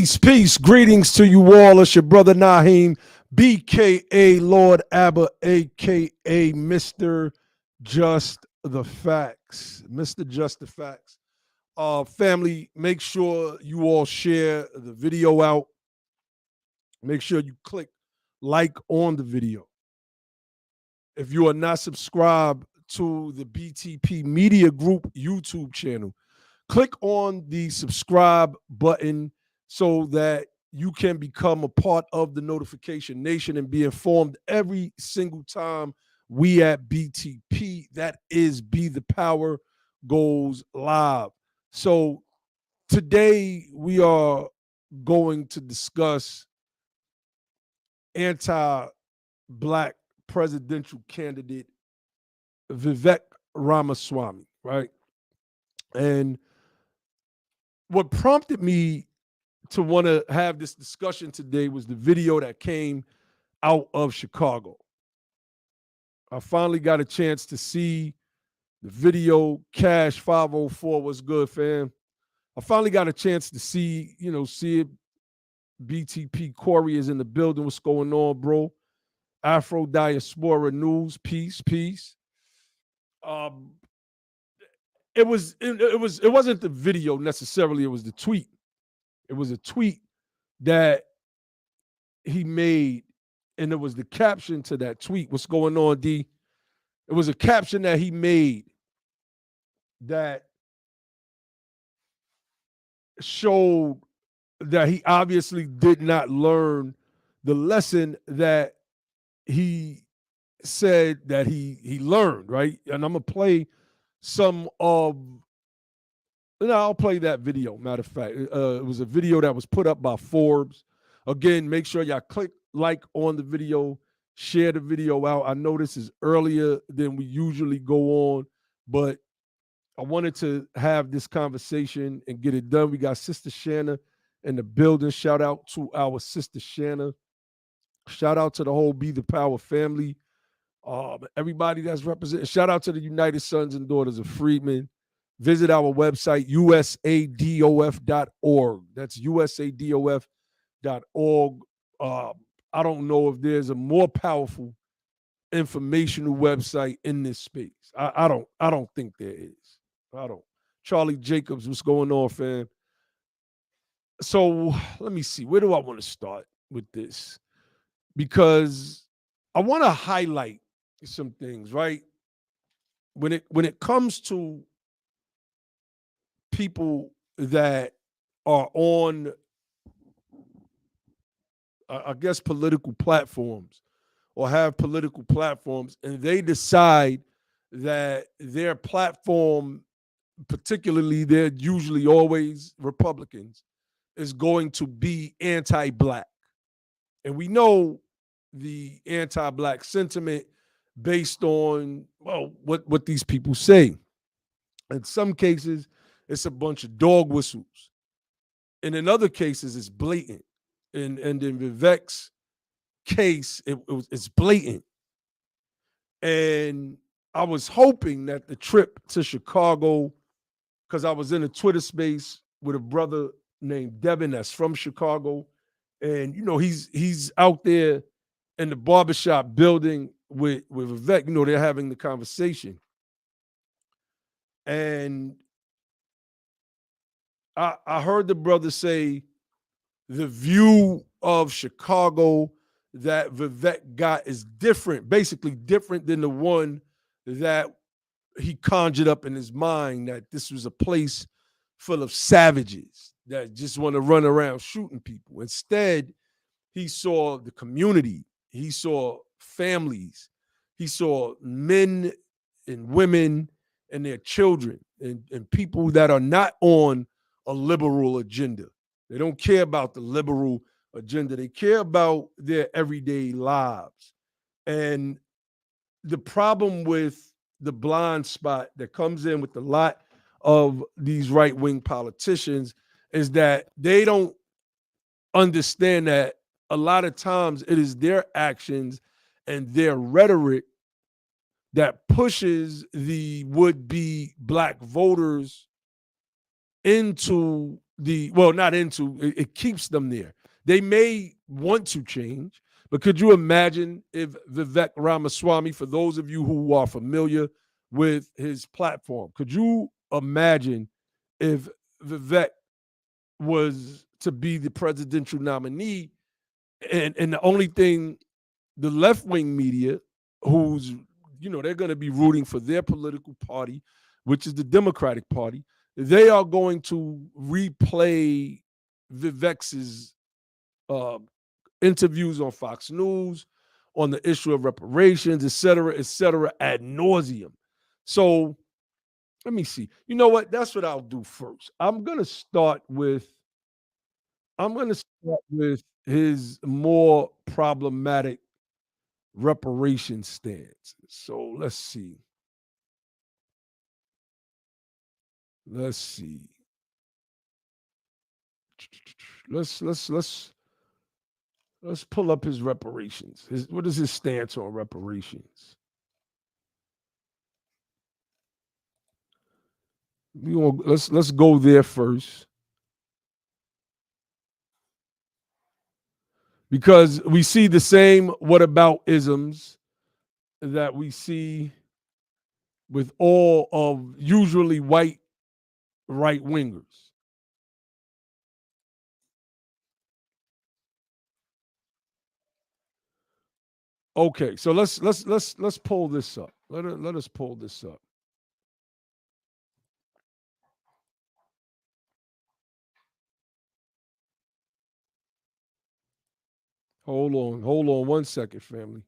Peace. Greetings to you all. It's your brother Naheem, BKA Lord Abba, AKA Mr. Just the Facts. Mr. Just the Facts. Family, make sure you all share the video out. Make sure you click like on the video. If you are not subscribed to the BTP Media Group YouTube channel, click on the subscribe button so that you can become a part of the Notification Nation and be informed every single time we at BTP, that is Be the Power, goes live. So today we are going to discuss anti-Black presidential candidate Vivek Ramaswamy, right? And what prompted me to want to have this discussion today was the video that came out of Chicago. I finally got a chance to see the video. Cash 504, what's good, fam? I finally got a chance to see it. BTP Corey is in the building. What's going on, bro? Afro Diaspora News, peace. It wasn't the video necessarily, it was the tweet. It was a tweet that he made, and it was the caption to that tweet. What's going on, D? It was a caption that he made that showed that he obviously did not learn the lesson that he said that he learned, right? And I'm going to play some of, I'll play that video, matter of fact. It was a video that was put up by Forbes. Again, make sure y'all click like on the video, share the video out. I know this is earlier than we usually go on, but I wanted to have this conversation and get it done. We got Sister Shanna in the building. Shout out to our Sister Shanna. Shout out to the whole Be the Power family. Everybody that's represented. Shout out to the United Sons and Daughters of Freedmen. Visit our website, usadof.org. That's usadof.org. I don't know if there's a more powerful informational website in this space. I don't think there is. I don't. Charlie Jacobs, what's going on, fam? So let me see. Where do I want to start with this? Because I want to highlight some things, right? When it comes to people that are on, I guess, political platforms or have political platforms, and they decide that their platform, particularly they're usually always Republicans, is going to be anti-Black. And we know the anti-Black sentiment based on, well, what these people say. In some cases, it's a bunch of dog whistles. And in other cases, it's blatant. And in Vivek's case, it's blatant. And I was hoping that the trip to Chicago, because I was in a Twitter space with a brother named Devin that's from Chicago, and he's out there in the barbershop building with Vivek. They're having the conversation, and I heard the brother say the view of Chicago that Vivek got is different, basically different than the one that he conjured up in his mind, that this was a place full of savages that just want to run around shooting people. Instead, he saw the community. He saw families. He saw men and women and their children and people that are not on a liberal agenda. They don't care about the liberal agenda. They care about their everyday lives. And the problem with the blind spot that comes in with a lot of these right-wing politicians is that they don't understand that a lot of times it is their actions and their rhetoric that pushes the would-be Black voters into not into, it keeps them there. They may want to change, but could you imagine if Vivek Ramaswamy, for those of you who are familiar with his platform, could you imagine if Vivek was to be the presidential nominee, and the only thing the left-wing media, who's, they're going to be rooting for their political party, which is the Democratic Party, they are going to replay Vivek's interviews on Fox News on the issue of reparations, et cetera, ad nauseum. So let me see. You know what? That's what I'll do first. I'm going to start with his more problematic reparation stance. So let's see. Let's pull up his reparations. What is his stance on reparations? Let's go there first, because we see the same what about isms that we see with all of usually white right wingers. Okay, so let's pull this up. Let us pull this up. Hold on 1 second, family.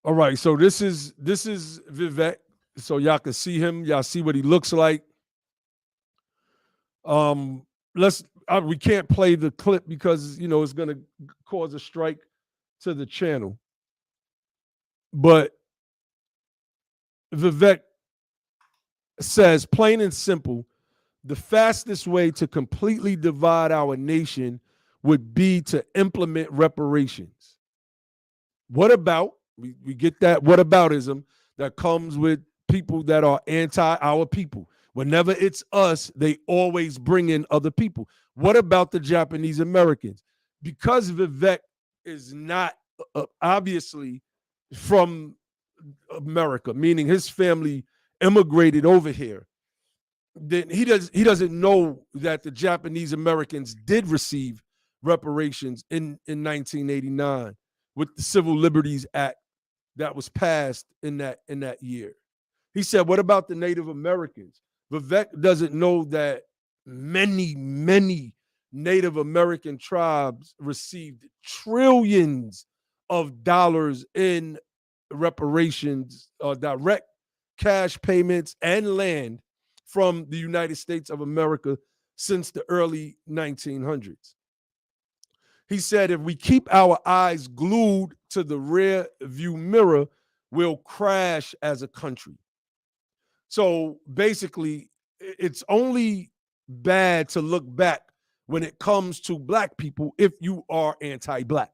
All right, so this is Vivek. So y'all can see him. Y'all see what he looks like. We can't play the clip because it's going to cause a strike to the channel. But Vivek says, plain and simple, the fastest way to completely divide our nation would be to implement reparations. What about, we get that what aboutism that comes with people that are anti our people. Whenever it's us, they always bring in other people. What about the Japanese Americans? Because Vivek is not obviously from America, meaning his family immigrated over here, then he doesn't know that the Japanese Americans did receive reparations in 1989 with the Civil Liberties Act that was passed in that year. He said, what about the Native Americans? Vivek doesn't know that many Native American tribes received trillions of dollars in reparations, direct cash payments, and land from the United States of America since the early 1900s. He said, if we keep our eyes glued to the rear view mirror, we'll crash as a country. So basically, it's only bad to look back when it comes to black people if you are anti-black.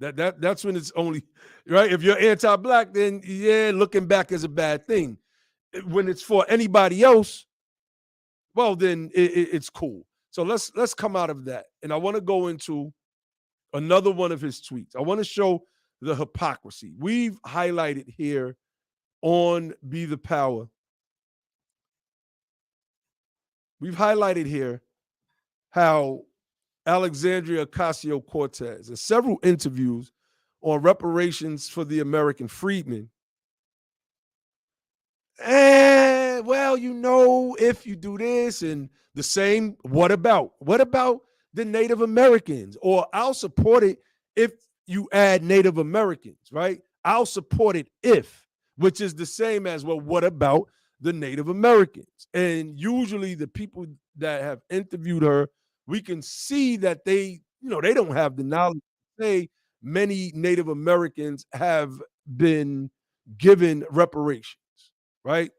That's when it's only right. If you're anti-black, then yeah, looking back is a bad thing. When it's for anybody else, well, then it's cool. So let's come out of that, and I want to go into another one of his tweets. I want to show the hypocrisy. We've highlighted here on Be the Power. We've highlighted here how Alexandria Ocasio-Cortez, in several interviews on reparations for the American freedmen, well, if you do this and the same, what about the Native Americans? Or I'll support it if you add Native Americans, right? I'll support it which is the same as, well, what about the Native Americans? And usually the people that have interviewed her, we can see that they don't have the knowledge to say many Native Americans have been given reparations, right?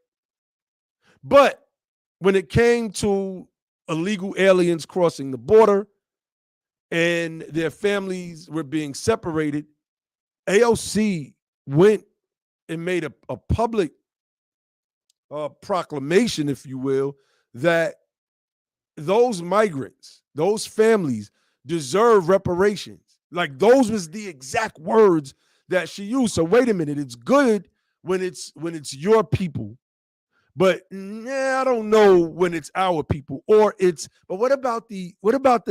But when it came to illegal aliens crossing the border, and their families were being separated, AOC went and made a public proclamation, if you will, that those migrants, those families deserve reparations. Like those was the exact words that she used. So wait a minute, it's good when it's your people, but I don't know when it's our people or it's. But what about the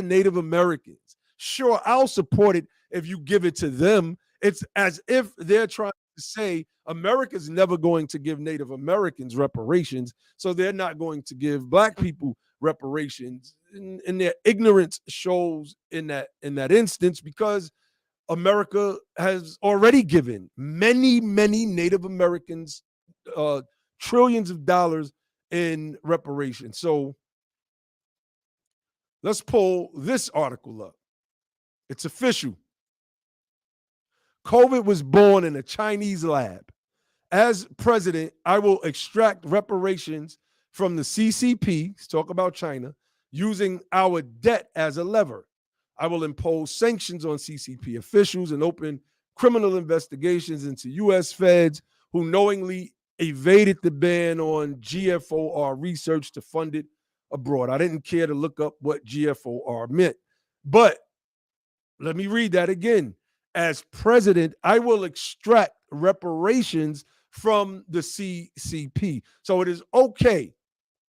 Native Americans? Sure, I'll support it if you give it to them. It's as if they're trying to say America's never going to give Native Americans reparations, so they're not going to give Black people reparations. And their ignorance shows in that instance, because America has already given many Native Americans trillions of dollars in reparations. So let's pull this article up. It's official. COVID was born in a Chinese lab. As president, I will extract reparations from the CCP, let's talk about China, using our debt as a lever. I will impose sanctions on CCP officials and open criminal investigations into U.S. feds who knowingly evaded the ban on GFOR research to fund it abroad. I didn't care to look up what GFOR meant. But let me read that again. As president, I will extract reparations from the CCP. So it is okay.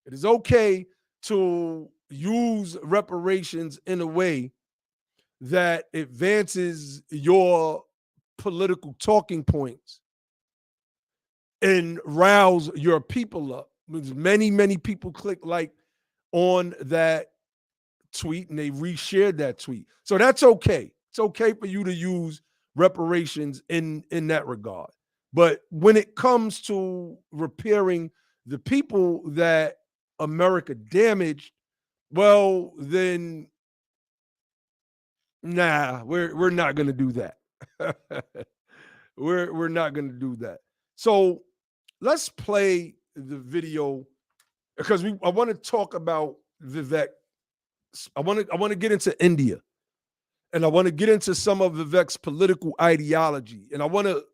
It is okay to use reparations in a way that advances your political talking points and rouse your people up. Many people click like on that tweet and they reshared that tweet. So that's okay. It's okay for you to use reparations in that regard. But when it comes to repairing the people that America damaged, well, then nah, we're not going to do that. we're not going to do that. So let's play the video because I want to talk about Vivek. I want to get into India, and I want to get into some of Vivek's political ideology, and I want to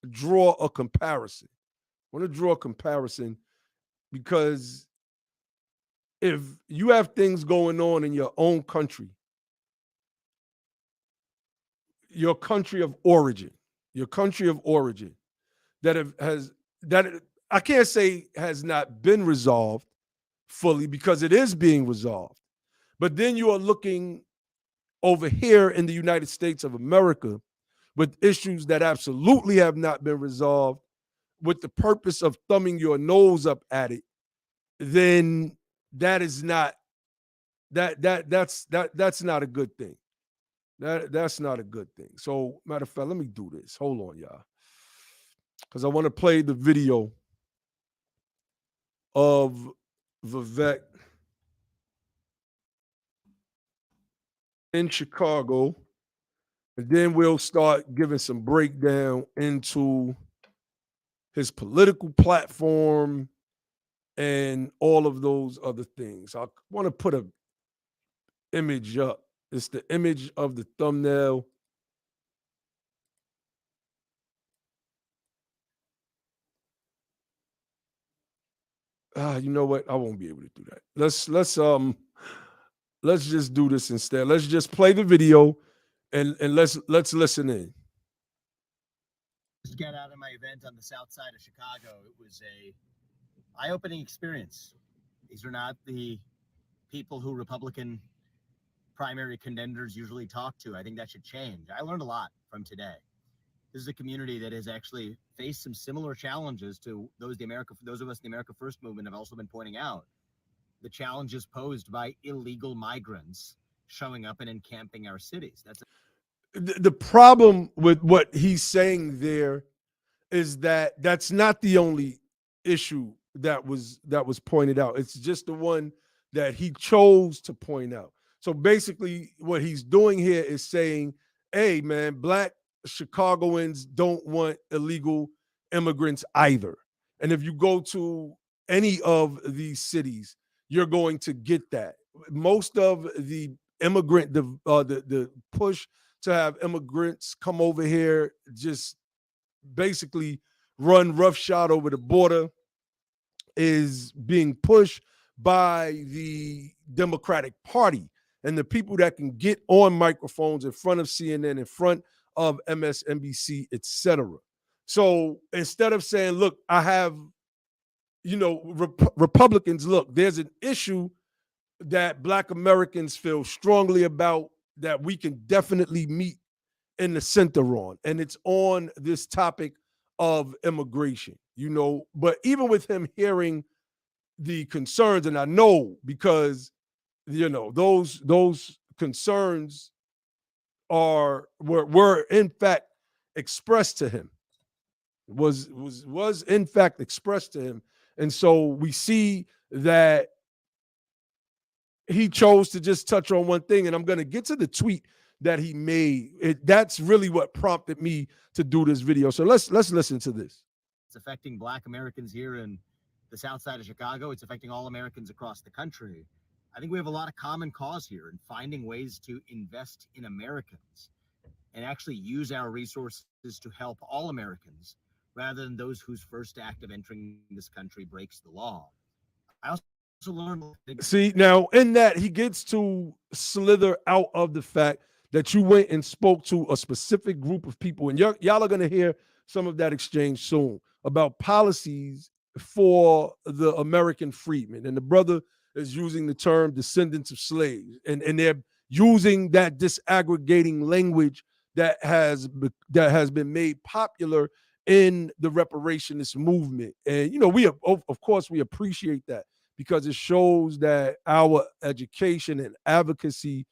draw a comparison. I want to draw a comparison because if you have things going on in your own country, your country of origin, that I can't say has not been resolved fully, because it is being resolved. But then you are looking over here in the United States of America with issues that absolutely have not been resolved with the purpose of thumbing your nose up at it, then that's not a good thing. That's not a good thing. So, matter of fact, let me do this. Hold on, y'all. Because I want to play the video of Vivek in Chicago. And then we'll start giving some breakdown into his political platform and all of those other things. I want to put an image up. It's the image of the thumbnail. You know what? I won't be able to do that. Let's just do this instead. Let's just play the video and let's listen in. Just got out of my event on the south side of Chicago. It was a eye-opening experience. These are not the people who Republican primary contenders usually talk to. I think that should change. I learned a lot from today. This is a community that has actually faced some similar challenges to those of us in the America First movement have also been pointing out. The challenges posed by illegal migrants showing up and encamping our cities. The problem with what he's saying there is that that's not the only issue that was pointed out. It's just the one that he chose to point out. So basically what he's doing here is saying, hey man, Black Chicagoans don't want illegal immigrants either. And if you go to any of these cities, you're going to get that. Most of the the push to have immigrants come over here, just basically run roughshod over the border, is being pushed by the Democratic Party and the people that can get on microphones in front of CNN, in front of MSNBC, etc. So instead of saying, look, I have, Republicans, look, there's an issue that Black Americans feel strongly about that we can definitely meet in the center on, and it's on this topic of immigration, But even with him hearing the concerns, and I know because those concerns were in fact expressed to him, was in fact expressed to him, and so we see that he chose to just touch on one thing, and I'm going to get to the tweet that he made. That's really what prompted me to do this video. So let's listen to this. It's affecting Black Americans here in the South Side of Chicago. It's affecting all Americans across the country. I think we have a lot of common cause here in finding ways to invest in Americans and actually use our resources to help all Americans rather than those whose first act of entering this country breaks the law. I also learned. See, now in that he gets to slither out of the fact that you went and spoke to a specific group of people, and y'all are going to hear some of that exchange soon about policies for the American freedmen. And the brother is using the term descendants of slaves, and they're using that disaggregating language that has been made popular in the reparationist movement. And we of course we appreciate that, because it shows that our education and advocacy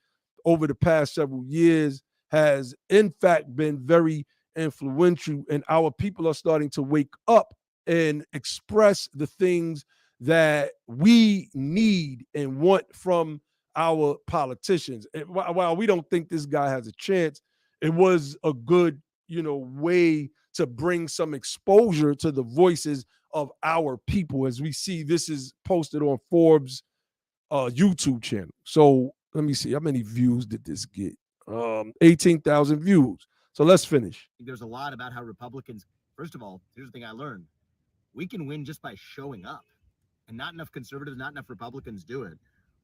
over the past several years has in fact been very influential, and our people are starting to wake up and express the things that we need and want from our politicians. And while we don't think this guy has a chance, it was a good, way to bring some exposure to the voices of our people. As we see, this is posted on Forbes' YouTube channel. So let me see, how many views did this get? 18,000 views. So let's finish. There's a lot about how Republicans, first of all, here's the thing I learned. We can win just by showing up, and not enough conservatives, not enough Republicans do it.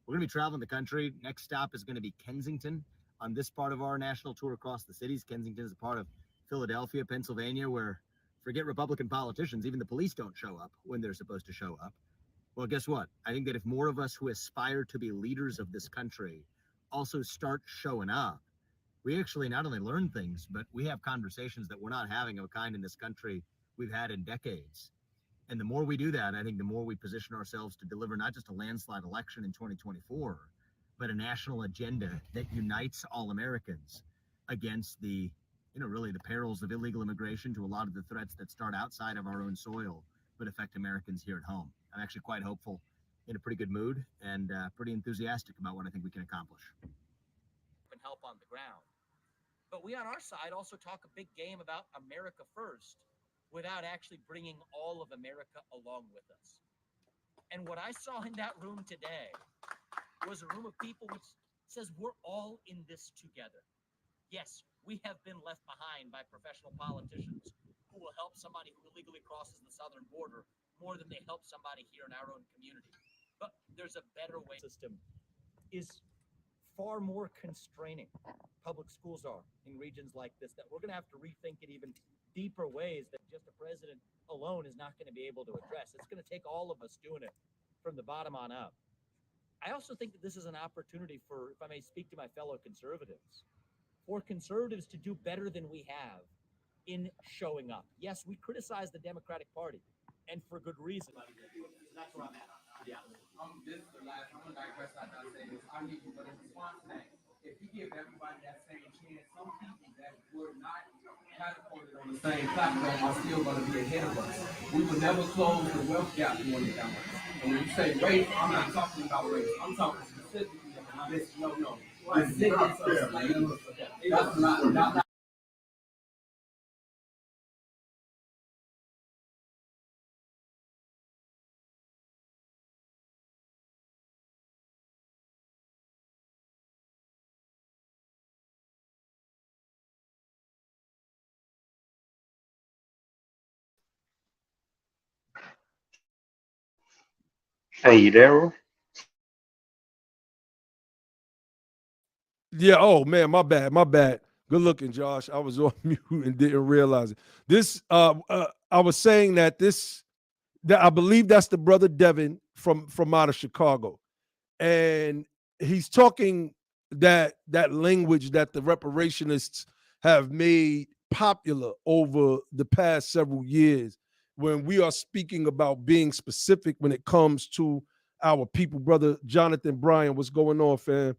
We're going to be traveling the country. Next stop is going to be Kensington on this part of our national tour across the cities. Kensington is a part of Philadelphia, Pennsylvania, where, forget Republican politicians, even the police don't show up when they're supposed to show up. Well, guess what? I think that if more of us who aspire to be leaders of this country also start showing up, we actually not only learn things, but we have conversations that we're not having of a kind in this country we've had in decades. And the more we do that, I think the more we position ourselves to deliver not just a landslide election in 2024, but a national agenda that unites all Americans against the, really the perils of illegal immigration, to a lot of the threats that start outside of our own soil, but affect Americans here at home. I'm actually quite hopeful, in a pretty good mood, and pretty enthusiastic about what I think we can accomplish. And help on the ground. But we on our side also talk a big game about America first, without actually bringing all of America along with us. And what I saw in that room today was a room of people which says we're all in this together. Yes, we have been left behind by professional politicians who will help somebody who illegally crosses the southern border more than they help somebody here in our own community. But there's a better way. System is far more constraining. Public schools are in regions like this, that we're going to have to rethink it even deeper ways that just a president alone is not going to be able to address. It's going to take all of us doing it from the bottom on up. I also think that this is an opportunity for, if I may speak to my fellow conservatives, for conservatives to do better than we have in showing up. Yes, we criticize the Democratic Party, and for good reason. That's where I'm at. Yeah. This is the last. I'm gonna digress after I say this. I need you, but in response to that, if you give everybody that same chance, some people that were not catapulted on the same platform are still going to be ahead of us. We will never close the wealth gap during the down. And when you say race, I'm not talking about race. I'm talking specifically about this. No. Descendants of slaves. That's not Hey, you there? Yeah. Oh man, my bad. My bad. Good looking, Josh. I was on mute and didn't realize it. This. I was saying that that I believe that's the brother Devin from out of Chicago, and he's talking that language that the reparationists have made popular over the past several years when we are speaking about being specific when it comes to our people. Brother Jonathan Bryan, what's going on, fam?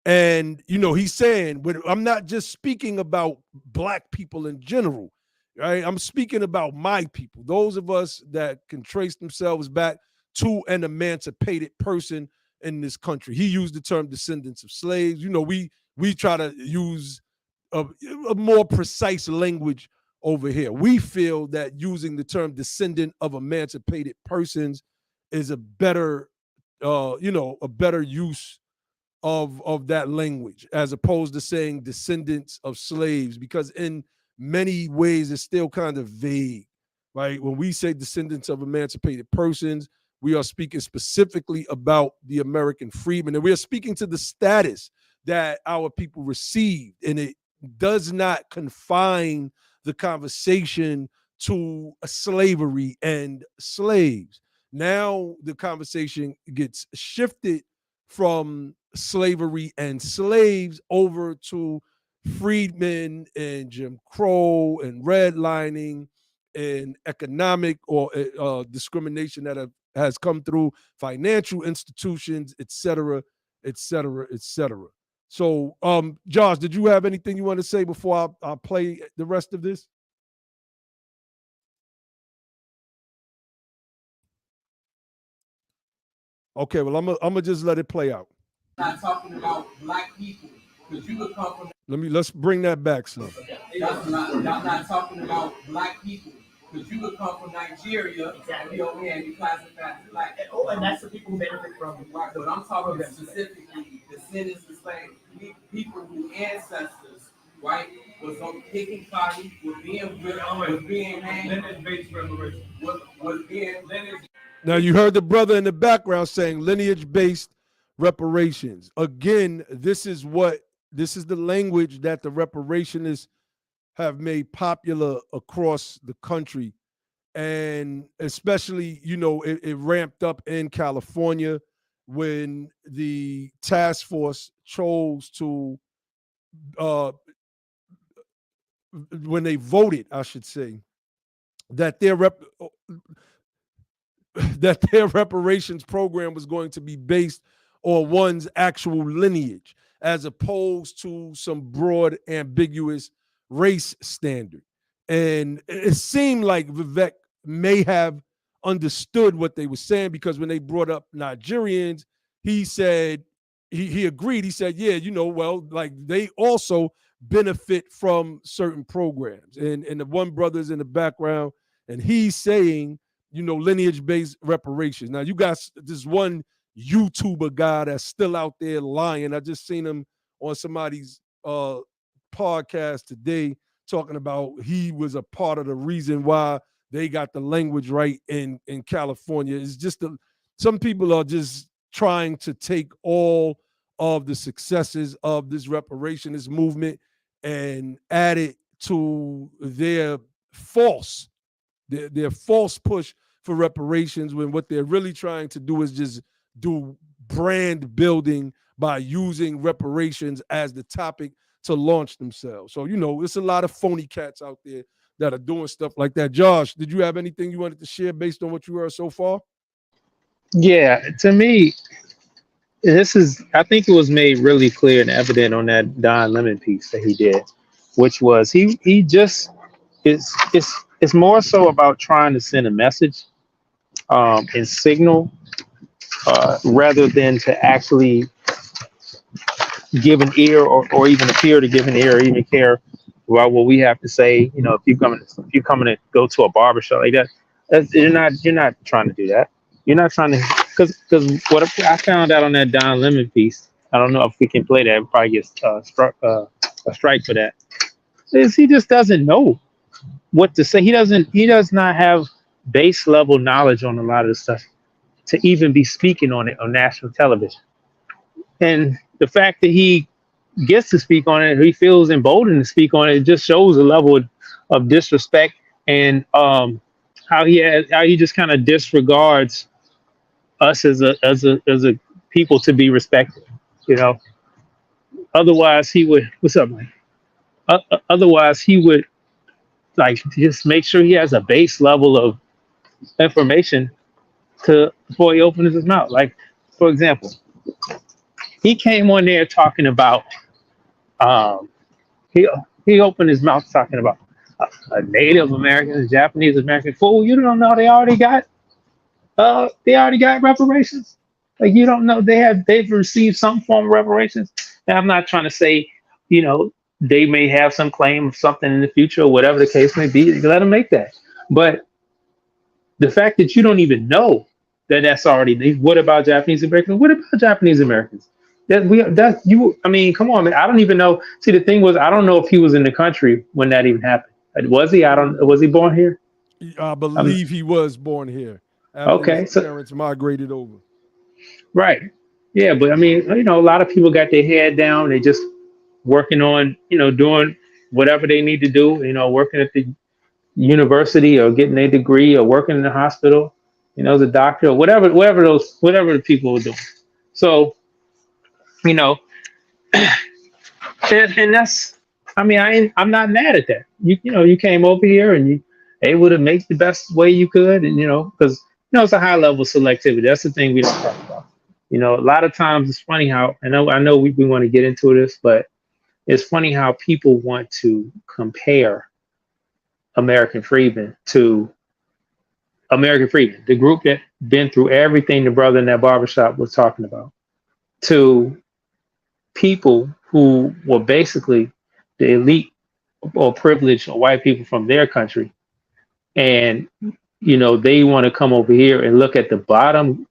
And he's saying, when I'm not just speaking about black people in general, right? I'm speaking about my people, those of us that can trace themselves back to an emancipated person in this country. He used the term descendants of slaves. We try to use a more precise language over here. We feel that using the term descendant of emancipated persons is a better, a better use of that language as opposed to saying descendants of slaves, because in many ways it's still kind of vague, right? When we say descendants of emancipated persons, we are speaking specifically about the American freedmen, and we are speaking to the status that our people received, and it does not confine the conversation to slavery and slaves. Now the conversation gets shifted from slavery and slaves over to freedmen and Jim Crow and redlining and economic or discrimination that has come through financial institutions, et cetera, et cetera, et cetera. So, Josh, did you have anything you want to say before I play the rest of this? Okay, well, I'm gonna just let it play out. Not talking about black people, because you would come from. Let's bring that back, Slim. I'm not talking about black people, because you would come from Nigeria, exactly. Be over here and be classified as black. And that's the people who benefit from. Right, but I'm talking specifically descendants of slaves, people whose ancestors, right, was on picking cotton, was being lineage-based reparation, was being lineage. Now you heard the brother in the background saying lineage-based reparations. Again, this is the language that the reparationists have made popular across the country. And especially, it ramped up in California when the task force chose to, when they voted, I should say, that that their reparations program was going to be based on one's actual lineage, as opposed to some broad, ambiguous race standard. And it seemed like Vivek may have understood what they were saying, because when they brought up Nigerians, he said, he agreed. He said, yeah, well, like they also benefit from certain programs. And the one brother's in the background, and he's saying, lineage-based reparations. Now, you got this one YouTuber guy that's still out there lying. I just seen him on somebody's podcast today talking about he was a part of the reason why they got the language right in California. It's just some people are just trying to take all of the successes of this reparationist movement and add it to their false push for reparations, when what they're really trying to do is just do brand building by using reparations as the topic to launch themselves. So, it's a lot of phony cats out there that are doing stuff like that. Josh, did you have anything you wanted to share based on what you heard so far? Yeah, to me, I think it was made really clear and evident on that Don Lemon piece that he did, which was he just it's more so about trying to send a message and signal rather than to actually give an ear or even appear to give an ear or even care about what we have to say. If you're coming to go to a barbershop like that, you're not trying to do that. You're not trying to, because what I found out on that Don Lemon piece, I don't know if we can play that. We'll probably get a strike for that. Is he just doesn't know what to say. He does not have base level knowledge on a lot of the stuff to even be speaking on it on national television. And the fact that he gets to speak on it, he feels emboldened to speak on it, it just shows a level of disrespect and how he just kind of disregards us as a people to be respected. You know, otherwise he would. What's up, man? Otherwise he would like just make sure he has a base level of information to before he opens his mouth. Like, for example, he came on there talking about um, he opened his mouth talking about a Native American, Japanese American. Fool, you don't know they already got reparations. Like you don't know they've received some form of reparations. And I'm not trying to say, you know, they may have some claim of something in the future or whatever the case may be. Let them make that. But the fact that you don't even know that that's already. What about Japanese Americans? What about Japanese Americans? I mean, come on, man. I don't even know. See, the thing was, I don't know if he was in the country when that even happened. Was he? I don't. Was he born here? I believe he was born here after his Okay, so parents migrated over. right, yeah, but I mean, you know, a lot of people got their head down. They just working on, you know, doing whatever they need to do. You know, working at the university or getting a degree or working in the hospital. You know, as a doctor or whatever the people were doing. So, you know, and that's, I mean, I'm not mad at that. You know, you came over here and you able to make the best way you could, and you know, because you know it's a high level selectivity. That's the thing we don't talk about. You know, a lot of times it's funny how I know we want to get into this, but it's funny how people want to compare American Freedmen to American Freedmen, the group that been through everything the brother in that barbershop was talking about, to people who were basically the elite or privileged or white people from their country. And, you know, they want to come over here and look at the bottom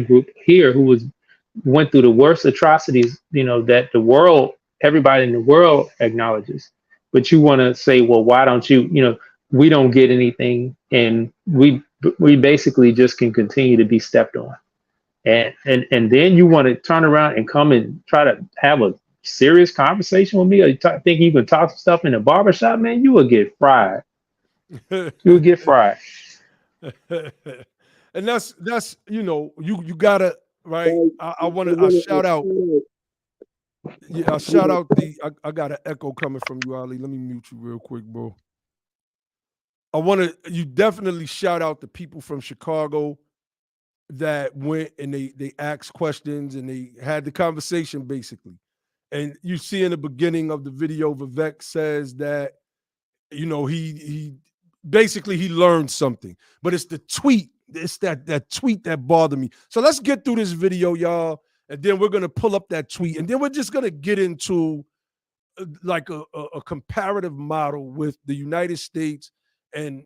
group here who went through the worst atrocities, you know, that everybody in the world acknowledges. But you want to say, well, why don't you, you know, we don't get anything and we basically just can continue to be stepped on. And then you want to turn around and come and try to have a serious conversation with me, or you think you can talk stuff in a barbershop, man, you will get fried. You will get fried. And that's you know, you gotta right. I shout out. Yeah, I shout out I got an echo coming from you, Ali. Let me mute you real quick, bro. You definitely shout out the people from Chicago that went and they asked questions and they had the conversation basically. And you see in the beginning of the video, Vivek says that, you know, he basically he learned something, but it's the tweet. It's that tweet that bothered me. So let's get through this video, y'all, and then we're gonna pull up that tweet, and then we're just gonna get into like a comparative model with the United States and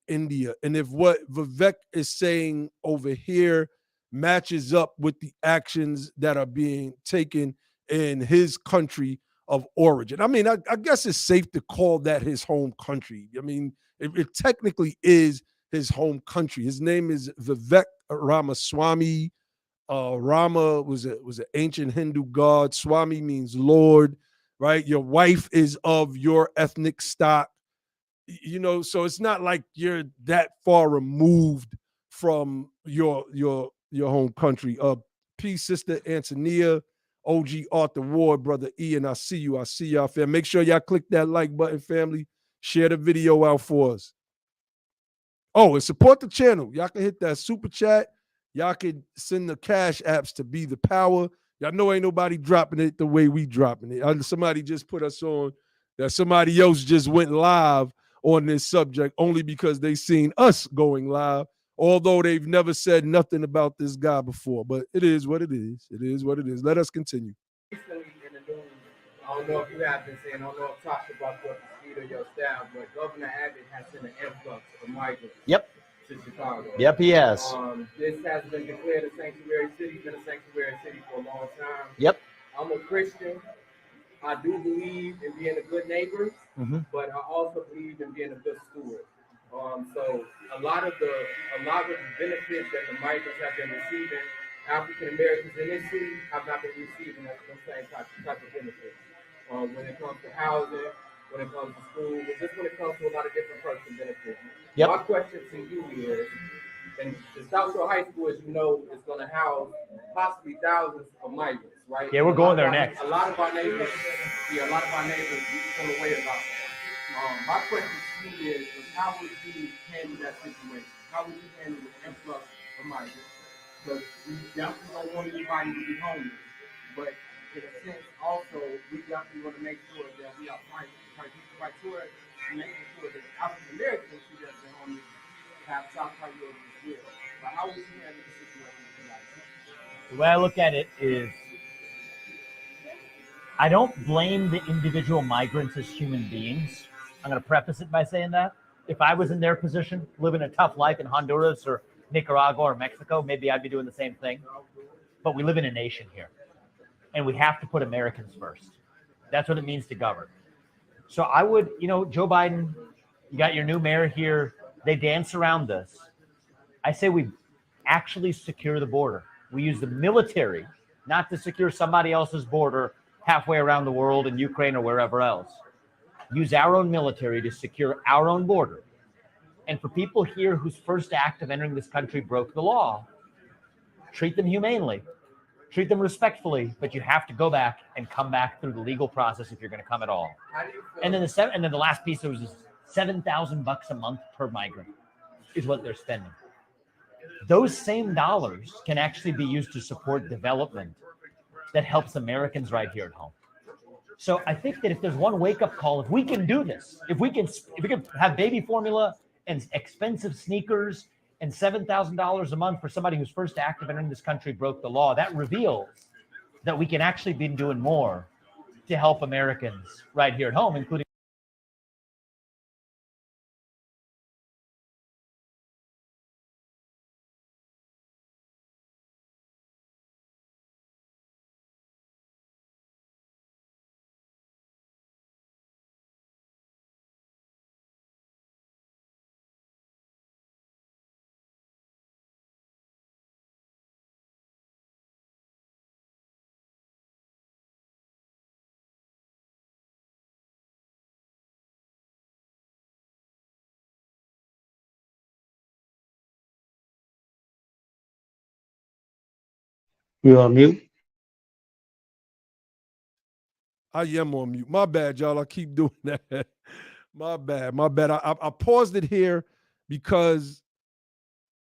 India, and if what Vivek is saying over here matches up with the actions that are being taken in his country of origin. I mean, I guess it's safe to call that his home country. I mean, it technically is his home country. His name is Vivek Ramaswamy. Rama was an ancient Hindu god. Swami means Lord, right? Your wife is of your ethnic stock, you know. So it's not like you're that far removed from your home country. Peace, sister Antonia, OG Arthur Ward, brother Ian. I see you. I see y'all, fam. Make sure y'all click that like button, family. Share the video out for us. Oh, and support the channel. Y'all can hit that super chat. Y'all can send the cash apps to Be the Power. Y'all know ain't nobody dropping it the way we dropping it. Somebody just put us on that somebody else just went live on this subject only because they seen us going live, although they've never said nothing about this guy before. But it is what it is. It is what it is. Let us continue. Recently in the news, I don't know if you have been saying, I don't know if talked about what the speed of your staff, but Governor Abbott has sent an influx of migrants. Yep. To Chicago. Yep, he has. This has been declared a sanctuary city, been a sanctuary city for a long time. Yep. I'm a Christian. I do believe in being a good neighbor, but I also believe in being a good steward. So a lot of the benefits that the migrants have been receiving, African Americans in this city have not been receiving the same type of benefits. When it comes to housing, when it comes to school, just when it comes to a lot of different perks and benefits. Yep. My question to you is, and the South Shore High School, as you know, is going to house possibly thousands of migrants, right? Yeah, we're going there next. A lot of our neighbors feel away about that. My question to you is how would you handle that situation? How would you handle the influx of migrants? Because we definitely don't want anybody to be homeless, but in a sense, also, we definitely want to make sure that we are criteria making sure that African Americans who have been homeless have top priority as well. But how would you handle the situation tonight? The way I look at it is, I don't blame the individual migrants as human beings. I'm going to preface it by saying that. If I was in their position, living a tough life in Honduras or Nicaragua or Mexico, maybe I'd be doing the same thing. But we live in a nation here, and we have to put Americans first. That's what it means to govern. So I would, Joe Biden, you got your new mayor here. They dance around this. I say we actually secure the border. We use the military not to secure somebody else's border halfway around the world in Ukraine or wherever else. Use our own military to secure our own border. And for people here whose first act of entering this country broke the law, treat them humanely, treat them respectfully, but you have to go back and come back through the legal process if you're going to come at all. And then the last piece was $7,000 a month per migrant is what they're spending. Those same dollars can actually be used to support development that helps Americans right here at home. So I think that if there's one wake-up call, if we can do this, if we can have baby formula and expensive sneakers and $7,000 a month for somebody whose first act of entering this country broke the law, that reveals that we can actually be doing more to help Americans right here at home, including. You on mute? I am on mute. My bad, y'all. I keep doing that. My bad. My bad. I paused it here because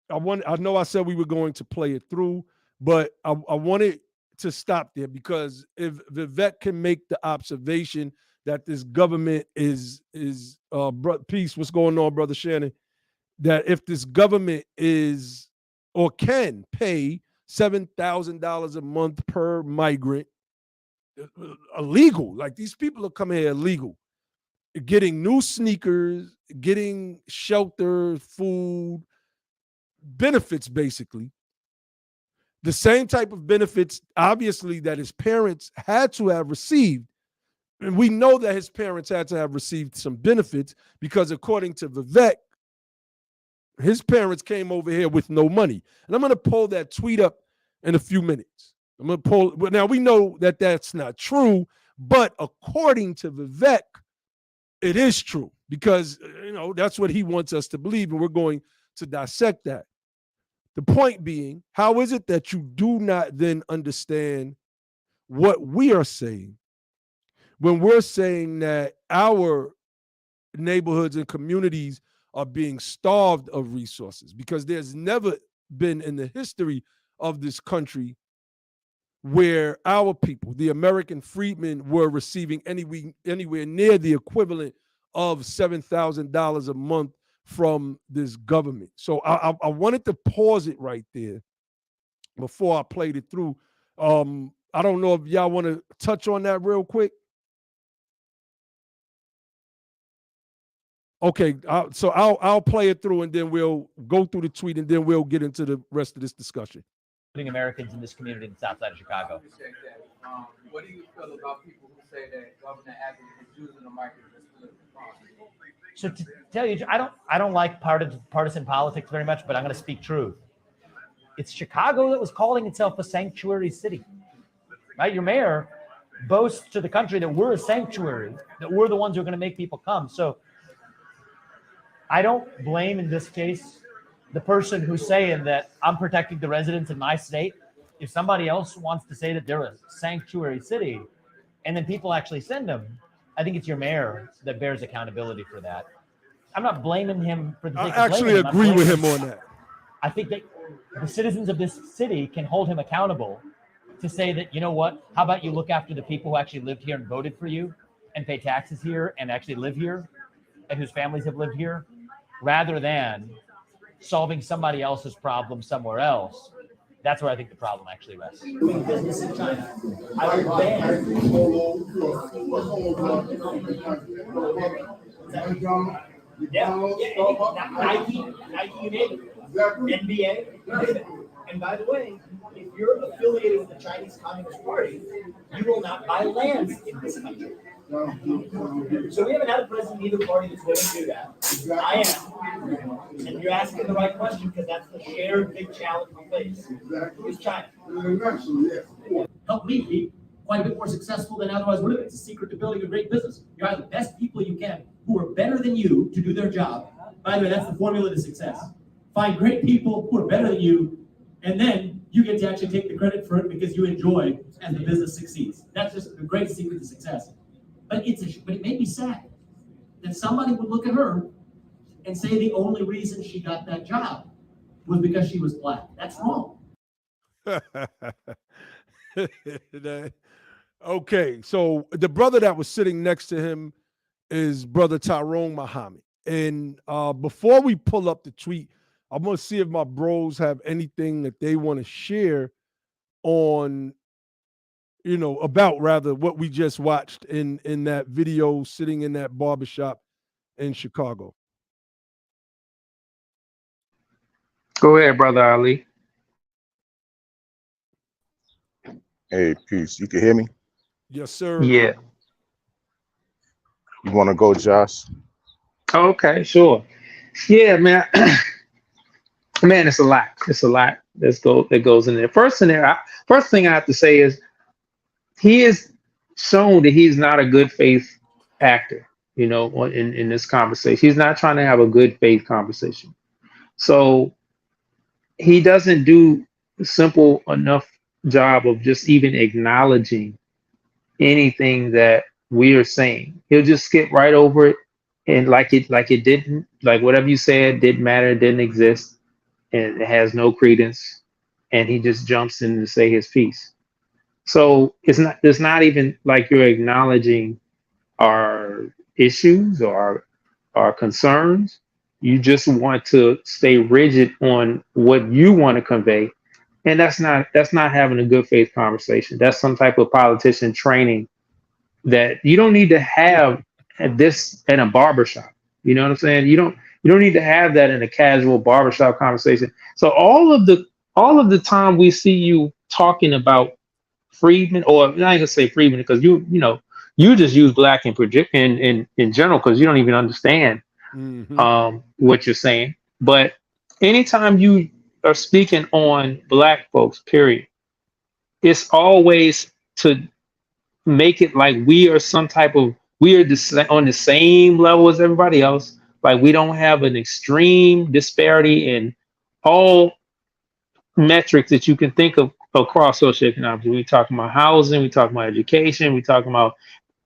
I know I said we were going to play it through, but I wanted to stop there because if Vivek can make the observation that this government is peace, what's going on, Brother Shannon? That if this government is or can pay $7,000 a month per migrant, illegal, like these people are coming here illegal, getting new sneakers, getting shelter, food, benefits, basically the same type of benefits, obviously, that his parents had to have received. And we know that his parents had to have received some benefits because according to Vivek, his parents came over here with no money. And I'm going to pull that tweet up in a few minutes. I'm going to pull. Now, we know that that's not true, but according to Vivek, it is true because, that's what he wants us to believe, and we're going to dissect that. The point being, how is it that you do not then understand what we are saying when we're saying that our neighborhoods and communities are being starved of resources? Because there's never been in the history of this country where our people, the American freedmen, were receiving anywhere near the equivalent of $7,000 a month from this government. So I wanted to pause it right there before I played it through. I don't know if y'all want to touch on that real quick. Okay, so I'll play it through and then we'll go through the tweet and then we'll get into the rest of this discussion. Americans in this community in the south side of Chicago. What do you feel about people who say that Governor Abbott is using the migrants as political So to tell you, I don't like partisan politics very much, but I'm going to speak truth. It's Chicago that was calling itself a sanctuary city, right? Your mayor boasts to the country that we're a sanctuary, that we're the ones who are going to make people come. So I don't blame in this case the person who's saying that I'm protecting the residents in my state. If somebody else wants to say that they're a sanctuary city and then people actually send them, I think it's your mayor that bears accountability for that. I'm not blaming him for the I sake of actually blaming him. agree with him on that. I think that the citizens of this city can hold him accountable to say that, you know what, how about you look after the people who actually lived here and voted for you and pay taxes here and actually live here and whose families have lived here, rather than solving somebody else's problem somewhere else. That's where I think the problem actually rests. Doing business in China, I would ban. Nike, you name it. NBA. And by the way, if you're affiliated with the Chinese Communist Party, you will not buy lands in this country. So we haven't had a president of either party that's willing to do that. I am. And you're asking the right question because that's the shared big challenge we face. Is China. Help me be quite a bit more successful than otherwise would have been. It's a secret to building a great business. You hire the best people you can who are better than you to do their job. By the way, that's the formula to success. Find great people who are better than you, and then you get to actually take the credit for it because you enjoy as the business succeeds. That's just the great secret to success. But it made me sad that somebody would look at her and say the only reason she got that job was because she was black. That's wrong. Okay, so the brother that was sitting next to him is Brother Tyrone Muhammad. And before we pull up the tweet, I'm going to see if my bros have anything that they want to share on, about rather what we just watched in that video sitting in that barbershop in Chicago. Go ahead, Brother Ali. Hey, peace. You can hear me? Yes, sir. Yeah. You want to go, Josh? Okay, sure. Yeah, man. Man, it's a lot. It's a lot that goes in there. First thing I have to say is he is shown that he's not a good faith actor, in this conversation. He's not trying to have a good faith conversation. So he doesn't do a simple enough job of just even acknowledging anything that we are saying. He'll just skip right over it and like it didn't, like whatever you said didn't matter, didn't exist, and it has no credence, and he just jumps in to say his piece. So it's not even like you're acknowledging our issues or our concerns. You just want to stay rigid on what you want to convey. And that's not having a good faith conversation. That's some type of politician training that you don't need to have at a barbershop. You know what I'm saying? You don't need to have that in a casual barbershop conversation. So all of the time we see you talking about Friedman, or I'm not gonna say Friedman because you just use black in general because you don't even understand what you're saying. But anytime you are speaking on black folks, period, it's always to make it like we are on the same level as everybody else. Like we don't have an extreme disparity in all metrics that you can think of across socioeconomics. We talking about housing, we talking about education, we talking about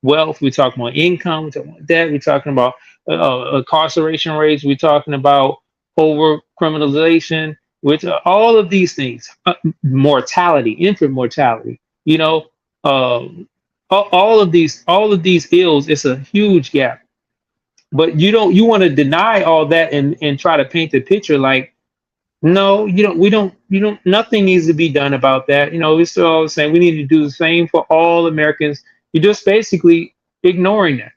wealth, we talking about income, we talking about debt, we talking about incarceration rates, we talking about over criminalization, which all of these things, mortality, infant mortality, all of these ills. It's a huge gap. But you want to deny all that and try to paint the picture like, no, nothing needs to be done about that. We're still all saying we need to do the same for all Americans. You're just basically ignoring that,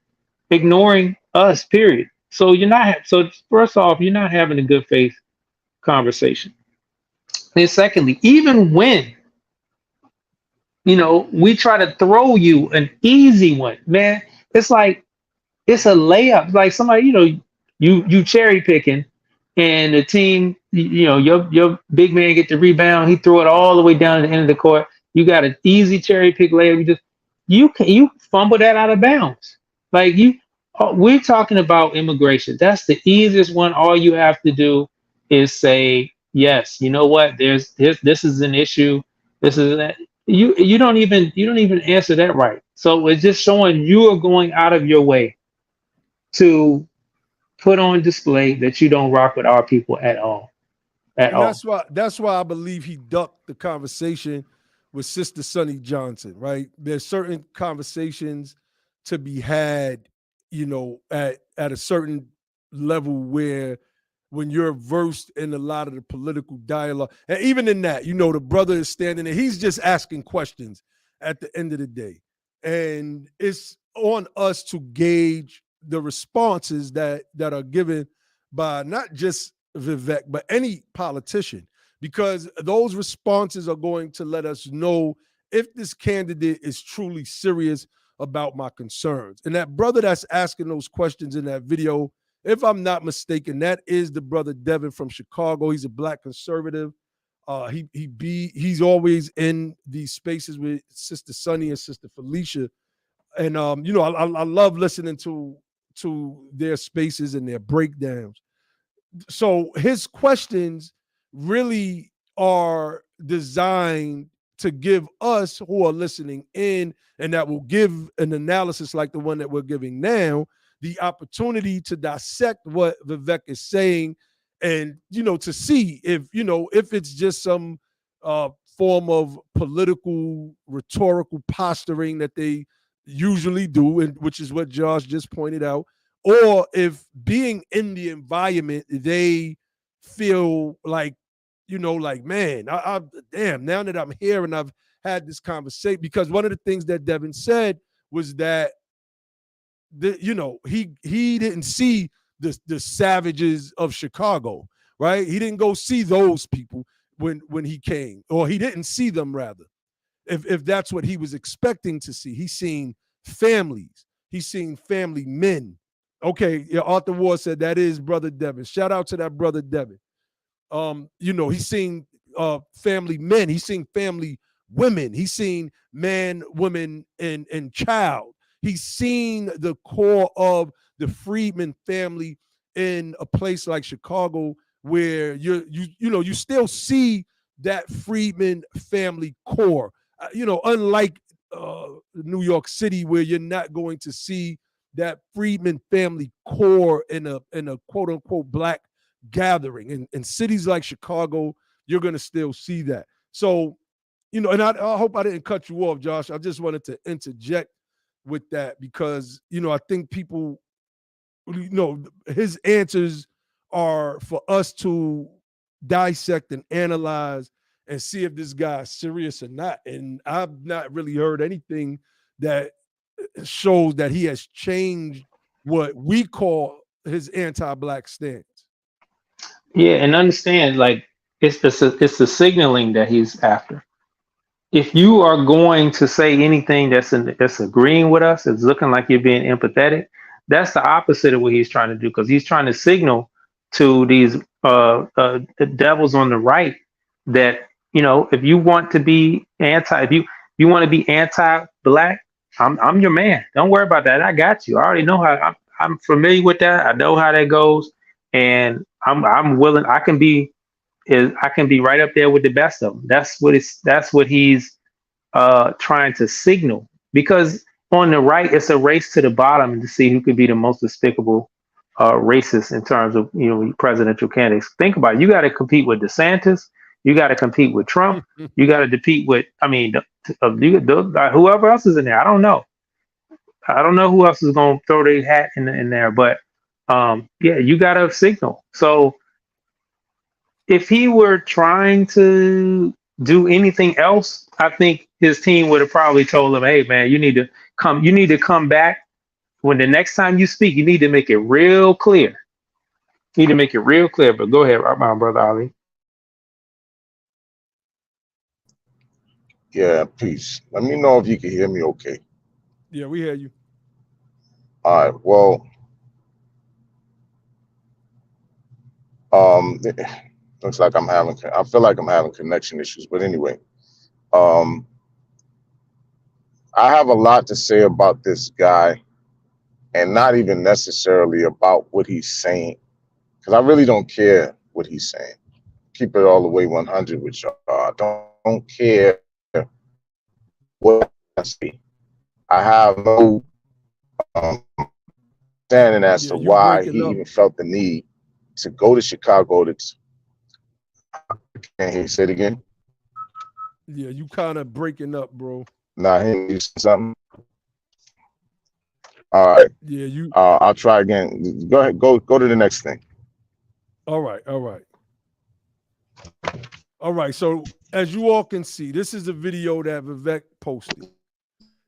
ignoring us, period. So first off, you're not having a good faith conversation. And secondly, even when, we try to throw you an easy one, man, it's like, it's a layup. Like somebody, you cherry picking, and the team, your big man get the rebound, he throw it all the way down to the end of the court. You got an easy cherry pick layup. You fumble that out of bounds. Like we're talking about immigration. That's the easiest one. All you have to do is say, yes, you know what? This is an issue. This is that. You don't even answer that right. So it's just showing you are going out of your way to put on display that you don't rock with our people at all. And that's why I believe he ducked the conversation with Sister Sonny Johnson, right? There's certain conversations to be had, at a certain level where when you're versed in a lot of the political dialogue, and even in that, the brother is standing there, he's just asking questions at the end of the day. And it's on us to gauge the responses that are given by not just Vivek, but any politician, because those responses are going to let us know if this candidate is truly serious about my concerns. And that brother that's asking those questions in that video, if I'm not mistaken, that is the brother Devin from Chicago. He's a black conservative. He's always in these spaces with Sister Sonny and Sister Felicia. And I love listening to their spaces and their breakdowns. So his questions really are designed to give us who are listening in, and that will give an analysis like the one that we're giving now, the opportunity to dissect what Vivek is saying, and to see if it's just some form of political rhetorical posturing that they usually do, and which is what Josh just pointed out, or if being in the environment, they feel like, man, I damn, now that I'm here and I've had this conversation, because one of the things that Devin said was that he didn't see the savages of Chicago, right? He didn't go see those people when he came, or he didn't see them rather. If that's what he was expecting to see, he's seen families, he's seen family men. Okay, yeah, Arthur Ward said that is Brother Devin. Shout out to that Brother Devin. He's seen family men, he's seen family women, he's seen man, woman, and child. He's seen the core of the Freedman family in a place like Chicago, where you still see that Freedman family core. Unlike New York City, where you're not going to see that Freedman family core in a quote unquote black gathering. In cities like Chicago, you're going to still see that. So, and I hope I didn't cut you off, Josh. I just wanted to interject with that, because, I think people, his answers are for us to dissect and analyze and see if this guy's serious or not. And I've not really heard anything that shows that he has changed what we call his anti-black stance. Yeah, and understand, like, it's the signaling that he's after. If you are going to say anything that's agreeing with us, it's looking like you're being empathetic, that's the opposite of what he's trying to do, because he's trying to signal to these the devils on the right that, if you want to be if you want to be anti-black, I'm your man. Don't worry about that. I got you. I already know how. I'm familiar with that. I know how that goes, and I'm willing. I can be right up there with the best of them. That's what he's trying to signal. Because on the right, it's a race to the bottom to see who could be the most despicable racist in terms of presidential candidates. Think about it. You got to compete with DeSantis. You got to compete with Trump. You got to compete with whoever else is in there. I don't know who else is going to throw their hat in there, but you got to signal. So if he were trying to do anything else, I think his team would have probably told him, "Hey, man, you need to come back. When the next time you speak, you need to make it real clear. You need to make it real clear." But go ahead, my brother Ali. Yeah, peace. Let me know if you can hear me okay. Yeah, we hear you. All right. Well, Looks like I feel like I'm having connection issues, but anyway, um, I have a lot to say about this guy, and not even necessarily about what he's saying, because I really don't care what he's saying. Keep it all the way 100 with y'all. I don't care what I see. I have no understanding as Yeah, to you why he breaking up. even felt the need to go to Chicago to. Can he say it again? Yeah, you kind of breaking up, bro. Nah, he said something. All right. Yeah, you. I'll try again. Go ahead. Go to the next thing. All right, all right, all right. So as you all can see, this is a video that Vivek posted,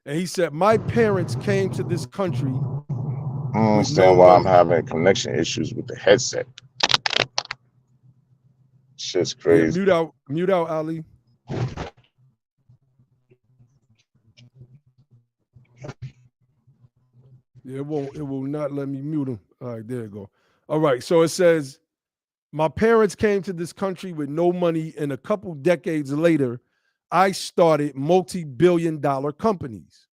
and he said, "My parents came to this country I don't with no understand why I'm money." having connection issues with the headset. Shit's Yeah, crazy. mute out, Ali. Yeah, it will not let me mute him. All right, there you go. All right, so it says, my parents came to this country with no money, and a couple decades later, I started multi-billion-dollar companies.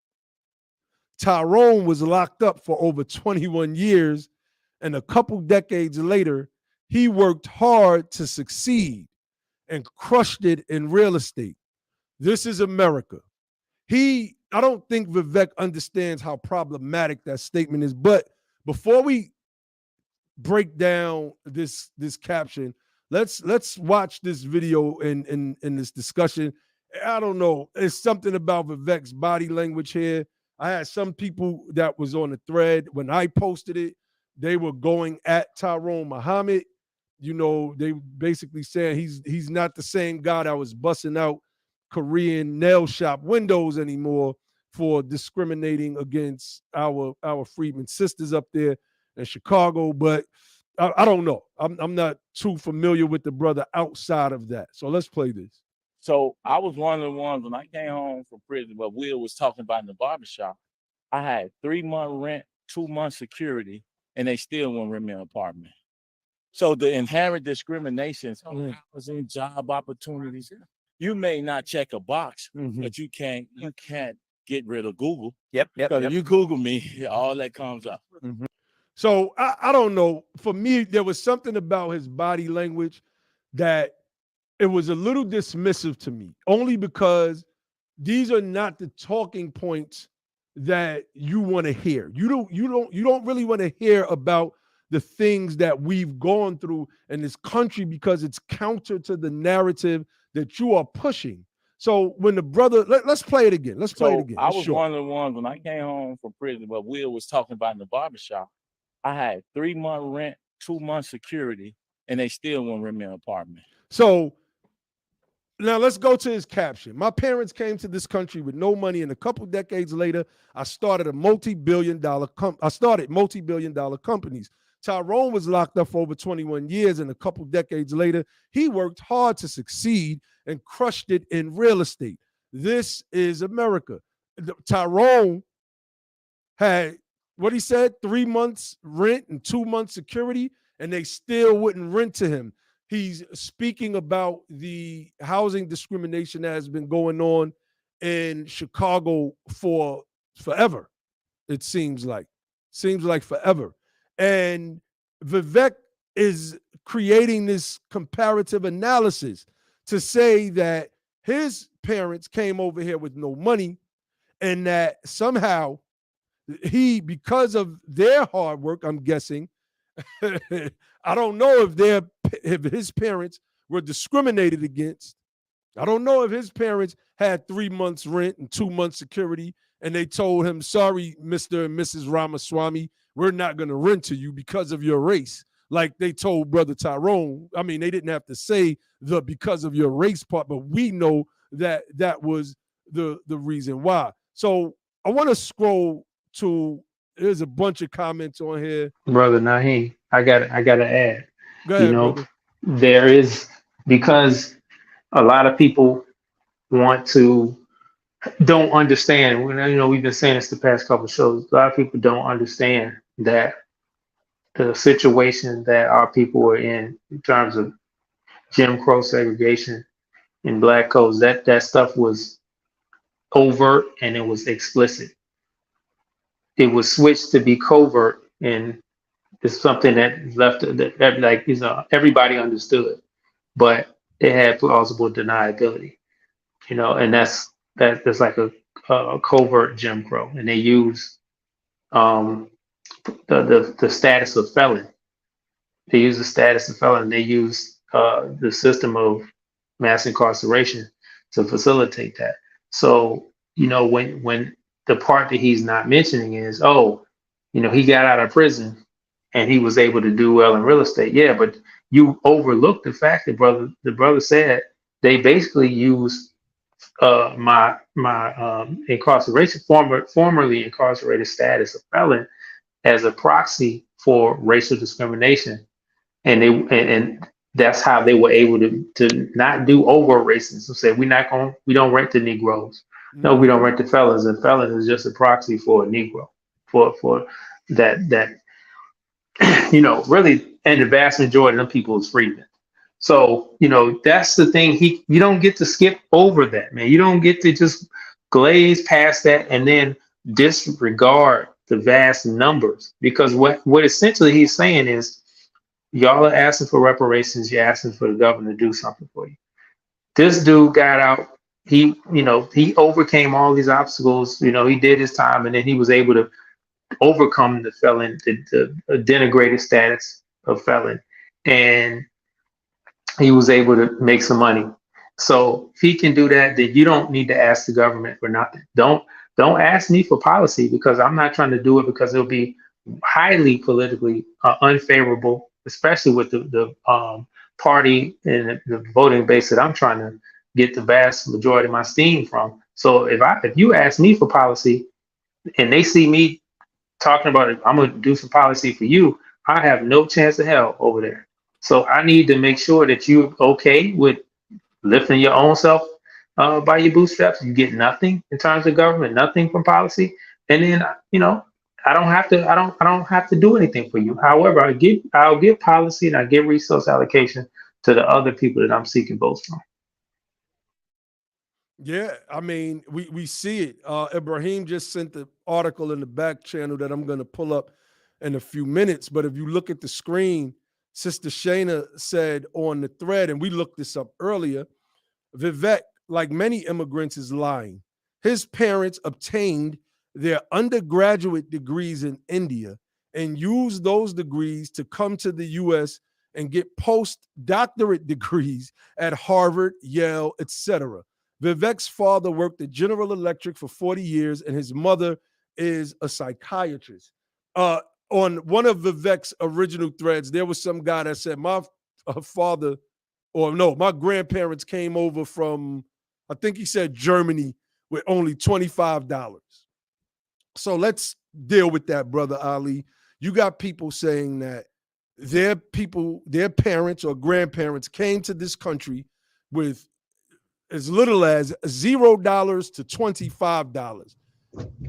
Tyrone was locked up for over 21 years, and a couple decades later, he worked hard to succeed and crushed it in real estate. This is America. I don't think Vivek understands how problematic that statement is. But before we break down this caption, let's watch this video in this discussion. I don't know. It's something about Vivek's body language here. I had some people that was on the thread when I posted it. They were going at Tyrone Muhammad. You know, they basically saying he's not the same guy that was busting out Korean nail shop windows anymore for discriminating against our freedmen sisters up there in Chicago. But I don't know. I'm not too familiar with the brother outside of that. So let's play this. So I was one of the ones when I came home from prison, what Will was talking about in the barbershop. I had 3-month rent, 2-month security, and they still wouldn't rent me an apartment. So the inherent discriminations was in job opportunities. You may not check a box, but you can't get rid of Google. Yep. Because if you Google me, all that comes up. So I don't know. For me, there was something about his body language that it was a little dismissive to me, only because these are not the talking points that you want to hear. You don't really want to hear about the things that we've gone through in this country because it's counter to the narrative that you are pushing. So when the brother, let's play it again. Let's play it again. I was one of the ones when I came home from prison, what Will was talking about in the barbershop. I had 3-month rent, 2-month security, and they still won't rent me an apartment. So now let's go to his caption. My parents came to this country with no money, and a couple decades later, I started multi-billion-dollar companies. Tyrone was locked up for over 21 years, and a couple decades later, he worked hard to succeed and crushed it in real estate. This is America. Tyrone had, what he said, 3 months rent and 2 months security, and they still wouldn't rent to him. He's speaking about the housing discrimination that has been going on in Chicago for forever. It seems like forever. And Vivek is creating this comparative analysis to say that his parents came over here with no money and that somehow because of their hard work, I'm guessing, I don't know if his parents were discriminated against. I don't know if his parents had 3 months rent and 2 months security, and they told him, sorry, Mr. and Mrs. Ramaswamy, we're not going to rent to you because of your race. Like they told Brother Tyrone. I mean, they didn't have to say the because of your race part, but we know that that was the reason why. So I want to scroll to, there's a bunch of comments on here. Brother Naheem, I gotta add. Go ahead, brother. There is, because a lot of people don't understand. We've been saying this the past couple of shows. A lot of people don't understand that the situation that our people were in terms of Jim Crow segregation and black codes, that stuff was overt and it was explicit. It was switched to be covert, and it's something that left that like everybody understood, but it had plausible deniability, and that's like a covert Jim Crow, and they use um, the status of felon. They use the status of felon. They use the system of mass incarceration to facilitate that. So when the part that he's not mentioning is, he got out of prison and he was able to do well in real estate. Yeah, but you overlooked the fact that the brother said they basically used my incarceration, formerly incarcerated status of felon as a proxy for racial discrimination, and that's how they were able to not do over racism. So say we don't rent the Negroes. No, we don't rent the felons, and felon is just a proxy for a Negro, for that really, and the vast majority of them people is freedmen. So, that's the thing. You don't get to skip over that, man. You don't get to just glaze past that and then disregard the vast numbers, because what essentially he's saying is, y'all are asking for reparations. You're asking for the government to do something for you. This dude got out. He overcame all these obstacles. He did his time, and then he was able to overcome the felon, the denigrated status of felon, and he was able to make some money. So if he can do that, then you don't need to ask the government for nothing. Don't ask me for policy, because I'm not trying to do it, because it'll be highly politically unfavorable, especially with the party and the voting base that I'm trying to get the vast majority of my steam from. So if you ask me for policy and they see me talking about it, I'm going to do some policy for you, I have no chance of hell over there. So I need to make sure that you're okay with lifting your own self by your bootstraps. You get nothing in terms of government, nothing from policy, and then I don't have to do anything for you. However, I'll give policy and I give resource allocation to the other people that I'm seeking votes from. Yeah, I mean, we see it. Ibrahim just sent the article in the back channel that I'm going to pull up in a few minutes. But if you look at the screen, Sister Shayna said on the thread, and we looked this up earlier, Vivek, like many immigrants, is lying. His parents obtained their undergraduate degrees in India and used those degrees to come to the U.S. and get postdoctorate degrees at Harvard, Yale, etc. Vivek's father worked at General Electric for 40 years, and his mother is a psychiatrist. On one of Vivek's original threads, there was some guy that said, my grandparents came over from, I think he said Germany, with only $25. So let's deal with that, Brother Ali. You got people saying that their parents or grandparents came to this country with as little as $0 to $25.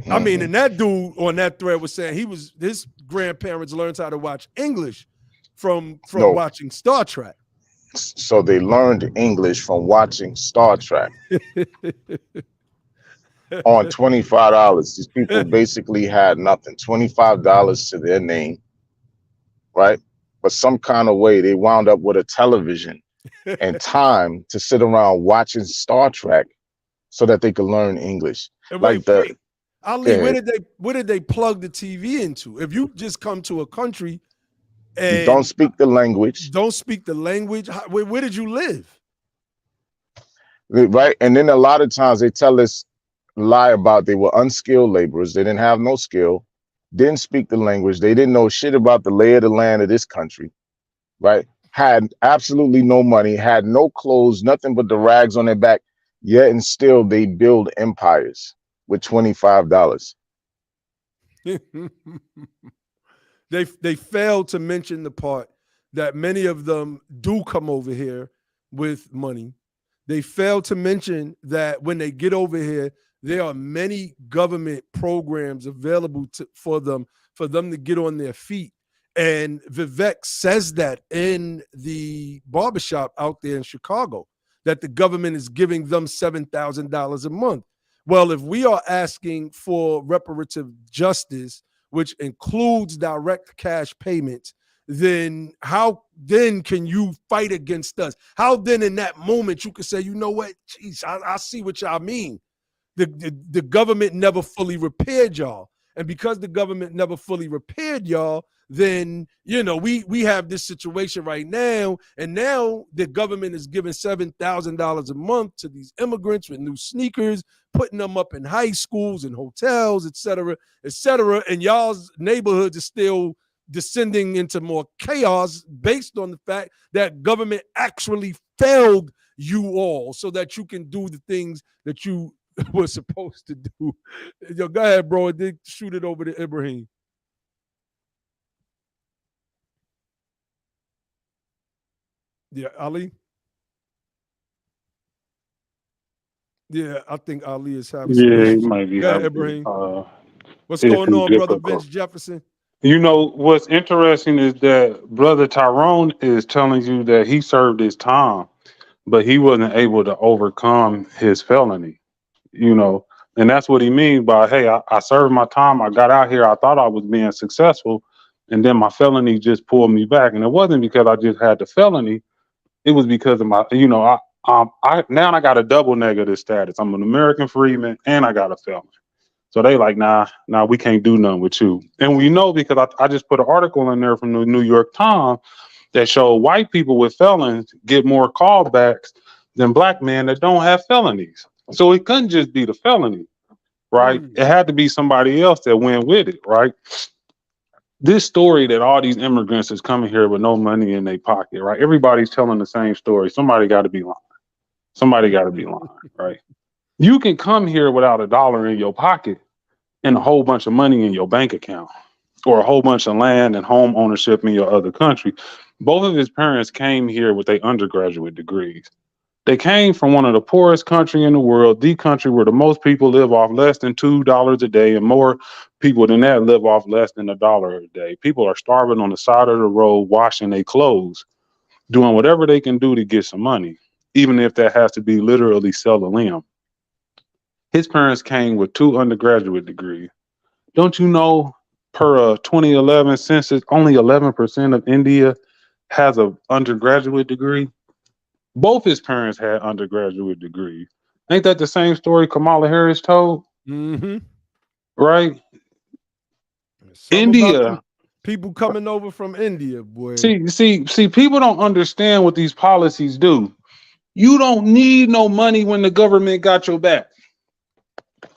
I mean, and that dude on that thread was saying his grandparents learned how to watch English from watching Star Trek. So they learned English from watching Star Trek on $25. These people basically had nothing, $25 to their name, right? But some kind of way they wound up with a television and time to sit around watching Star Trek so that they could learn English. And wait, Ali, where did they plug the TV into? If you just come to a country and you don't speak the language, where did you live? Right. And then a lot of times they tell us lie about they were unskilled laborers. They didn't have no skill, didn't speak the language. They didn't know shit about the lay of the land of this country, right? Had absolutely no money, had no clothes, nothing but the rags on their back, yet and still they build empires with $25. They failed to mention the part that many of them do come over here with money. They failed to mention that when they get over here, there are many government programs available for them to get on their feet And Vivek says that in the barbershop out there in Chicago, that the government is giving them $7,000 a month. Well, if we are asking for reparative justice, which includes direct cash payments, then how then can you fight against us? How then in that moment you can say, you know what, geez, I see what y'all mean. The government never fully repaired y'all. And because the government never fully repaired y'all, then, you know, we have this situation right now. And now the government is giving $7,000 a month to these immigrants with new sneakers, putting them up in high schools and hotels, et cetera, et cetera. And y'all's neighborhoods are still descending into more chaos based on the fact that government actually failed you all so that you can do the things that you were supposed to do. Yo, go ahead, bro. And then shoot it over to Ibrahim. Yeah, Ali. Yeah, I think Ali is having some Yeah, he issues. might be Go ahead, having Ibrahim. What's it's going some on, brother difficult. Vince Jefferson? You know what's interesting is that brother Tyrone is telling you that he served his time, but he wasn't able to overcome his felony. You know, and that's what he means by, hey, I served my time, I got out here, I thought I was being successful, and then my felony just pulled me back. And it wasn't because I just had the felony, it was because of my, you know, I now I got a double negative status. I'm an American freedman and I got a felony. So they like, nah, we can't do nothing with you. And we know because I just put an article in there from the New York Times that showed white people with felons get more callbacks than black men that don't have felonies. So it couldn't just be the felony, right? It had to be somebody else that went with it, right? This story that all these immigrants is coming here with no money in their pocket, right? Everybody's telling the same story. Somebody got to be lying. Somebody got to be lying, right? You can come here without $1 in your pocket and a whole bunch of money in your bank account or a whole bunch of land and home ownership in your other country. Both of his parents came here with their undergraduate degrees. They came from one of the poorest country in the world, the country where the most people live off less than $2 a day, and more people than that live off less than $1 a day. People are starving on the side of the road, washing their clothes, doing whatever they can do to get some money, even if that has to be literally sell a limb. His parents came with 2 undergraduate degrees. Don't you know, per 2011 census, only 11% of India has an undergraduate degree? Both his parents had undergraduate degrees. Ain't that the same story Kamala Harris told? Mm-hmm. Right? Something India. about people coming over from India, boy. See, people don't understand what these policies do. You don't need no money when the government got your back.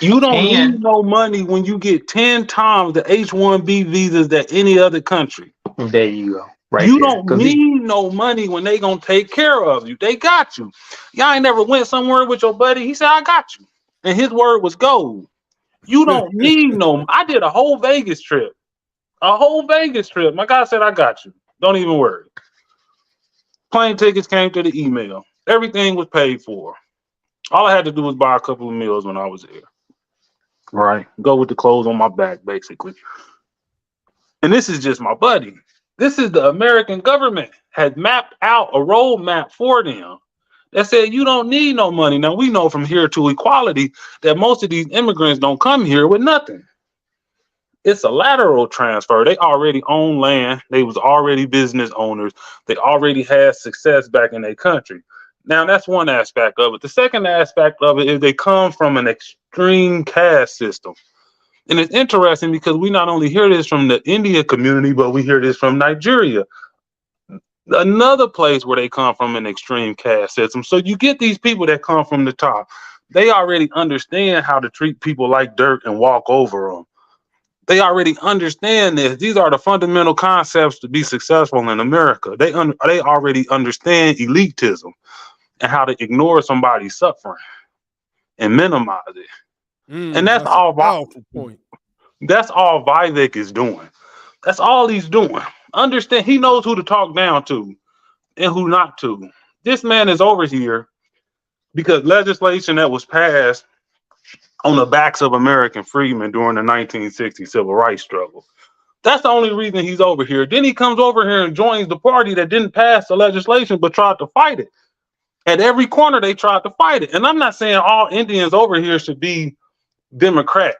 You don't need no money when you get 10 times the H-1B visas that any other country. There you go. Right You there. don't need no money when they gonna take care of you. They got you. Y'all ain't never went somewhere with your buddy. He said, I got you. And his word was gold. You don't need no. I did a whole Vegas trip. My guy said, I got you. Don't even worry. Plane tickets came to the email. Everything was paid for. All I had to do was buy a couple of meals when I was there. Right? Go with the clothes on my back, basically. And this is just my buddy. This is the American government had mapped out a roadmap for them that said you don't need no money. Now we know from here to equality that most of these immigrants don't come here with nothing. It's a lateral transfer. They already own land. They was already business owners. They already had success back in their country. Now that's one aspect of it. The second aspect of it is they come from an extreme caste system. And it's interesting because we not only hear this from the India community, but we hear this from Nigeria, another place where they come from an extreme caste system. So you get these people that come from the top. They already understand how to treat people like dirt and walk over them. They already understand this. These are the fundamental concepts to be successful in America. They already understand elitism and how to ignore somebody's suffering and minimize it. And that's all. Powerful point. That's all Vivek is doing. That's all he's doing. Understand, he knows who to talk down to and who not to. This man is over here because legislation that was passed on the backs of American freedmen during the 1960 civil rights struggle. That's the only reason he's over here. Then he comes over here and joins the party that didn't pass the legislation but tried to fight it. At every corner, they tried to fight it. And I'm not saying all Indians over here should be Democrat.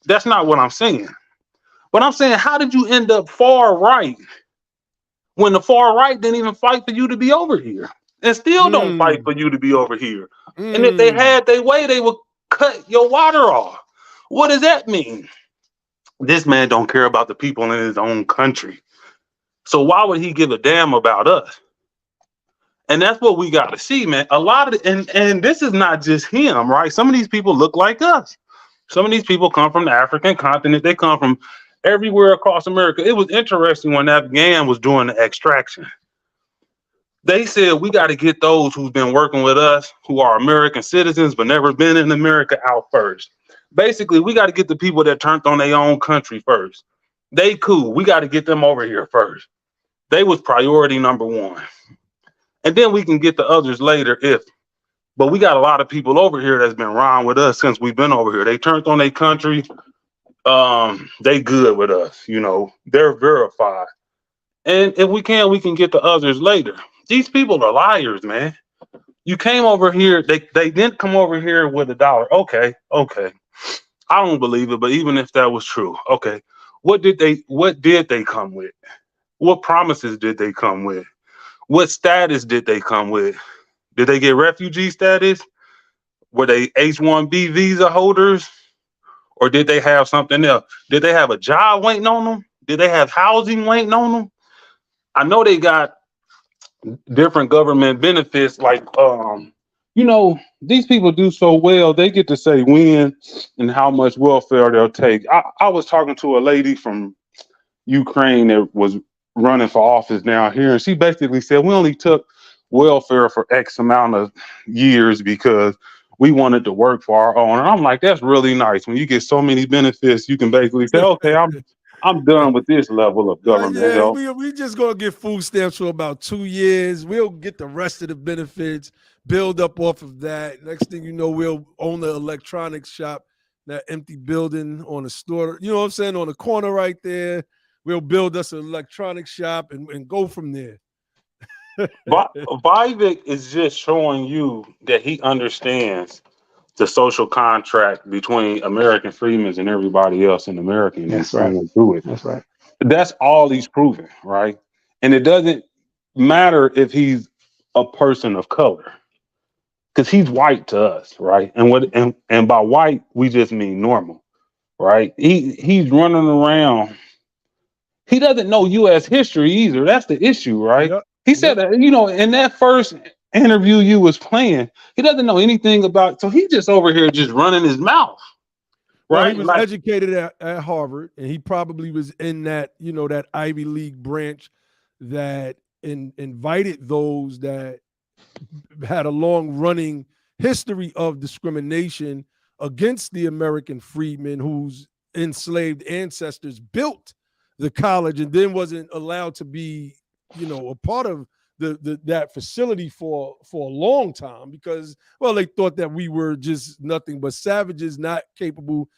That's not what I'm saying. But I'm saying, how did you end up far right when the far right didn't even fight for you to be over here and still don't fight for you to be over here? And if they had their way, they would cut your water off. What does that mean? This man don't care about the people in his own country. So why would he give a damn about us? And that's what we got to see, man. A lot of and this is not just him, right? Some of these people look like us. Some of these people come from the African continent. They come from everywhere across America. It was interesting when Afghan was doing the extraction. They said we got to get those who've been working with us, who are American citizens but never been in America, out first. Basically, we got to get the people that turned on their own country first. They cool. We got to get them over here first. They was priority number one. And then we can get the others later but we got a lot of people over here that's been around with us since we've been over here. They turned on their country. They good with us, they're verified. And if we can get the others later. These people are liars, man. You came over here, they didn't come over here with $1. Okay. I don't believe it, but even if that was true, okay. What did they come with? What promises did they come with? What status did they come with? Did they get refugee status? Were they H-1B visa holders? Or did they have something else? Did they have a job waiting on them? Did they have housing waiting on them? I know they got different government benefits, like these people do so well, they get to say when and how much welfare they'll take. I was talking to a lady from Ukraine that was running for office down here, and she basically said we only took welfare for X amount of years because we wanted to work for our own. And I'm like, that's really nice. When you get so many benefits, you can basically say, okay, I'm done with this level of government help. We just gonna get food stamps for about 2 years. We'll get the rest of the benefits, build up off of that. Next thing you know, we'll own the electronics shop, that empty building on the store, you know what I'm saying, on the corner right there. We'll build us an electronics shop and go from there. Vivek is just showing you that he understands the social contract between American freedmen and everybody else in America. That's right. That's right. That's all he's proving, right? And it doesn't matter if he's a person of color, because he's white to us, right? And by white, we just mean normal, right? He's running around. He doesn't know U.S. history either. That's the issue, right? Yep. He said that, in that first interview you was playing, he doesn't know anything about, so he just over here just running his mouth. Right. Well, he was educated at Harvard, and he probably was in that, that Ivy League branch that invited those that had a long running history of discrimination against the American freedmen whose enslaved ancestors built the college and then wasn't allowed to be, a part of that facility for a long time because, well, they thought that we were just nothing but savages, not capable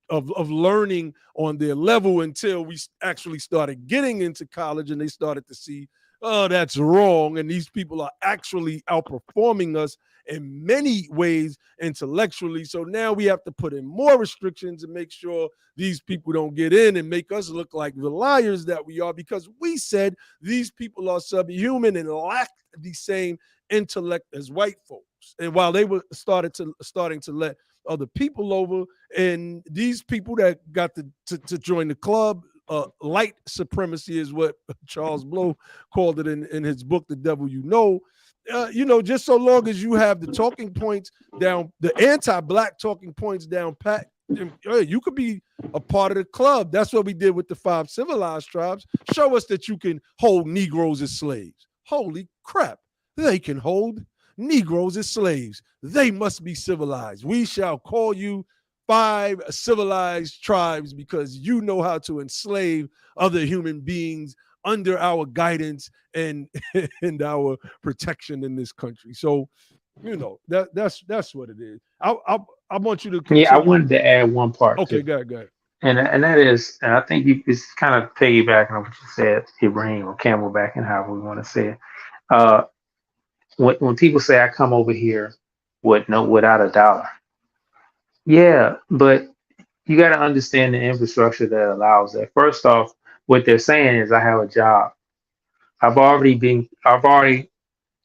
of learning on their level until we actually started getting into college and they started to see, oh, that's wrong. And these people are actually outperforming us in many ways intellectually. So now we have to put in more restrictions and make sure these people don't get in and make us look like the liars that we are, because we said these people are subhuman and lack the same intellect as white folks. And while they were starting to let other people over, and these people that got to join the club, light supremacy is what Charles Blow called it in his book, The Devil You Know. Just so long as you have the talking points down, the anti-black talking points down pat, you could be a part of the club. That's what we did with the 5 civilized tribes. Show us that you can hold Negroes as slaves. Holy crap, they can hold Negroes as slaves. They must be civilized. We shall call you 5 civilized tribes because you know how to enslave other human beings under our guidance and our protection in this country. So, that's what it is. I want you to continue. Yeah, I wanted to add one part. Okay, go ahead. and that is, and I think it's kind of piggybacking on what you said, Ibrahim, or camelbacking, however we want to say it. Uh, when people say I come over here without a dollar, yeah, but you got to understand the infrastructure that allows that. First off, what they're saying is I have a job. I've already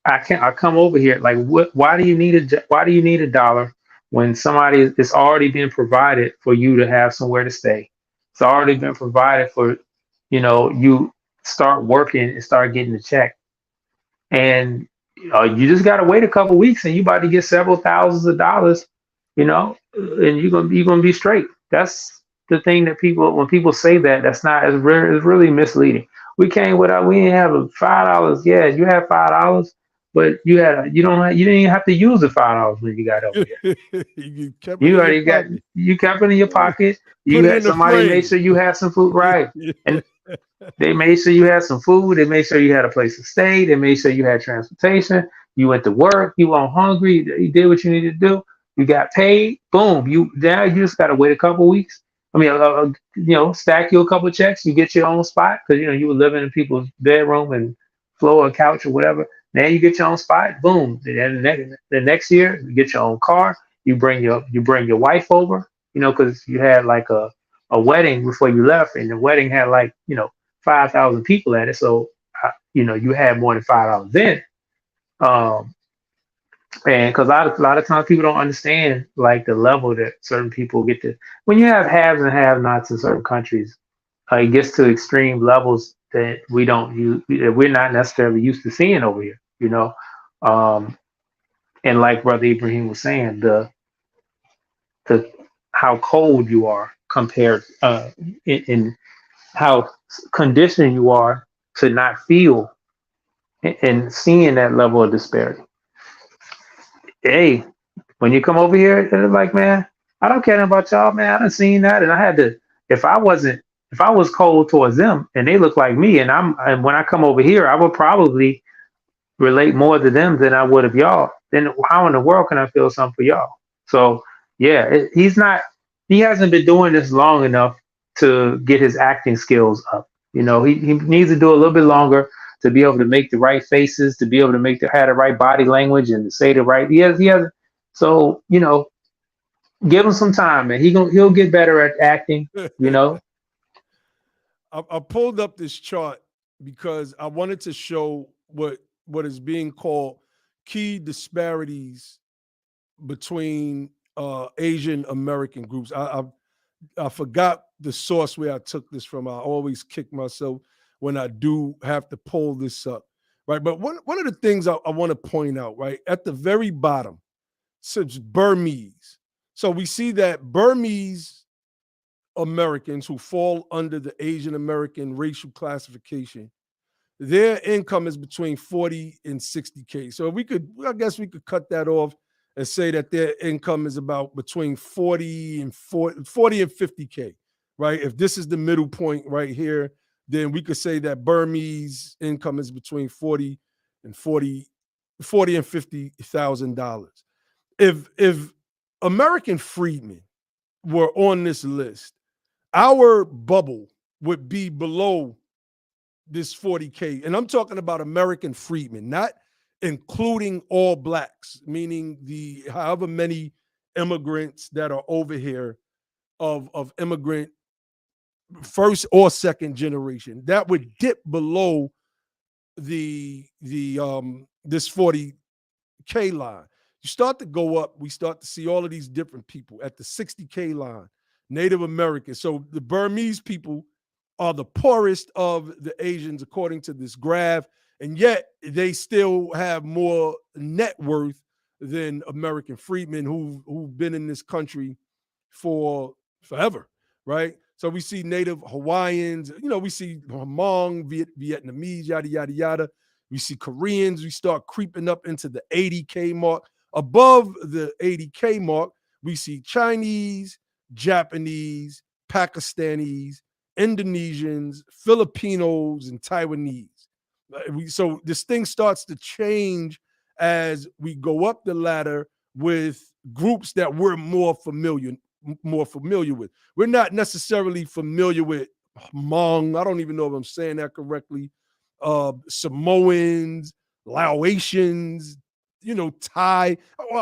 I come over here like what? Why do you need a dollar when somebody it's already been provided for you to have somewhere to stay? It's already been provided for, you start working and start getting the check, and you just got to wait a couple weeks, and you about to get several thousands of dollars, and you're gonna be straight. That's the thing that when people say that, it's really misleading. We didn't have $5. Yeah, you had $5, but you didn't even have to use the $5 when you got over here. You kept it You in your already pocket. you kept it in your pocket. Put You it had in the somebody frame. made sure you had some food, right? And they made sure you had some food. They made sure you had a place to stay. They made sure you had transportation. You went to work. You weren't hungry. You did what you needed to do. You got paid. Boom. Now you just got to wait a couple weeks. I mean, stack you a couple checks. You get your own spot because you were living in people's bedroom and floor or couch or whatever. Now you get your own spot. Boom. Then the next year you get your own car. You bring your wife over. Because you had like a wedding before you left, and the wedding had like 5,000 people at it. So you had more than $5 then. Um, and because a lot of times people don't understand like the level that certain people get to. When you have haves and have-nots in certain countries, it gets to extreme levels that we're not necessarily used to seeing over here. Um, and like Brother Ibrahim was saying, the how cold you are compared in how conditioned you are to not feel and seeing that level of disparity. Hey, when you come over here, it's like, man, I don't care about y'all, man. I done seen that, and I had to. If I was cold towards them, and they look like me, and when I come over here, I would probably relate more to them than I would of y'all. Then how in the world can I feel something for y'all? So yeah, he hasn't been doing this long enough to get his acting skills up. He needs to do a little bit longer to be able to make the right faces, to be able to have the right body language and to say the right. He has. So give him some time, man. He'll get better at acting. I pulled up this chart because I wanted to show what is being called key disparities between Asian American groups. I forgot the source where I took this from. I always kick myself when I do have to pull this up, right? But one of the things I want to point out, right, at the very bottom, says Burmese. So we see that Burmese Americans who fall under the Asian American racial classification, their income is between 40 and 60K. So I guess we could cut that off and say that their income is about between 40 and 50K, right? If this is the middle point right here, then we could say that Burmese income is between 40 and $50,000. If American freedmen were on this list, our bubble would be below this 40K. And I'm talking about American freedmen, not including all blacks, meaning the however many immigrants that are over here of immigrant first or second generation. That would dip below this 40K line. You start to go up, we start to see all of these different people at the 60K line, Native Americans. So the Burmese people are the poorest of the Asians, according to this graph, and yet they still have more net worth than American freedmen who've been in this country for forever, right? So we see Native Hawaiians, we see Hmong, Vietnamese, yada, yada, yada. We see Koreans, we start creeping up into the 80K mark. Above the 80K mark, we see Chinese, Japanese, Pakistanis, Indonesians, Filipinos, and Taiwanese. So this thing starts to change as we go up the ladder with groups that we're more familiar more familiar with. We're not necessarily familiar with Hmong. I don't even know if I'm saying that correctly. Samoans, Laotians, Thai.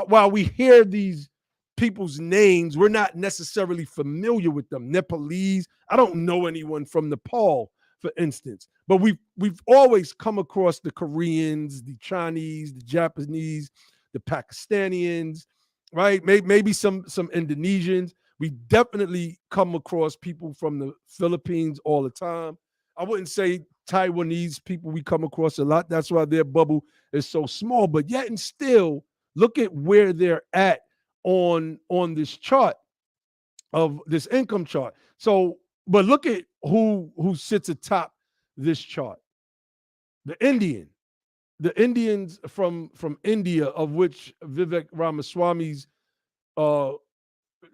While we hear these people's names, we're not necessarily familiar with them. Nepalese. I don't know anyone from Nepal, for instance, but we've always come across the Koreans, the Chinese, the Japanese, the Pakistanians, right? Maybe some Indonesians. We definitely come across people from the Philippines all the time. I wouldn't say Taiwanese people we come across a lot. That's why their bubble is so small. But yet and still, look at where they're at on this chart of this income chart. So, but look at who sits atop this chart. The Indians from India, of which Vivek Ramaswamy's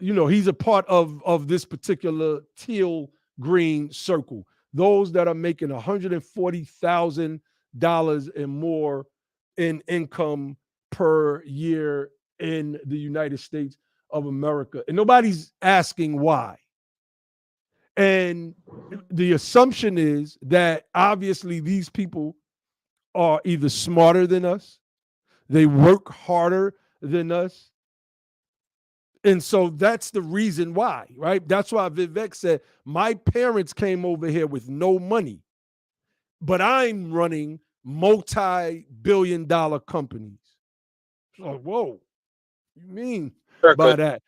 he's a part of this particular teal green circle. Those that are making $140,000 and more in income per year in the United States of America. And nobody's asking why. And the assumption is that obviously these people are either smarter than us, they work harder than us. And so that's the reason why, right? That's why Vivek said, my parents came over here with no money, but I'm running multi-billion-dollar companies. So, whoa, you mean by that?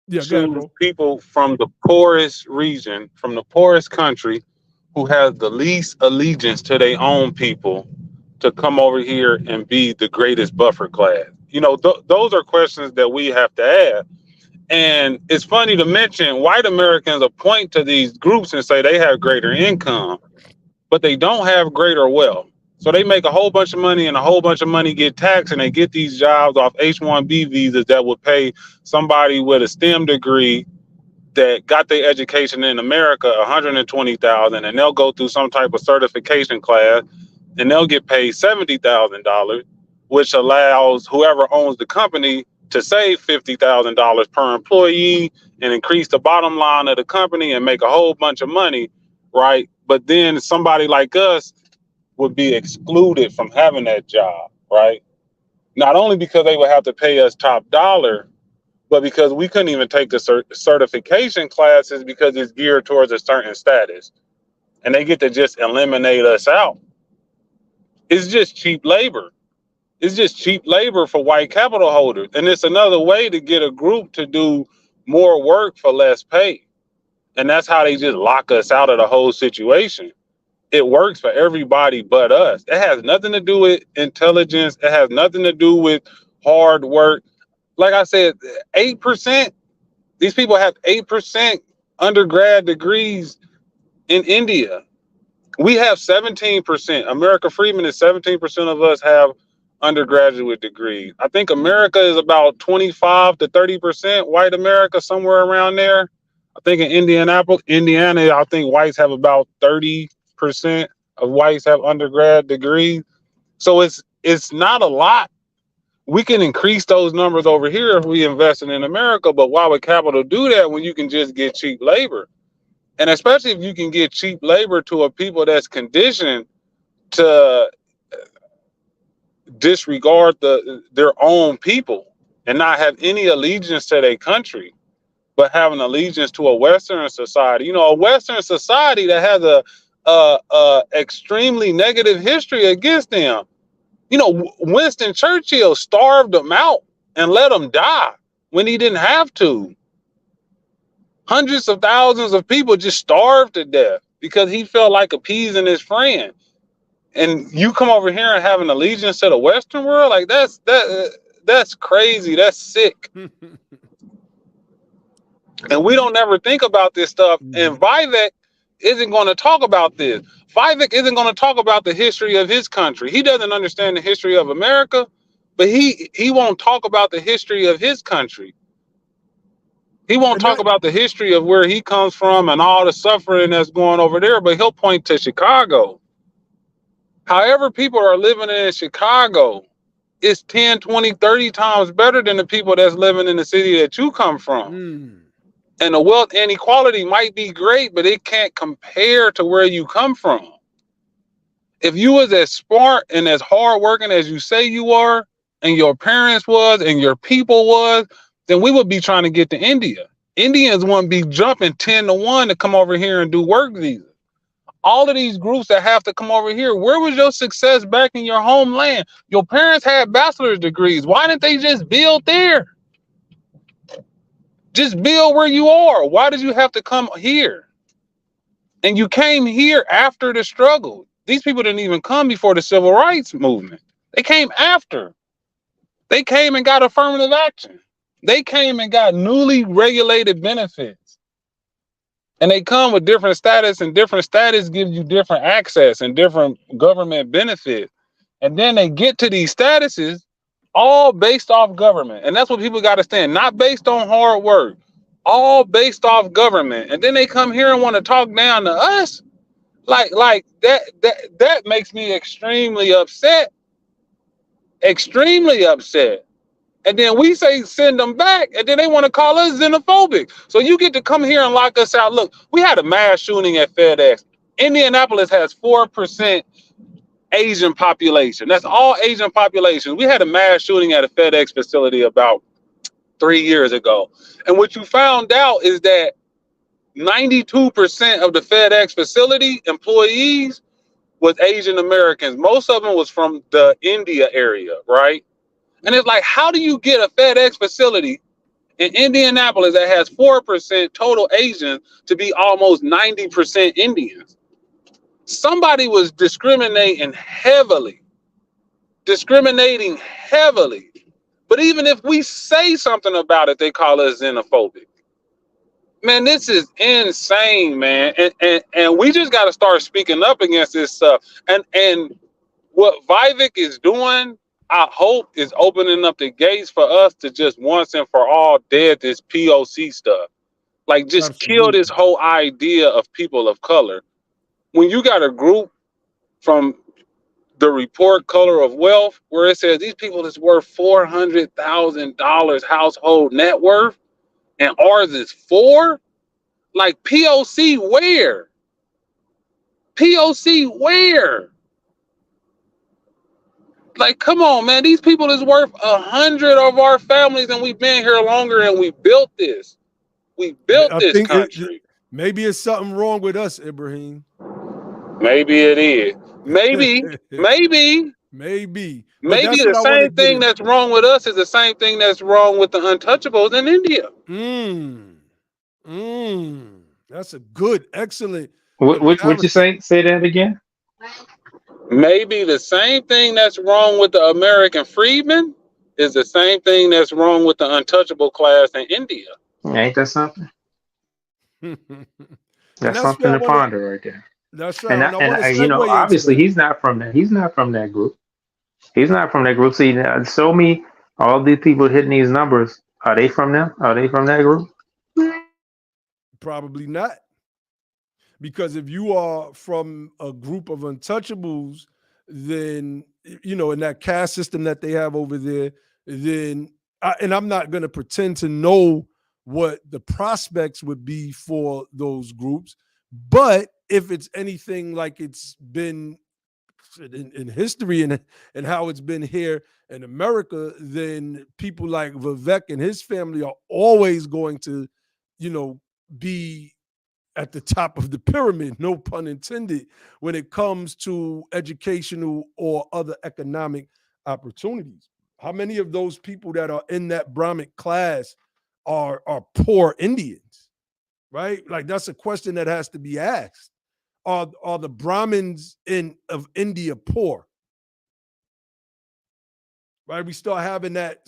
Yeah, go ahead, bro. People from the poorest region, from the poorest country, who have the least allegiance to their own people, to come over here and be the greatest buffer class. Those are questions that we have to ask. And it's funny to mention white Americans point to these groups and say they have greater income, but they don't have greater wealth. So they make a whole bunch of money and a whole bunch of money get taxed, and they get these jobs off H-1B visas that would pay somebody with a STEM degree that got their education in America $120,000, and they'll go through some type of certification class and they'll get paid $70,000, which allows whoever owns the company to save $50,000 per employee and increase the bottom line of the company and make a whole bunch of money, right? But then somebody like us would be excluded from having that job, right? Not only because they would have to pay us top dollar, but because we couldn't even take the certification classes because it's geared towards a certain status. And they get to just eliminate us out. It's just cheap labor. It's just cheap labor for white capital holders. And it's another way to get a group to do more work for less pay. And that's how they just lock us out of the whole situation. It works for everybody but us. It has nothing to do with intelligence. It has nothing to do with hard work. Like I said, 8%, these people have 8% undergrad degrees in India. We have 17%. America Freeman is 17% of us have undergraduate degrees. I think America is about 25 to 30% white America, somewhere around there. I think in Indiana, I think whites have about 30% of whites have undergrad degrees. So it's not a lot. We can increase those numbers over here if we invest in America, but why would capital do that when you can just get cheap labor? And especially if you can get cheap labor to a people that's conditioned to disregard their own people and not have any allegiance to their country, but have an allegiance to a Western society. A Western society that has a extremely negative history against them. Winston Churchill starved them out and let them die when he didn't have to. Hundreds of thousands of people just starved to death because he felt like appeasing his friend. And you come over here and have an allegiance to the Western world? Like that's crazy. That's sick. And we don't ever think about this stuff. And Vivek isn't going to talk about this. Vivek isn't going to talk about the history of his country. He doesn't understand the history of America, but he won't talk about the history of his country. He won't talk about the history of where he comes from and all the suffering that's going over there, but he'll point to Chicago. However, people are living in Chicago, it's 10, 20, 30 times better than the people that's living in the city that you come from. And the wealth inequality might be great, but it can't compare to where you come from. If you was as smart and as hardworking as you say you are, and your parents was, and your people was, then we would be trying to get to India. Indians wouldn't be jumping 10-1 to come over here and do work visas. All of these groups that have to come over here, where was your success back in your homeland? Your parents had bachelor's degrees. Why didn't they just build there? Just build where you are. Why did you have to come here? And you came here after the struggle. These people didn't even come before the civil rights movement. They came after. They came and got affirmative action. They came and got newly regulated benefits. And they come with different status, and different status gives you different access and different government benefits. And then they get to these statuses all based off government. And that's what people got to stand, not based on hard work, all based off government. And then they come here and want to talk down to us. Like that makes me extremely upset. Extremely upset. And then we say send them back, and then they want to call us xenophobic. So you get to come here and lock us out. Look, we had a mass shooting at FedEx. Indianapolis has 4% Asian population. That's all Asian population. We had a mass shooting at a FedEx facility about 3 years ago. And what you found out is that 92% of the FedEx facility employees was Asian Americans. Most of them was from the India area, right? And it's like, how do you get a FedEx facility in Indianapolis that has 4% total Asians to be almost 90% Indians? Somebody was discriminating heavily. But even if we say something about it, they call us xenophobic. Man, this is insane, man. And we just got to start speaking up against this stuff. And what Vivek is doing, I hope, is opening up the gates for us to just once and for all dead this POC stuff. Like, just kill this whole idea of people of color. When you got a group from the report Color of Wealth, where it says these people is worth $400,000 household net worth, and ours is 4, like, POC where? POC where? Like, come on, man. These people is worth 100 of our families, and we've been here longer, and we built this. We built this country. Maybe it's something wrong with us, Ibrahim. Maybe it is. Maybe. Maybe The same thing that's wrong with us is the same thing that's wrong with the untouchables in India. That's a good, excellent. What you say? Say that again. Maybe the same thing that's wrong with the American freedmen is the same thing that's wrong with the untouchable class in India. Ain't that something? That's something to ponder right there. That's right. And you know, obviously he's not from that. He's not from that group. He's not from that group. See, now, show me all these people hitting these numbers. Are they from them? Are they from that group? Probably not. Because if you are from a group of untouchables, then, you know, in that caste system that they have over there, then, and I'm not going to pretend to know what the prospects would be for those groups, but if it's anything like it's been in history and how it's been here in America, then people like Vivek and his family are always going to, you know, be at the top of the pyramid, no pun intended, when it comes to educational or other economic opportunities. How many of those people that are in that Brahmin class are poor Indians, right? Like, that's a question that has to be asked. Are the Brahmins of India poor? Right? We start having that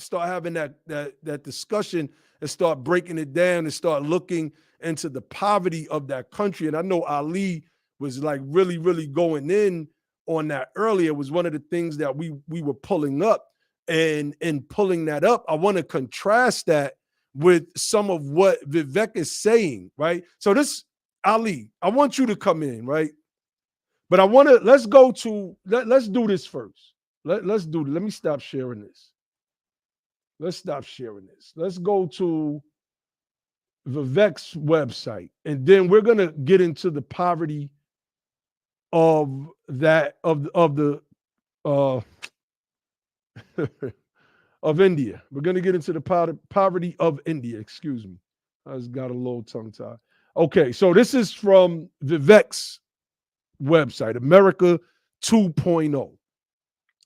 discussion and start breaking it down and start looking into the poverty of that country. And I know Ali was like really, really going in on that earlier. It was one of the things that we were pulling up, and in pulling that up, I want to contrast that with some of what Vivek is saying, right? So this, Ali, I want you to come in, right? But I want to, let's do this first. Let's do it. Let me stop sharing this. Let's stop sharing this. Let's go to Vivek's website, and then we're gonna get into the poverty of that of the of India. We're gonna get into the poverty of India. Excuse me, I just got a little tongue tied. Okay, so this is from Vivek's website, America 2.0.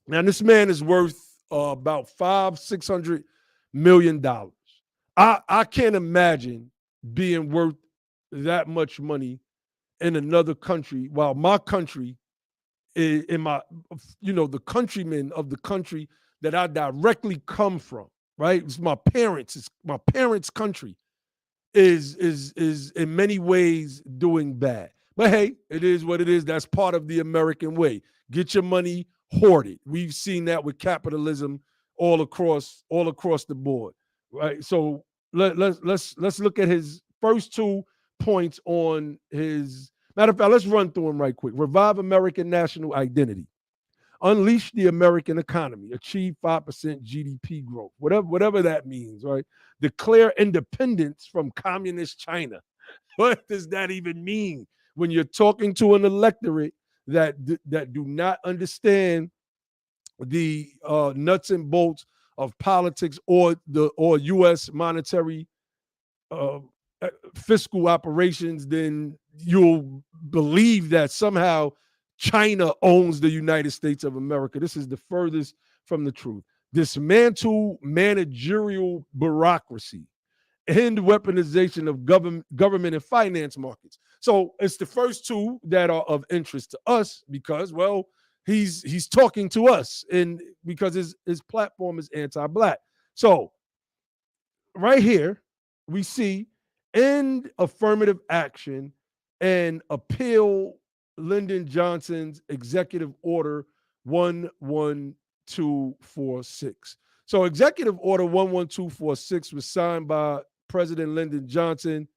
Now this man is worth about $500-600 million. I can't imagine being worth that much money in another country while my country is in my, the countrymen of the country that I directly come from, right? It's my parents' country is in many ways doing bad. But hey, it is what it is. That's part of the American way. Get your money, hoard it. We've seen that with capitalism all across the board, right? So let's look at his first 2 points on his. Matter of fact, let's run through them right quick. Revive American national identity. Unleash the American economy. Achieve 5% GDP growth. Whatever that means, right? Declare independence from communist China. What does that even mean? When you're talking to an electorate that do not understand the nuts and bolts of politics or U.S. monetary fiscal operations, then you'll believe that somehow China owns the United States of America. This is the furthest from the truth. Dismantle managerial bureaucracy. End weaponization of government and finance markets. So it's the first 2 that are of interest to us because, well, he's talking to us, and because his platform is anti-black. So right here we see end affirmative action and appeal Lyndon Johnson's executive order 11246. So executive order 11246 was signed by President Lyndon Johnson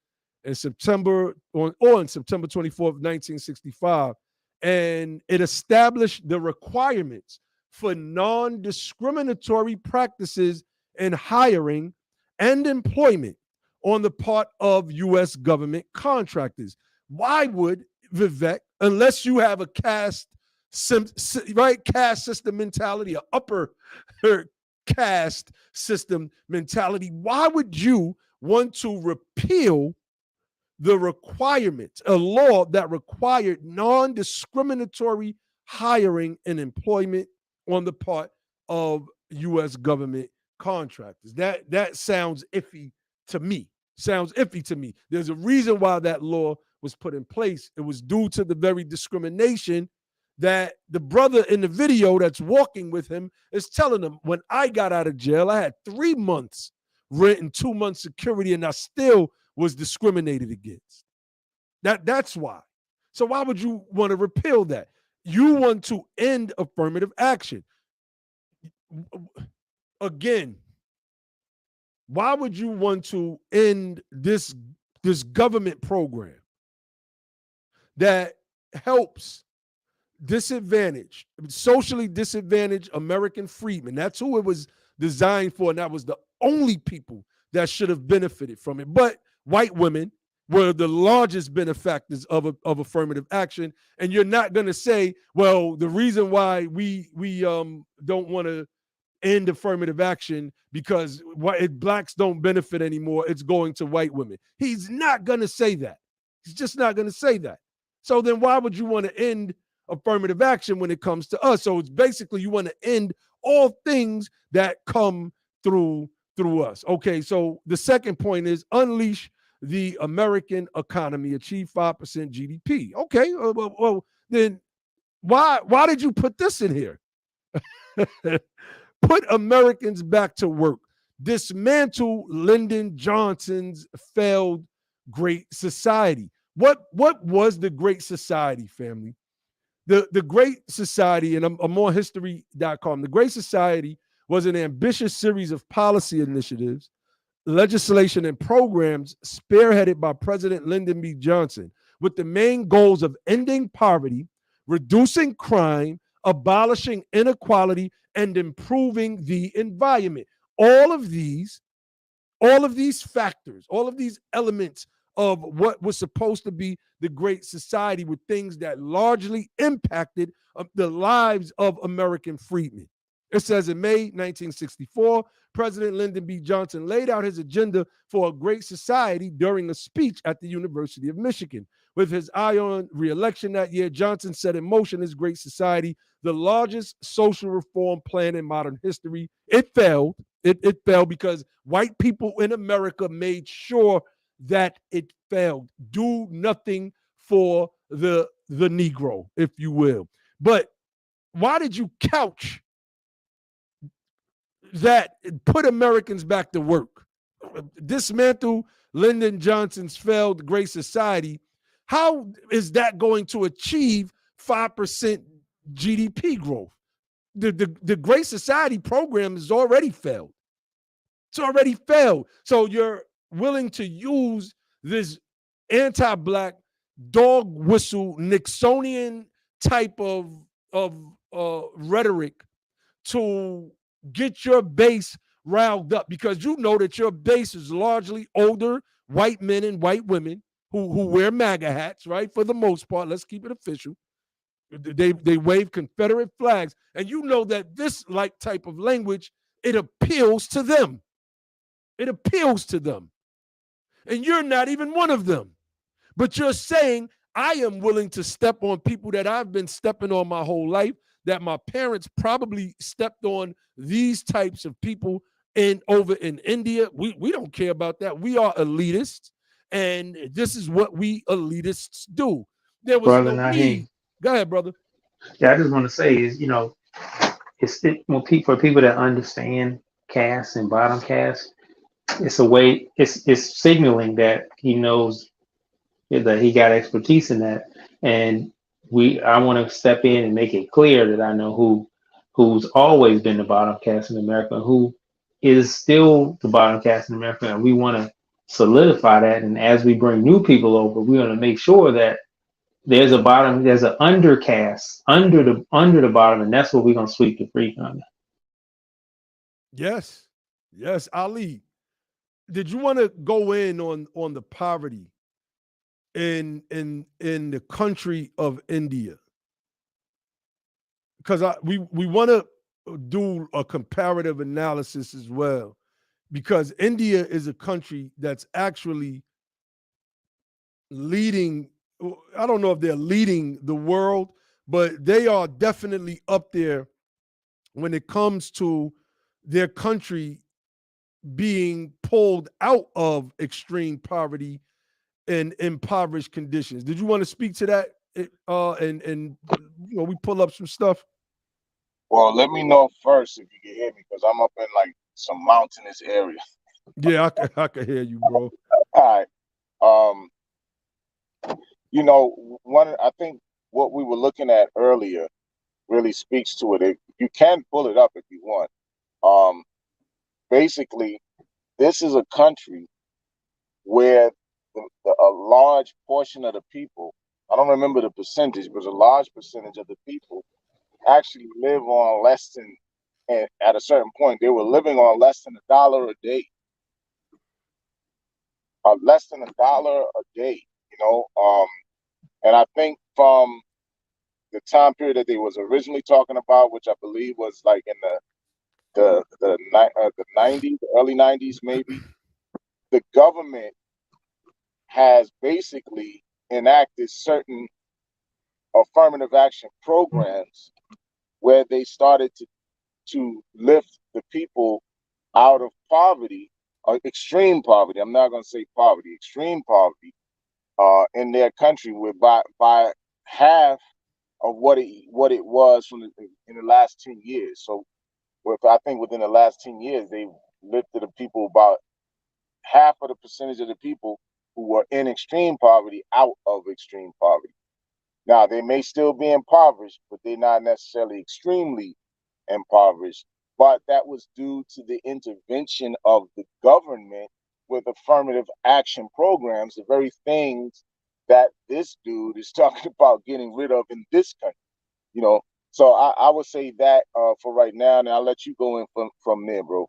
in September 24th, 1965, and it established the requirements for non-discriminatory practices in hiring and employment on the part of U.S. government contractors. Why would Vivek, unless you have a caste system mentality, an upper caste system mentality, why would you want to repeal the requirement, a law that required non-discriminatory hiring and employment on the part of U.S. government contractors? That sounds iffy to me. There's a reason why that law was put in place. It was due to the very discrimination that the brother in the video that's walking with him is telling him. When I got out of jail, I had 3 months rent and 2 months security, and I still was discriminated against. That's why. So why would you want to repeal that? You want to end affirmative action. Again, why would you want to end this government program that helps socially disadvantaged American freedmen? That's who it was designed for, and that was the only people that should have benefited from it. But white women were the largest benefactors of affirmative action, and you're not going to say, well, the reason why we don't want to end affirmative action because blacks don't benefit anymore, it's going to white women. He's not going to say that. He's just not going to say that. So then why would you want to end affirmative action when it comes to us? So it's basically you want to end all things that come through us. Okay, so the second point is unleash the American economy, achieve 5% GDP. Okay, well then why did you put this in here? Put Americans back to work. Dismantle Lyndon Johnson's failed Great Society. What was the Great Society, family? The Great Society, and I'm on history.com, the Great Society was an ambitious series of policy initiatives, legislation, and programs spearheaded by President Lyndon B. Johnson with the main goals of ending poverty, reducing crime, abolishing inequality, and improving the environment. All of these All of these factors, all of these elements of what was supposed to be the Great Society were things that largely impacted the lives of American freedmen. It says in May 1964, President Lyndon B. Johnson laid out his agenda for a great society during a speech at the University of Michigan. With his eye on re-election that year, Johnson set in motion his Great Society, the largest social reform plan in modern history. It failed. It failed because white people in America made sure that it failed. Do nothing for the Negro, if you will. But why did you couch that, put Americans back to work, dismantle Lyndon Johnson's failed Great Society? How is that going to achieve 5% GDP growth? The Great Society program has already failed. It's already failed. So you're willing to use this anti-black dog whistle Nixonian type of rhetoric to get your base riled up, because you know that your base is largely older white men and white women who wear MAGA hats, right? For the most part, let's keep it official. They wave Confederate flags, and you know that this type of language, it appeals to them. It appeals to them. And you're not even one of them. But you're saying, I am willing to step on people that I've been stepping on my whole life, that my parents probably stepped on these types of people over in India. We don't care about that. We are elitists, and this is what we elitists do. There was Brother no Naheem. need. Go ahead, brother. Yeah, I just want to say is, for people that understand caste and bottom caste, it's a way, it's signaling that he knows that he got expertise in that. And I want to step in and make it clear that I know who's always been the bottom caste in America, who is still the bottom caste in America, and we want to solidify that. And as we bring new people over, we want to make sure that there's an undercast under the bottom, and that's what we're gonna sweep the freak under. Yes. Ali, did you want to go in on the poverty in the country of India? Because we want to do a comparative analysis as well, because India is a country that's actually leading. I don't know if they're leading the world, but they are definitely up there when it comes to their country being pulled out of extreme poverty and impoverished conditions. Did you want to speak to that? And we pull up some stuff. Well, let me know first if you can hear me, because I'm up in like some mountainous area. Yeah, I can hear you, bro. All right. I think what we were looking at earlier really speaks to it. You can pull it up if you want. Basically, this is a country where a large portion of the people, I don't remember the percentage, but a large percentage of the people actually live on less than, and at a certain point, they were living on less than $1 a day. Less than $1 a day, and I think from the time period that they was originally talking about, which I believe was like in the 90s, early 90s, maybe, the government has basically enacted certain affirmative action programs where they started to lift the people out of poverty, or extreme poverty. I'm not going to say poverty, extreme poverty, in their country, where by half of what it was in the last 10 years. So, I think within the last 10 years, they lifted the people, about half of the percentage of the people who were in extreme poverty, out of extreme poverty. Now, they may still be impoverished, but they're not necessarily extremely impoverished. But that was due to the intervention of the government with affirmative action programs, the very things that this dude is talking about getting rid of in this country. So I would say that for right now, and I'll let you go in from there, bro.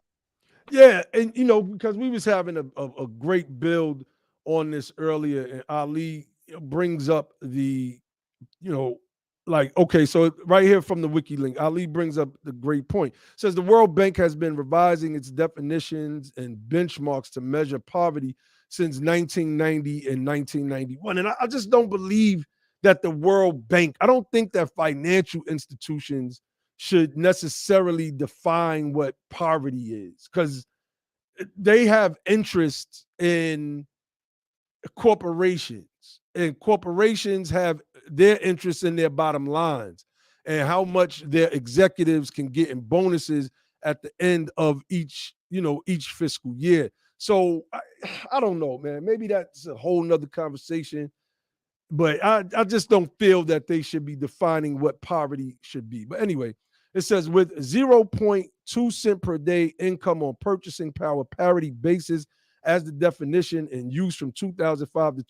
Yeah, and because we was having a great build on this earlier, and Ali brings up the, like, okay, so right here from the wiki link, Ali brings up the great point. Says the World Bank has been revising its definitions and benchmarks to measure poverty since 1990 and 1991. And I just don't believe that the World Bank, I don't think that financial institutions should necessarily define what poverty is, because they have interest in corporations, and corporations have their interests in their bottom lines and how much their executives can get in bonuses at the end of each fiscal year. So I don't know, man. Maybe that's a whole nother conversation, but I just don't feel that they should be defining what poverty should be. But anyway, it says with 0.2 cent per day income on purchasing power parity basis as the definition and use from 2005 to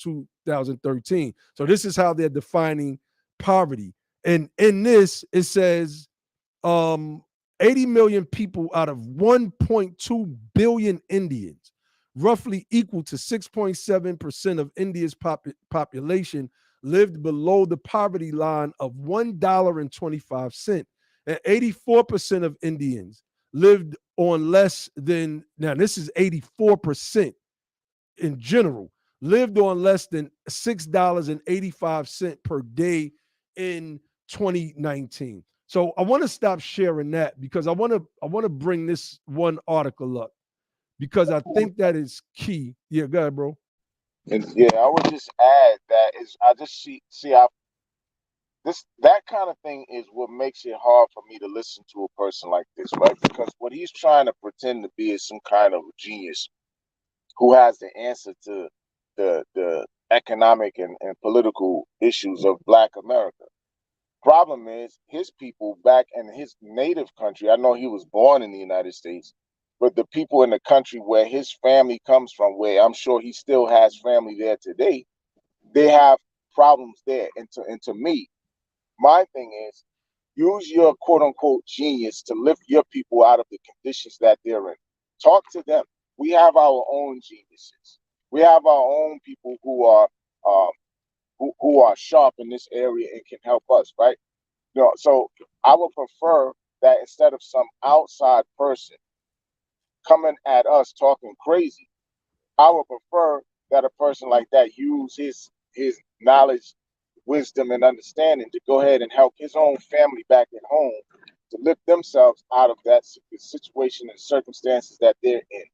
2013. So this is how they're defining poverty. And in this, it says 80 million people out of 1.2 billion Indians, roughly equal to 6.7% of India's population, lived below the poverty line of $1.25. And 84% of Indians lived on less than, now this is 84% in general, lived on less than $6.85 per day in 2019. So I want to stop sharing that because I want to bring this one article up because I think that is key. Yeah, go ahead, bro. And yeah, I would just add that is I just see how that kind of thing is what makes it hard for me to listen to a person like this, right? Because what he's trying to pretend to be is some kind of genius who has the answer to the economic and political issues of Black America. Problem is, his people back in his native country, I know he was born in the United States, but the people in the country where his family comes from, where I'm sure he still has family there today, they have problems there. And to me, my thing is, use your quote unquote genius to lift your people out of the conditions that they're in. Talk to them. We have our own geniuses. We have our own people who are sharp in this area and can help us, right? So I would prefer that instead of some outside person coming at us talking crazy, I would prefer that a person like that use his knowledge, wisdom, and understanding to go ahead and help his own family back at home to lift themselves out of that situation and circumstances that they're in.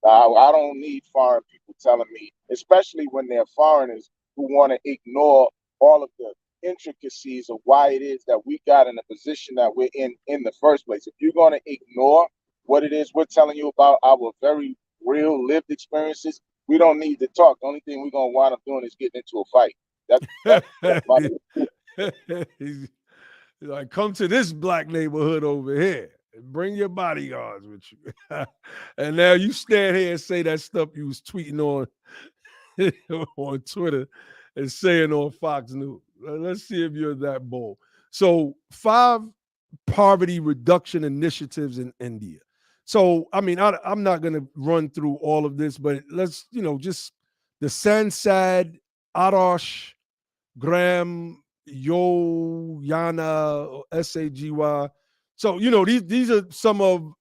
I don't need foreign people telling me, especially when they're foreigners who want to ignore all of the intricacies of why it is that we got in the position that we're in the first place. If you're going to ignore what it is we're telling you about our very real lived experiences, we don't need to talk. The only thing we're going to wind up doing is getting into a fight. That's my He's like, come to this Black neighborhood over here. Bring your bodyguards with you. And now you stand here and say that stuff you was tweeting on Twitter and saying on Fox News. Let's see if you're that bold. So 5 poverty reduction initiatives in India. So, I mean, I'm not going to run through all of this, but let's, just the Sansad, Adarsh, Gram, Yana, SAGY. So, these are some of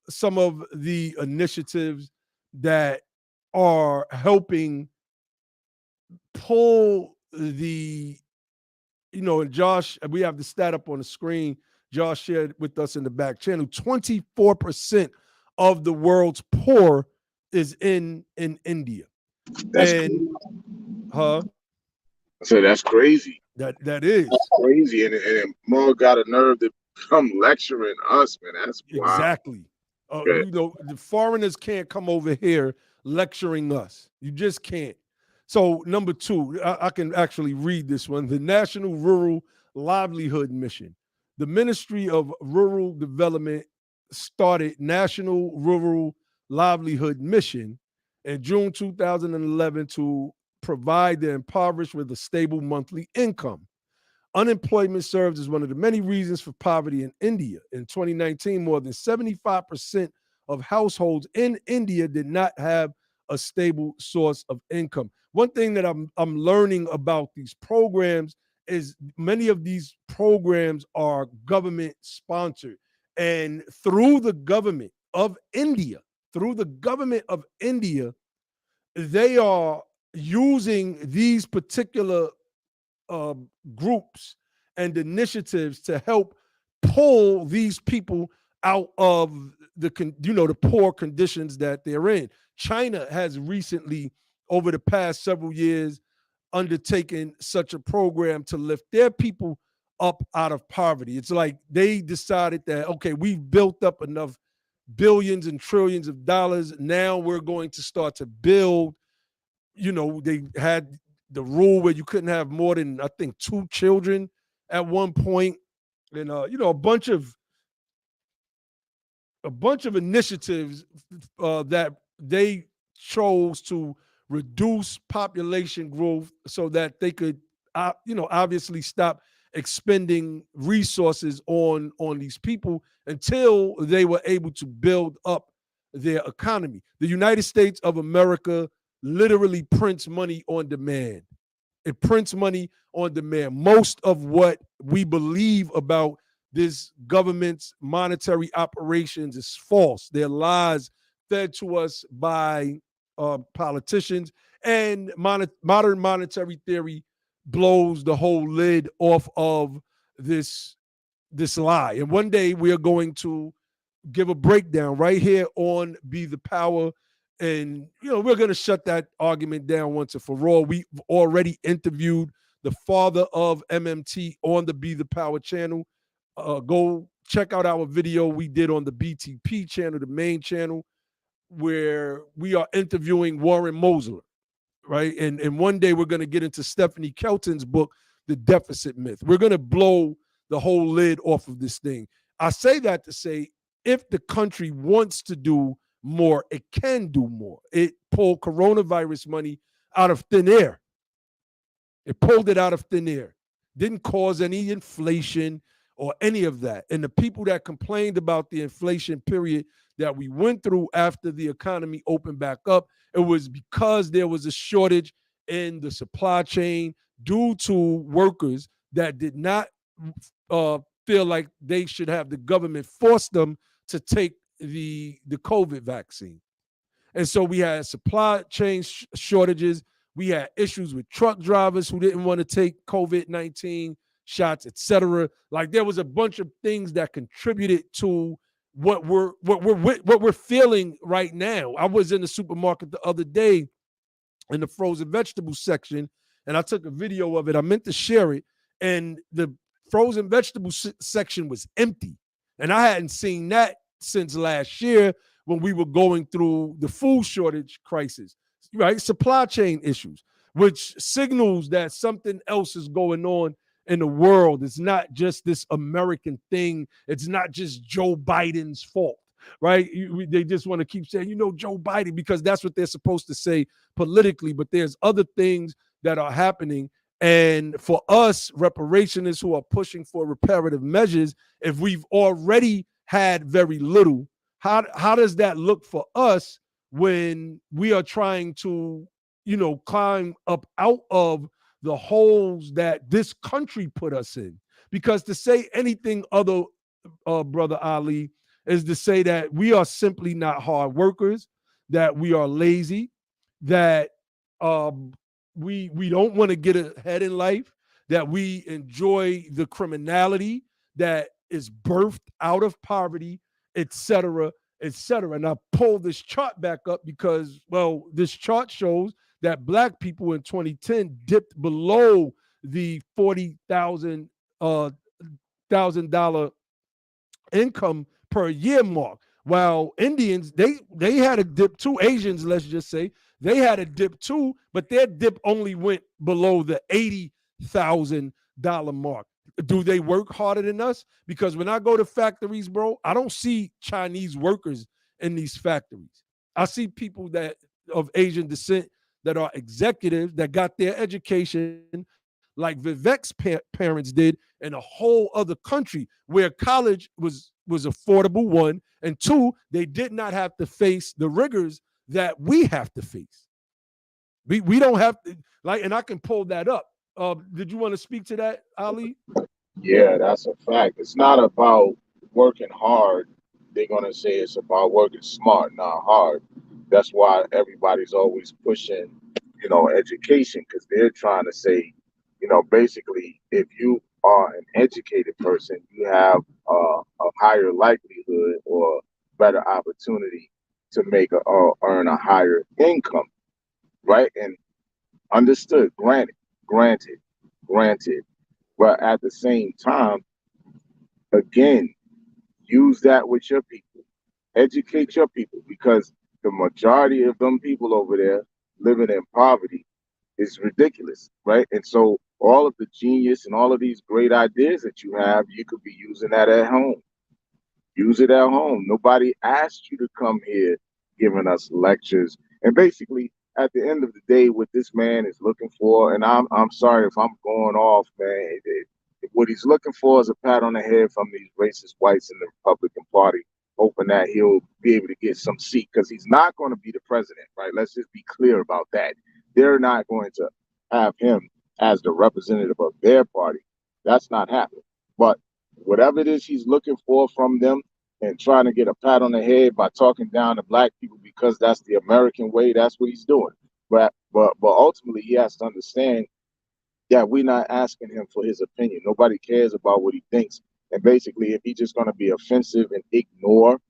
the initiatives that are helping pull the, and Josh, we have the stat up on the screen. Josh shared with us in the back channel. 24% of the world's poor is in India. That's and crazy. huh? So that's crazy. That is That's crazy. And Mo got a nerve to come lecturing us, man. That's wild. exactly. The foreigners can't come over here lecturing us. You just can't. So number 2, I can actually read this one. The National Rural Livelihood Mission. The Ministry of Rural Development started National Rural Livelihood Mission in June 2011 to provide the impoverished with a stable monthly income. Unemployment serves as one of the many reasons for poverty in India. In 2019, more than 75% of households in India did not have a stable source of income. One thing that I'm learning about these programs is many of these programs are government sponsored. And through the government of India, they are using these particular groups and initiatives to help pull these people out of the poor conditions that they're in. China has recently, over the past several years, undertaken such a program to lift their people up out of poverty. It's like they decided that, okay, we've built up enough billions and trillions of dollars. Now we're going to start to build. They had the rule where you couldn't have more than, I think, 2 children at one point, and a bunch of initiatives that they chose to reduce population growth so that they could, obviously stop expending resources on these people until they were able to build up their economy. The United States of America literally prints money on demand. It prints money on demand. Most of what we believe about this government's monetary operations is false. They're lies fed to us by politicians, and modern monetary theory blows the whole lid off of this lie. And one day we are going to give a breakdown right here on Be the Power. And, we're going to shut that argument down once and for all. We've already interviewed the father of MMT on the Be the Power channel. Go check out our video we did on the BTP channel, the main channel, where we are interviewing Warren Mosler, right? And one day we're going to get into Stephanie Kelton's book, The Deficit Myth. We're going to blow the whole lid off of this thing. I say that to say, if the country wants to do more, it can do more. It pulled coronavirus money out of thin air. It pulled it out of thin air. Didn't cause any inflation or any of that. And the people that complained about the inflation period that we went through after the economy opened back up, it was because there was a shortage in the supply chain due to workers that did not feel like they should have the government force them to take the COVID vaccine. And so we had supply chain shortages. We had issues with truck drivers who didn't want to take COVID-19 shots, etc. Like, there was a bunch of things that contributed to what we're feeling right now. I was in the supermarket the other day in the frozen vegetable section, and I took a video of it. I meant to share it, and the frozen vegetable section was empty. And I hadn't seen that since last year when we were going through the food shortage crisis, right? Supply chain issues, which signals that something else is going on in the world. It's not just this American thing. It's not just Joe Biden's fault, right? They just want to keep saying, Joe Biden, because that's what they're supposed to say politically. But there's other things that are happening. And for us reparationists who are pushing for reparative measures, if we've already had very little, how does that look for us when we are trying to, climb up out of the holes that this country put us in? Because to say anything other, Brother Ali, is to say that we are simply not hard workers, that we are lazy, that we don't want to get ahead in life, that we enjoy the criminality that is birthed out of poverty, etc., etc. And I pulled this chart back up because, well, this chart shows that Black people in 2010 dipped below the $40,000 income per year mark, while Indians, they had a dip too. Asians, let's just say, they had a dip too, but their dip only went below the $80,000 mark. Do they work harder than us? Because when I go to factories, bro, I don't see Chinese workers in these factories. I see people that of Asian descent that are executives that got their education, like Vivek's parents did in a whole other country where college was affordable, one, and two, they did not have to face the rigors that we have to face. We don't have to, like, and I can pull that up. Did you want to speak to that, Ali? Yeah, that's a fact. It's not about working hard. They're gonna say it's about working smart, not hard. That's why everybody's always pushing, education, because they're trying to say, basically, if you are an educated person, you have a higher likelihood or better opportunity to make or earn a higher income, right? And understood, granted, granted. But at the same time, again, use that with your people. Educate your people, because the majority of them people over there living in poverty is ridiculous, right? And so all of the genius and all of these great ideas that you have, you could be using that at home. Use it at home. Nobody asked you to come here giving us lectures. And basically, at the end of the day, what this man is looking for, and I'm sorry if I'm going off, man. What he's looking for is a pat on the head from these racist whites in the Republican Party, hoping that he'll be able to get some seat, because he's not going to be the president, right? Let's just be clear about that. They're not going to have him as the representative of their party. That's not happening. But whatever it is he's looking for from them, and trying to get a pat on the head by talking down to black people because that's the American way, that's what he's doing. But ultimately, he has to understand that we're not asking him for his opinion. Nobody cares about what he thinks. And basically, if he's just going to be offensive and ignore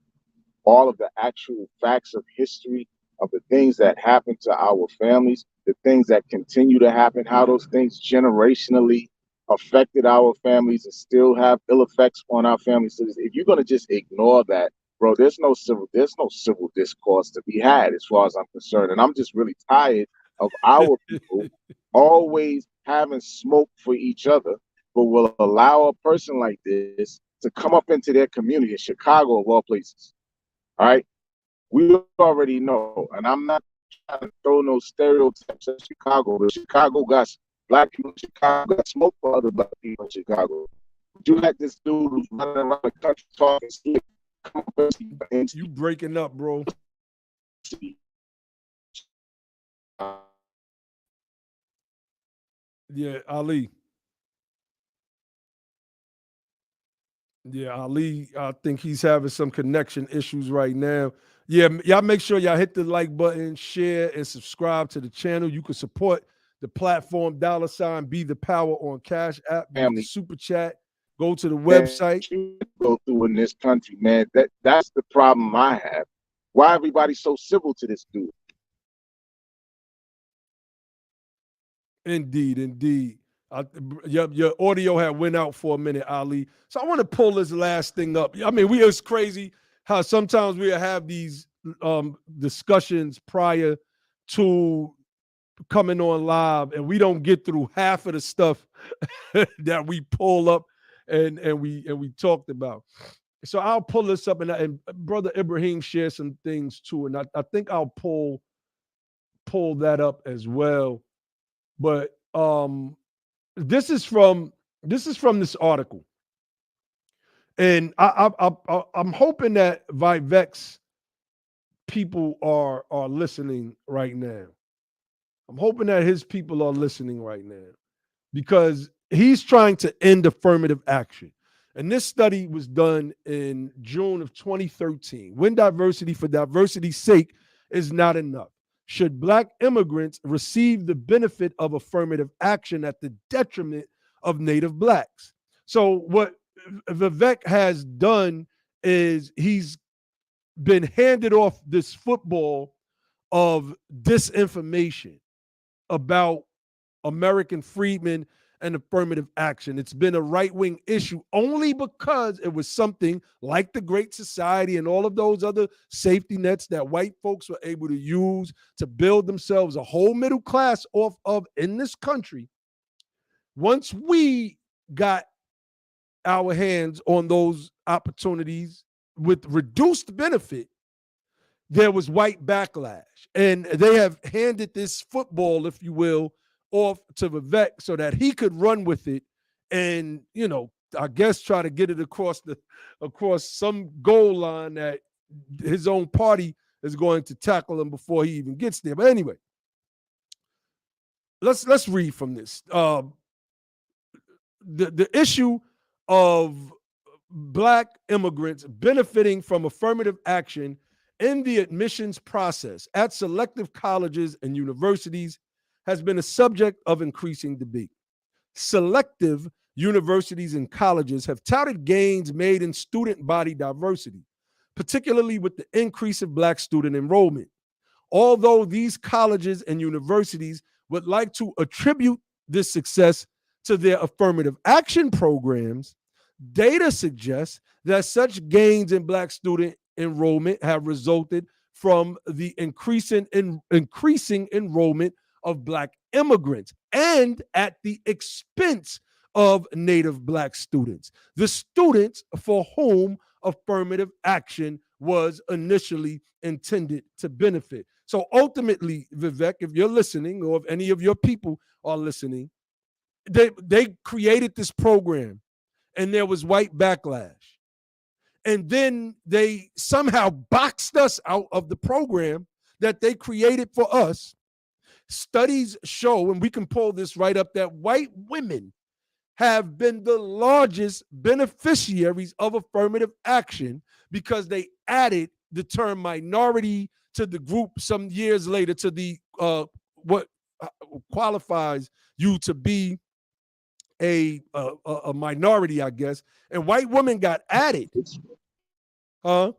all of the actual facts of history, of the things that happen to our families, the things that continue to happen, how those things generationally affected our families and still have ill effects on our families. So if you're going to just ignore that, bro, there's no civil discourse to be had, as far as I'm concerned. And I'm just really tired of our people always having smoke for each other, but will allow a person like this to come up into their community in Chicago, of all places. All right. We already know, and I'm not trying to throw no stereotypes at Chicago, but Chicago got black people in Chicago, got smoke for other black people in Chicago. But you let this dude who's running around the country talking slick come up and You breaking up, bro. Yeah, Ali. Yeah, Ali, I think he's having some connection issues right now. Yeah, y'all make sure y'all hit the like button, share, and subscribe to the channel. You can support the platform, $ Be the Power on Cash App, family super chat. Go to the that website. you go through in this country, man. That's the problem I have. Why everybody so civil to this dude? Indeed, indeed. Your audio had went out for a minute, Ali. So I want to pull this last thing up. I mean, it's crazy how sometimes we have these discussions prior to coming on live, and we don't get through half of the stuff that we pull up and we talked about. So I'll pull this up, and Brother Ibrahim shared some things too, and I think I'll pull that up as well. But this is from this article, and I'm hoping that Vivek's people are listening right now. I'm hoping that his people are listening right now, because he's trying to end affirmative action. And this study was done in June of 2013. When diversity for diversity's sake is not enough, should Black immigrants receive the benefit of affirmative action at the detriment of Native Blacks? So what Vivek has done is he's been handed off this football of disinformation about American freedmen and affirmative action. It's been a right-wing issue only because it was something like the Great Society and all of those other safety nets that white folks were able to use to build themselves a whole middle class off of in this country. Once we got our hands on those opportunities with reduced benefit, there was white backlash. And they have handed this football, if you will, off to Vivek so that he could run with it and, you know, I guess try to get it across some goal line that his own party is going to tackle him before he even gets there. But anyway, let's read from this. The issue of Black immigrants benefiting from affirmative action in the admissions process at selective colleges and universities has been a subject of increasing debate. Selective universities and colleges have touted gains made in student body diversity, particularly with the increase of Black student enrollment. Although these colleges and universities would like to attribute this success to their affirmative action programs, data suggests that such gains in Black student enrollment have resulted from the increasing enrollment of Black immigrants and at the expense of Native Black students, the students for whom affirmative action was initially intended to benefit. So ultimately, Vivek, if you're listening or if any of your people are listening, they created this program and there was white backlash. And then they somehow boxed us out of the program that they created for us. Studies show, and we can pull this right up, that white women have been the largest beneficiaries of affirmative action because they added the term minority to the group some years later, to the what qualifies you to be a minority, I guess. And white women got added. Huh?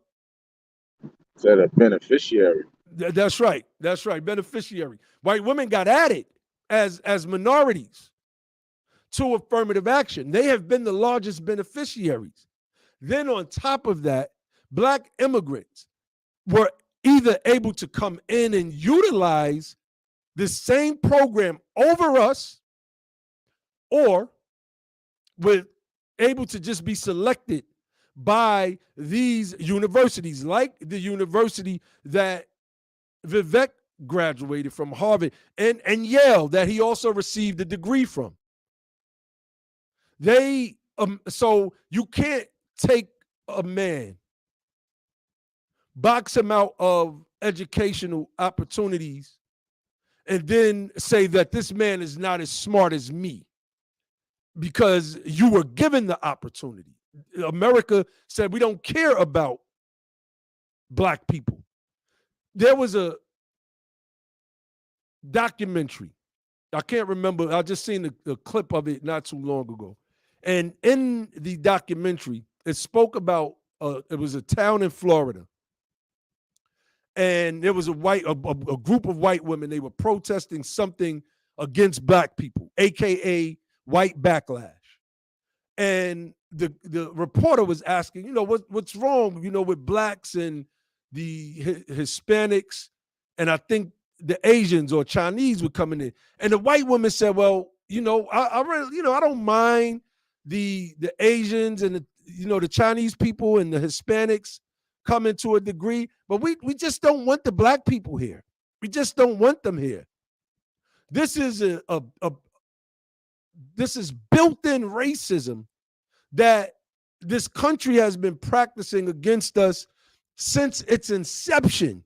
Said a beneficiary. That's right. That's right. Beneficiary. White women got added as minorities to affirmative action. They have been the largest beneficiaries. Then on top of that, Black immigrants were either able to come in and utilize the same program over us, or were able to just be selected by these universities, like the university that Vivek graduated from, Harvard, and Yale, that he also received a degree from. So you can't take a man, box him out of educational opportunities, and then say that this man is not as smart as me because you were given the opportunity. America said we don't care about Black people. There was a documentary. I can't remember. I just seen the clip of it not too long ago. And in the documentary, it spoke about, it was a town in Florida. And there was a group of white women. They were protesting something against Black people, AKA white backlash. And the reporter was asking, what's wrong, with Blacks and the Hispanics, and I think the Asians or Chinese were coming in. And the white woman said, well, I really, I don't mind the Asians and the Chinese people and the Hispanics coming to a degree, but we just don't want the Black people here. We just don't want them here. This is this is built-in racism that this country has been practicing against us since its inception.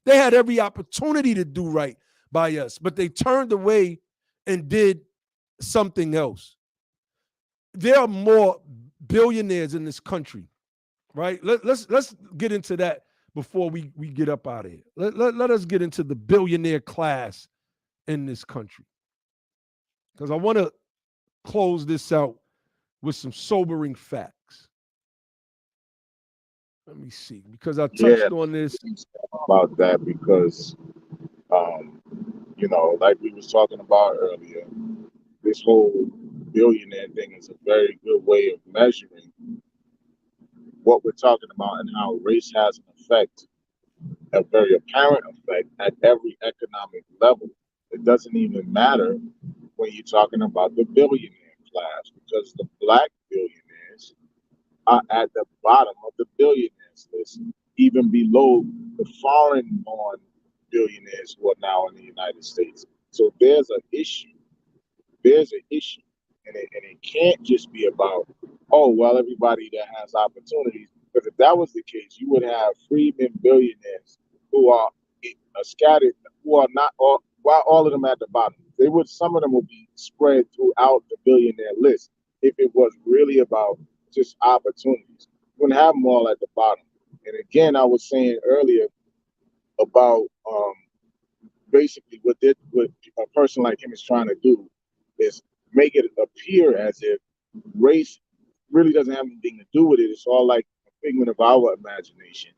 They had every opportunity to do right by us, but they turned away and did something else. There are more billionaires in this country, right? Let's get into that before we get up out of here. Let us get into the billionaire class in this country, because I want to close this out with some sobering facts. Let me see, because I touched on this about that, because like we was talking about earlier, this whole billionaire thing is a very good way of measuring what we're talking about and how race has an effect, a very apparent effect at every economic level. It doesn't even matter when you're talking about the billionaire class, because the Black billionaires are at the bottom of the billionaires list, even below the foreign-born billionaires who are now in the United States. So there's an issue there's an issue, and it can't just be about, oh well, everybody that has opportunities. Because if that was the case, you would have freedmen billionaires who are scattered, who are not all, while all of them at the bottom. They would, some of them would be spread throughout the billionaire list if it was really about just opportunities. You wouldn't have them all at the bottom. And again, I was saying earlier about basically what a person like him is trying to do is make it appear as if race really doesn't have anything to do with it. It's all like a figment of our imagination.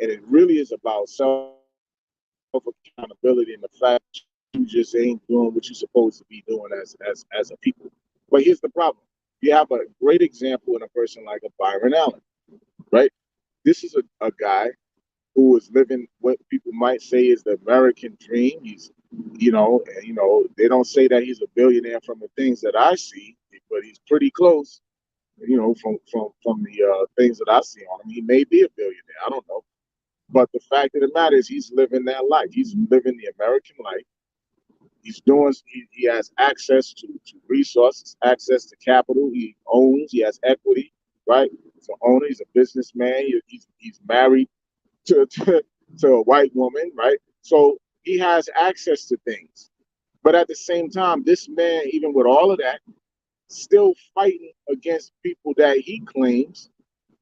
And it really is about self-accountability and the fact you just ain't doing what you're supposed to be doing as a people. But here's the problem. You have a great example in a person like a Byron Allen, right? This is a guy who is living what people might say is the American dream. He's, they don't say that he's a billionaire from the things that I see, but he's pretty close, from the things that I see on him. He may be a billionaire, I don't know. But the fact of the matter is he's living that life. He's living the American life. He has access to resources, access to capital. He owns, he has equity, right? He's an owner, he's a businessman, he's married to a white woman, right? So he has access to things. But at the same time, this man, even with all of that, still fighting against people that he claims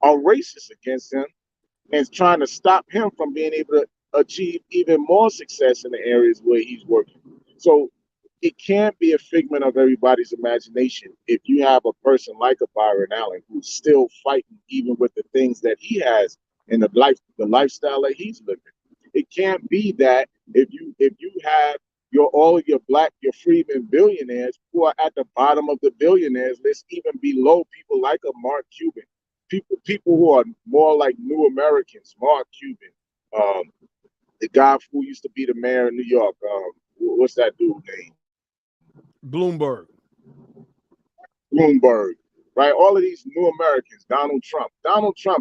are racist against him and trying to stop him from being able to achieve even more success in the areas where he's working. So it can't be a figment of everybody's imagination if you have a person like a Byron Allen who's still fighting even with the things that he has and the lifestyle that he's living. It can't be that if you have all of your freedmen billionaires who are at the bottom of the billionaires list, even below people like a Mark Cuban, people who are more like new Americans, Mark Cuban, the guy who used to be the mayor of New York, what's that dude's name? Bloomberg, right? All of these new Americans, Donald Trump,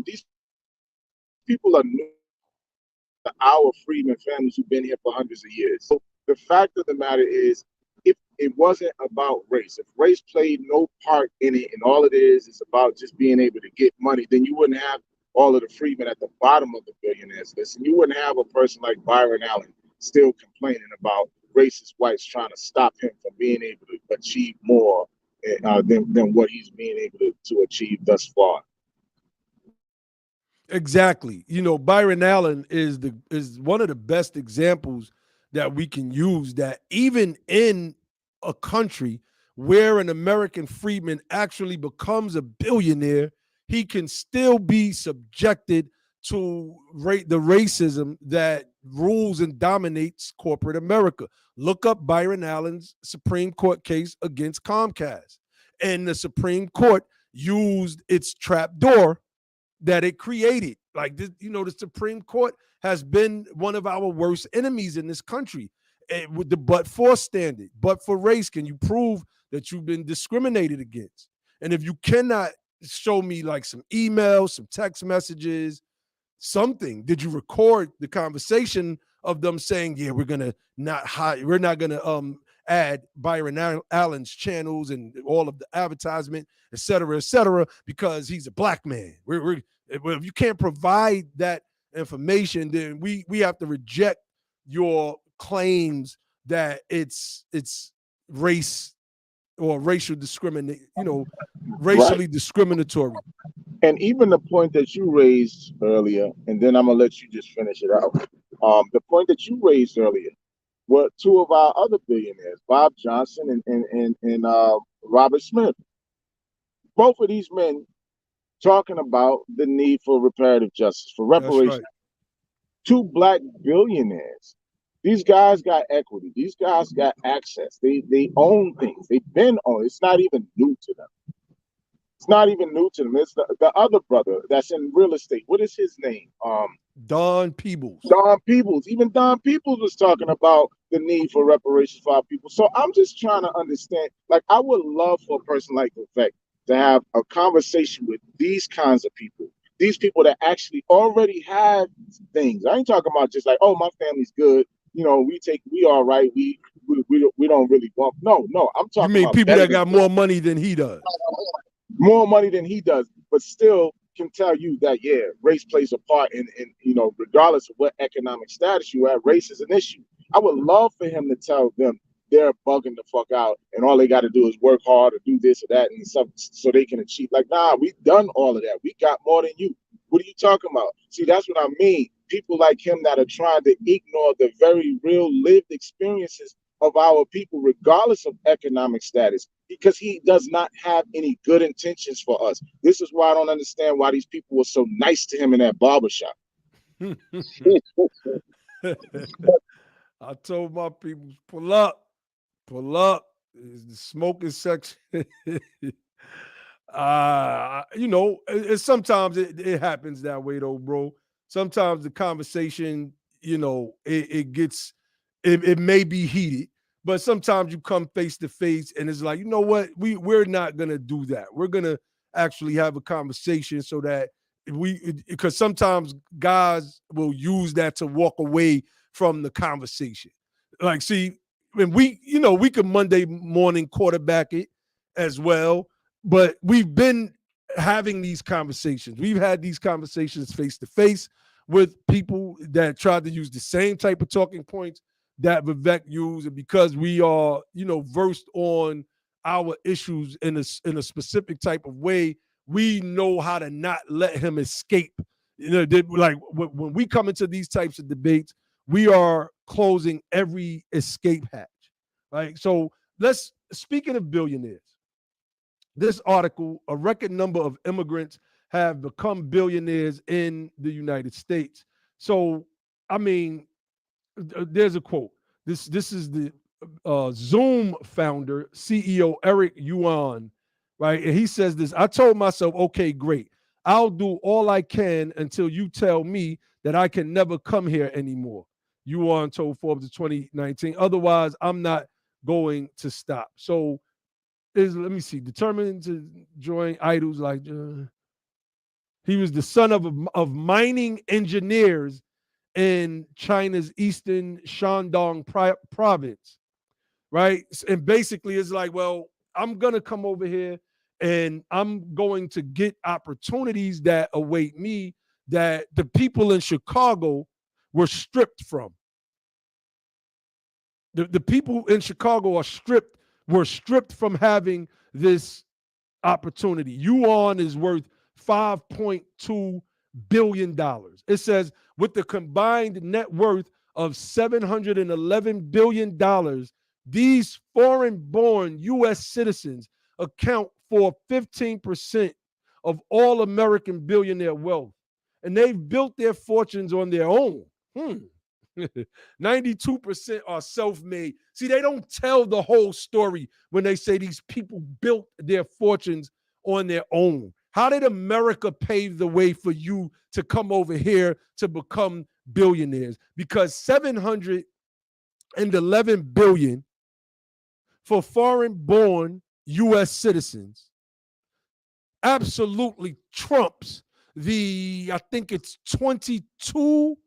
these people are new to our freedmen families who've been here for hundreds of years. So the fact of the matter is, if it wasn't about race, if race played no part in it and all it is about just being able to get money, then you wouldn't have all of the freedmen at the bottom of the billionaires list. And you wouldn't have a person like Byron Allen still complaining about racist whites trying to stop him from being able to achieve more than what he's being able to achieve thus far. Exactly. Byron Allen is one of the best examples that we can use, that even in a country where an American freedman actually becomes a billionaire, he can still be subjected to the racism that rules and dominates corporate America. Look up Byron Allen's Supreme Court case against Comcast. And the Supreme Court used its trapdoor that it created. Like this, the Supreme Court has been one of our worst enemies in this country. With the but-for standard, but for race, can you prove that you've been discriminated against? And if you cannot show me like some emails, some text messages, something, did you record the conversation of them saying, yeah, we're not gonna add Byron Allen's channels and all of the advertisement, et cetera, because he's a black man. If you can't provide that information, then we have to reject your claims that it's race or racial discriminate, racially discriminatory. And even the point that you raised earlier, and then I'm gonna let you just finish it out. The point that you raised earlier were two of our other billionaires, Bob Johnson and Robert Smith. Both of these men talking about the need for reparative justice, for reparations. Right. Two black billionaires. These guys got equity. These guys got access. They own things. They've been on. It's not even new to them. It's not even new to them. It's the other brother that's in real estate. What is his name? Don Peebles. Don Peebles. Even Don Peebles was talking about the need for reparations for our people. So I'm just trying to understand. Like, I would love for a person like Vivek to have a conversation with these kinds of people. These people that actually already have things. I ain't talking about just like, oh, my family's good. we all right. We don't really want. No, I'm You talking mean about people better that than got more money than he does? more money than he does, but still can tell you that race plays a part in regardless of what economic status you have, race is an issue. I would love for him to tell them they're bugging the fuck out and all they got to do is work hard or do this or that and stuff so they can achieve. Like, nah, we've done all of that. We got more than you. What are you talking about? See, that's what I mean. People like him that are trying to ignore the very real lived experiences of our people, regardless of economic status, because he does not have any good intentions for us. This is why I don't understand why these people were so nice to him in that barbershop. I told my people, pull up. It's the smoking section. Sometimes it happens that way though, bro. Sometimes the conversation, it may be heated, but sometimes you come face to face and it's like, you know what, we're not gonna do that. We're gonna actually have a conversation so that because sometimes guys will use that to walk away from the conversation. Like, see, when we could Monday morning quarterback it as well, but we've been having these conversations. We've had these conversations face to face with people that tried to use the same type of talking points that Vivek used, and because we are, versed on our issues in a specific type of way, we know how to not let him escape. Like when we come into these types of debates, we are closing every escape hatch, right? So speaking of billionaires, this article, a record number of immigrants have become billionaires in the United States. So, I mean, there's a quote. This is the Zoom founder, CEO Eric Yuan, right? And he says this: I told myself, okay, great. I'll do all I can until you tell me that I can never come here anymore. Yuan told Forbes in 2019. Otherwise, I'm not going to stop. So, let me see, determined to join idols like he was the son of mining engineers in China's eastern Shandong province, right? And basically it's like, well, I'm going to come over here and I'm going to get opportunities that await me that the people in Chicago were stripped from. The people in Chicago were stripped from having this opportunity. Yuan is worth $5.2 billion. It says with the combined net worth of $711 billion, these foreign-born U.S. citizens account for 15% of all American billionaire wealth. And they've built their fortunes on their own. 92% are self-made. See, they don't tell the whole story when they say these people built their fortunes on their own. How did America pave the way for you to come over here to become billionaires? Because $711 billion for foreign-born U.S. citizens absolutely trumps I think it's 22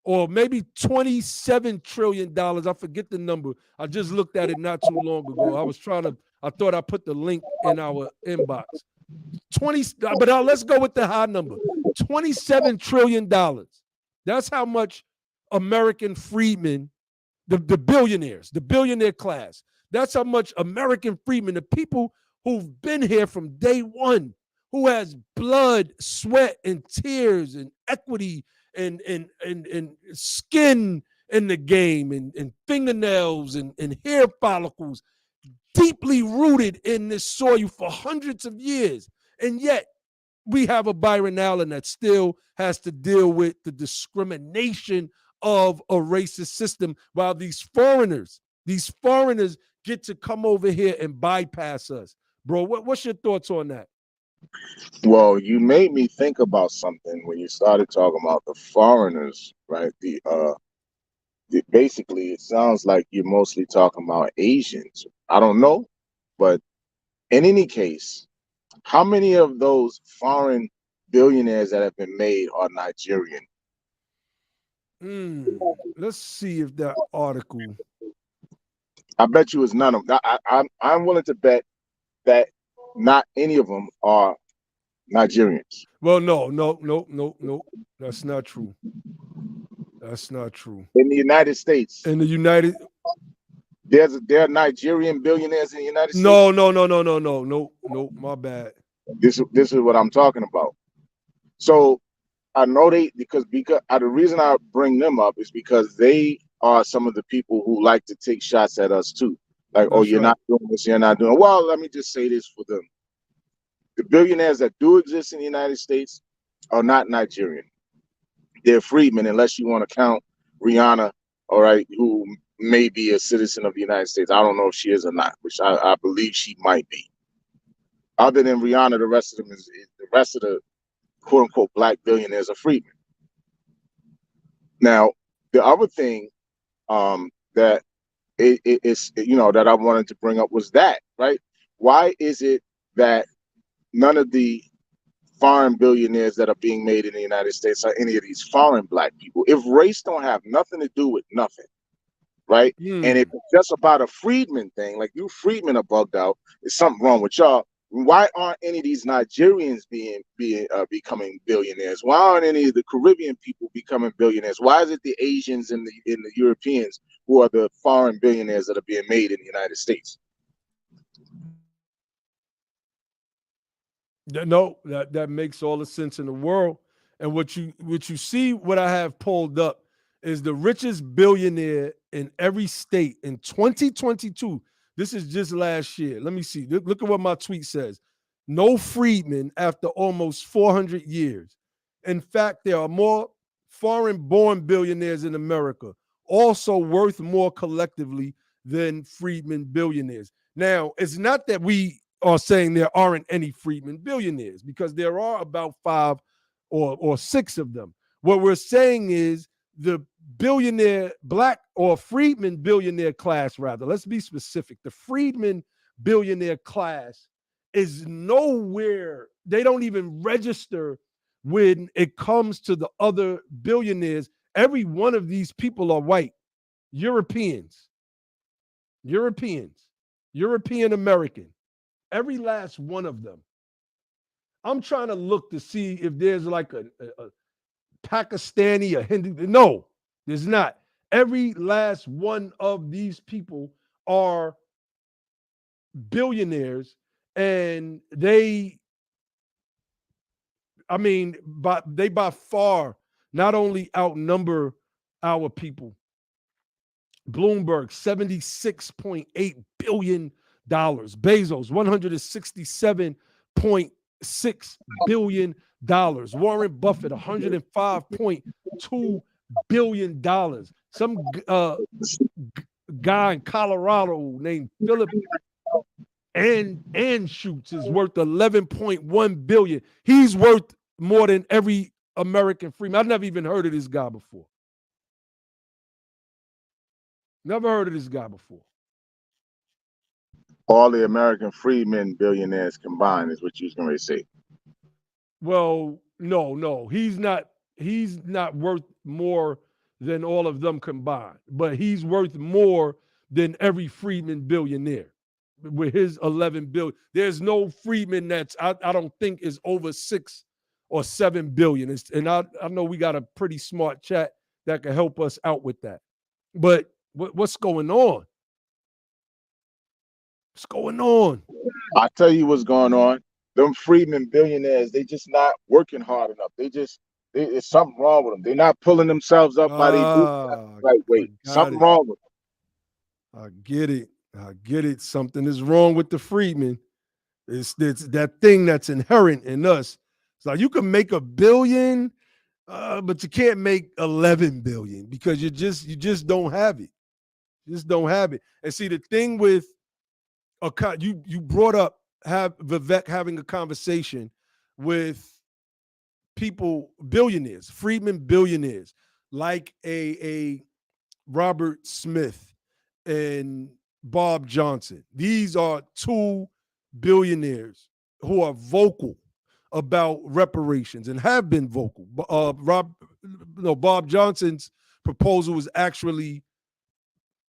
or maybe $27 trillion. I forget the number. I just looked at it not too long ago. I thought I put the link in our inbox. But let's go with the high number. $27 trillion. That's how much American freedmen, the billionaires, the billionaire class, that's how much American freedmen, the people who've been here from day one, who has blood, sweat, and tears and equity and skin in the game and fingernails and hair follicles deeply rooted in this soil for hundreds of years. And yet we have a Byron Allen that still has to deal with the discrimination of a racist system while these foreigners get to come over here and bypass us. Bro, what's your thoughts on that? Well, you made me think about something when you started talking about the foreigners, right? Basically, it sounds like you're mostly talking about Asians. I don't know, but in any case, how many of those foreign billionaires that have been made are Nigerian? Let's see if that article. I bet you it's none of them. I'm willing to bet that not any of them are Nigerians. Well, no. That's not true. That's not true. In the United States, In the United, there are Nigerian billionaires in the United States. no. My bad. This is what I'm talking about. So I know because the reason I bring them up is because they are some of the people who like to take shots at us too. Like, oh, you're not doing this, you're not doing. Well, let me just say this for them. The billionaires that do exist in the United States are not Nigerian. They're freedmen, unless you want to count Rihanna, all right, who may be a citizen of the United States. I don't know if she is or not, which I believe she might be. Other than Rihanna, the rest of the quote unquote black billionaires are freedmen. Now, the other thing that is that I wanted to bring up was that, right? Why is it that none of the foreign billionaires that are being made in the United States are any of these foreign black people? If race don't have nothing to do with nothing, right? And if it's just about a freedman thing, like you freedmen are bugged out, there's something wrong with y'all. Why aren't any of these Nigerians becoming billionaires? Why aren't any of the Caribbean people becoming billionaires? Why is it the Asians and the Europeans who are the foreign billionaires that are being made in the United States? No, that makes all the sense in the world. And what you see, what I have pulled up is the richest billionaire in every state in 2022. This is just last year. Let me see. Look at what my tweet says. No freedmen after almost 400 years. In fact, there are more foreign-born billionaires in America, also worth more collectively than freedmen billionaires. Now, it's not that we are saying there aren't any freedmen billionaires, because there are about 5 or 6 of them. What we're saying is the billionaire black or freedman billionaire class, rather, let's be specific. The freedman billionaire class is nowhere. They don't even register when it comes to the other billionaires. Every one of these people are white, European American. Every last one of them. I'm trying to look to see if there's like a Pakistani, a Hindu. No, there's not. Every last one of these people are billionaires, and they by far not only outnumber our people. Bloomberg, $76.8 billion. Bezos, $167.6 billion. Warren Buffett, $105.2 billion. Some guy in Colorado named Philip Anschutz is worth $11.1 billion. He's worth more than every American freeman. I've never even heard of this guy before. Never heard of this guy before. All the American freedmen billionaires combined is what you was going to say. Well, no. He's not worth more than all of them combined, but he's worth more than every freedman billionaire with his 11 billion. There's no freedman that's I don't think is over 6 or 7 billion. And I know we got a pretty smart chat that can help us out with that. But what's going on? What's going on? I tell you what's going on. Them freedmen billionaires, they just not working hard enough. There's something wrong with them. They're not pulling themselves up by their bootstraps. Right, wait, something wrong with them. I get it. Something is wrong with the freedmen. It's that thing that's inherent in us. It's like you can make $1 billion, but you can't make 11 billion because you just don't have it. You just don't have it. And see, the thing with you brought up Vivek having a conversation with people, billionaires, freedmen billionaires, like a Robert Smith and Bob Johnson. These are 2 billionaires who are vocal about reparations and have been vocal. Bob Johnson's proposal was actually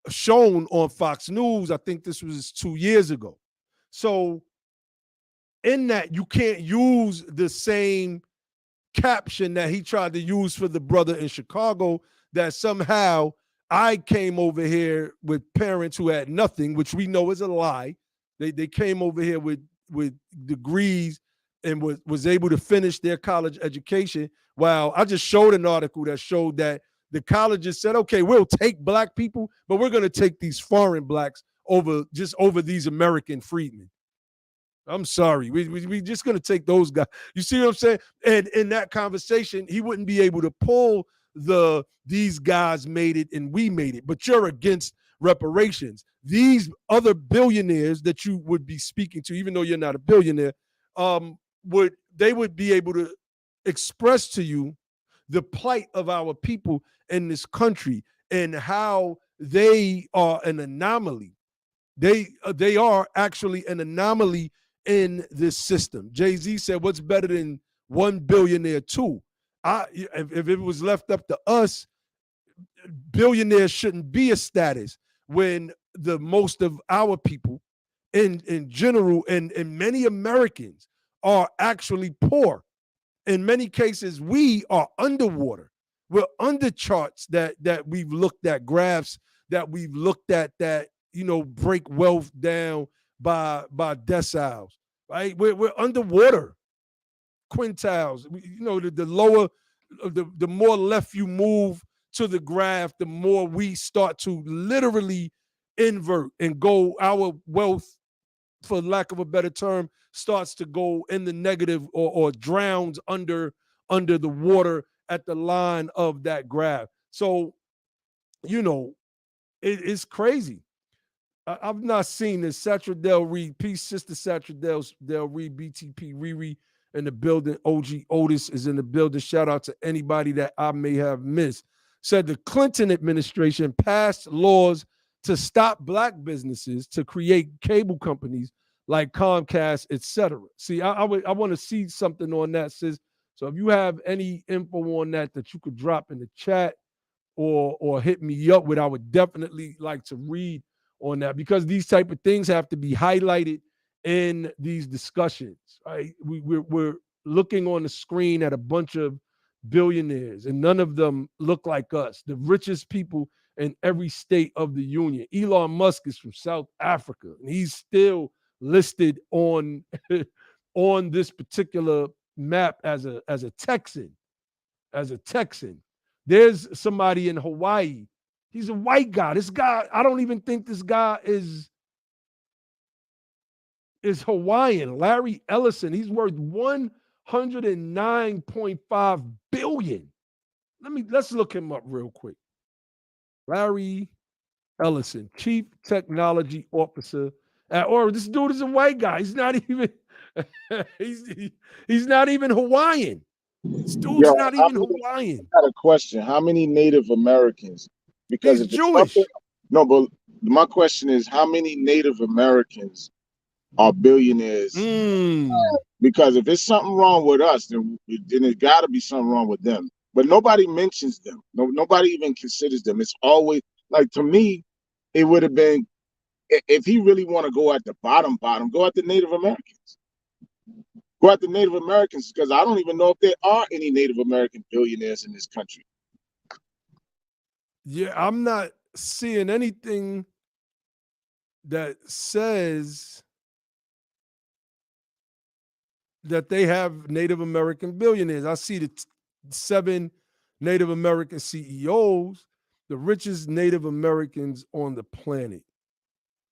shown on Fox News. I think this was 2 years ago. So in that, you can't use the same caption that he tried to use for the brother in Chicago, that somehow I came over here with parents who had nothing, which we know is a lie. They came over here with degrees and was able to finish their college education. While I just showed an article that showed that the colleges said, okay, we'll take black people, but we're going to take these foreign blacks over these American freedmen. I'm sorry. We just going to take those guys. You see what I'm saying? And in that conversation, he wouldn't be able to pull these guys made it and we made it, but you're against reparations. These other billionaires that you would be speaking to, even though you're not a billionaire, would be able to express to you the plight of our people in this country and how they are an anomaly. They are actually an anomaly in this system. Jay-Z said, what's better than one billionaire, two? If it was left up to us, billionaires shouldn't be a status when the most of our people in general and many Americans are actually poor. In many cases, we are underwater. We're under charts that we've looked at, graphs that we've looked at that, break wealth down by deciles, right? We're underwater quintiles. The lower, the more left you move to the graph, the more we start to literally invert and go. Our wealth, for lack of a better term, starts to go in the negative or drowns under the water at the line of that graph. So, it's crazy. I've not seen this. Satra Del Reed, peace, sister Satra Del Reed, BTP, Riri in the building. OG Otis is in the building. Shout out to anybody that I may have missed. Said the Clinton administration passed laws to stop black businesses to create cable companies like Comcast, etc. See, I want to see something on that, sis. So if you have any info on that you could drop in the chat or hit me up with, I would definitely like to read on that, because these type of things have to be highlighted in these discussions. Right? We're looking on the screen at a bunch of billionaires, and none of them look like us. The richest people in every state of the union. Elon Musk is from South Africa, and he's still listed on on this particular map as a Texan. There's somebody in Hawaii. He's a white guy. This guy, I don't even think this guy is Hawaiian. Larry Ellison. He's worth $109.5 billion. Let's look him up real quick. Larry Ellison, Chief Technology Officer. Or this dude is a white guy. He's not even he's not even Hawaiian. This dude's not even Hawaiian. I got a question. How many Native Americans? Because he's if Jewish. No, but my question is, how many Native Americans are billionaires? Because if it's something wrong with us, then it got to be something wrong with them. But nobody mentions them. Nobody even considers them. It's always, like, to me, it would have been, if he really want to go at the bottom, go at the Native Americans. Go at the Native Americans, because I don't even know if there are any Native American billionaires in this country. Yeah, I'm not seeing anything that says that they have Native American billionaires. I see the 7 Native American CEOs, the richest Native Americans on the planet.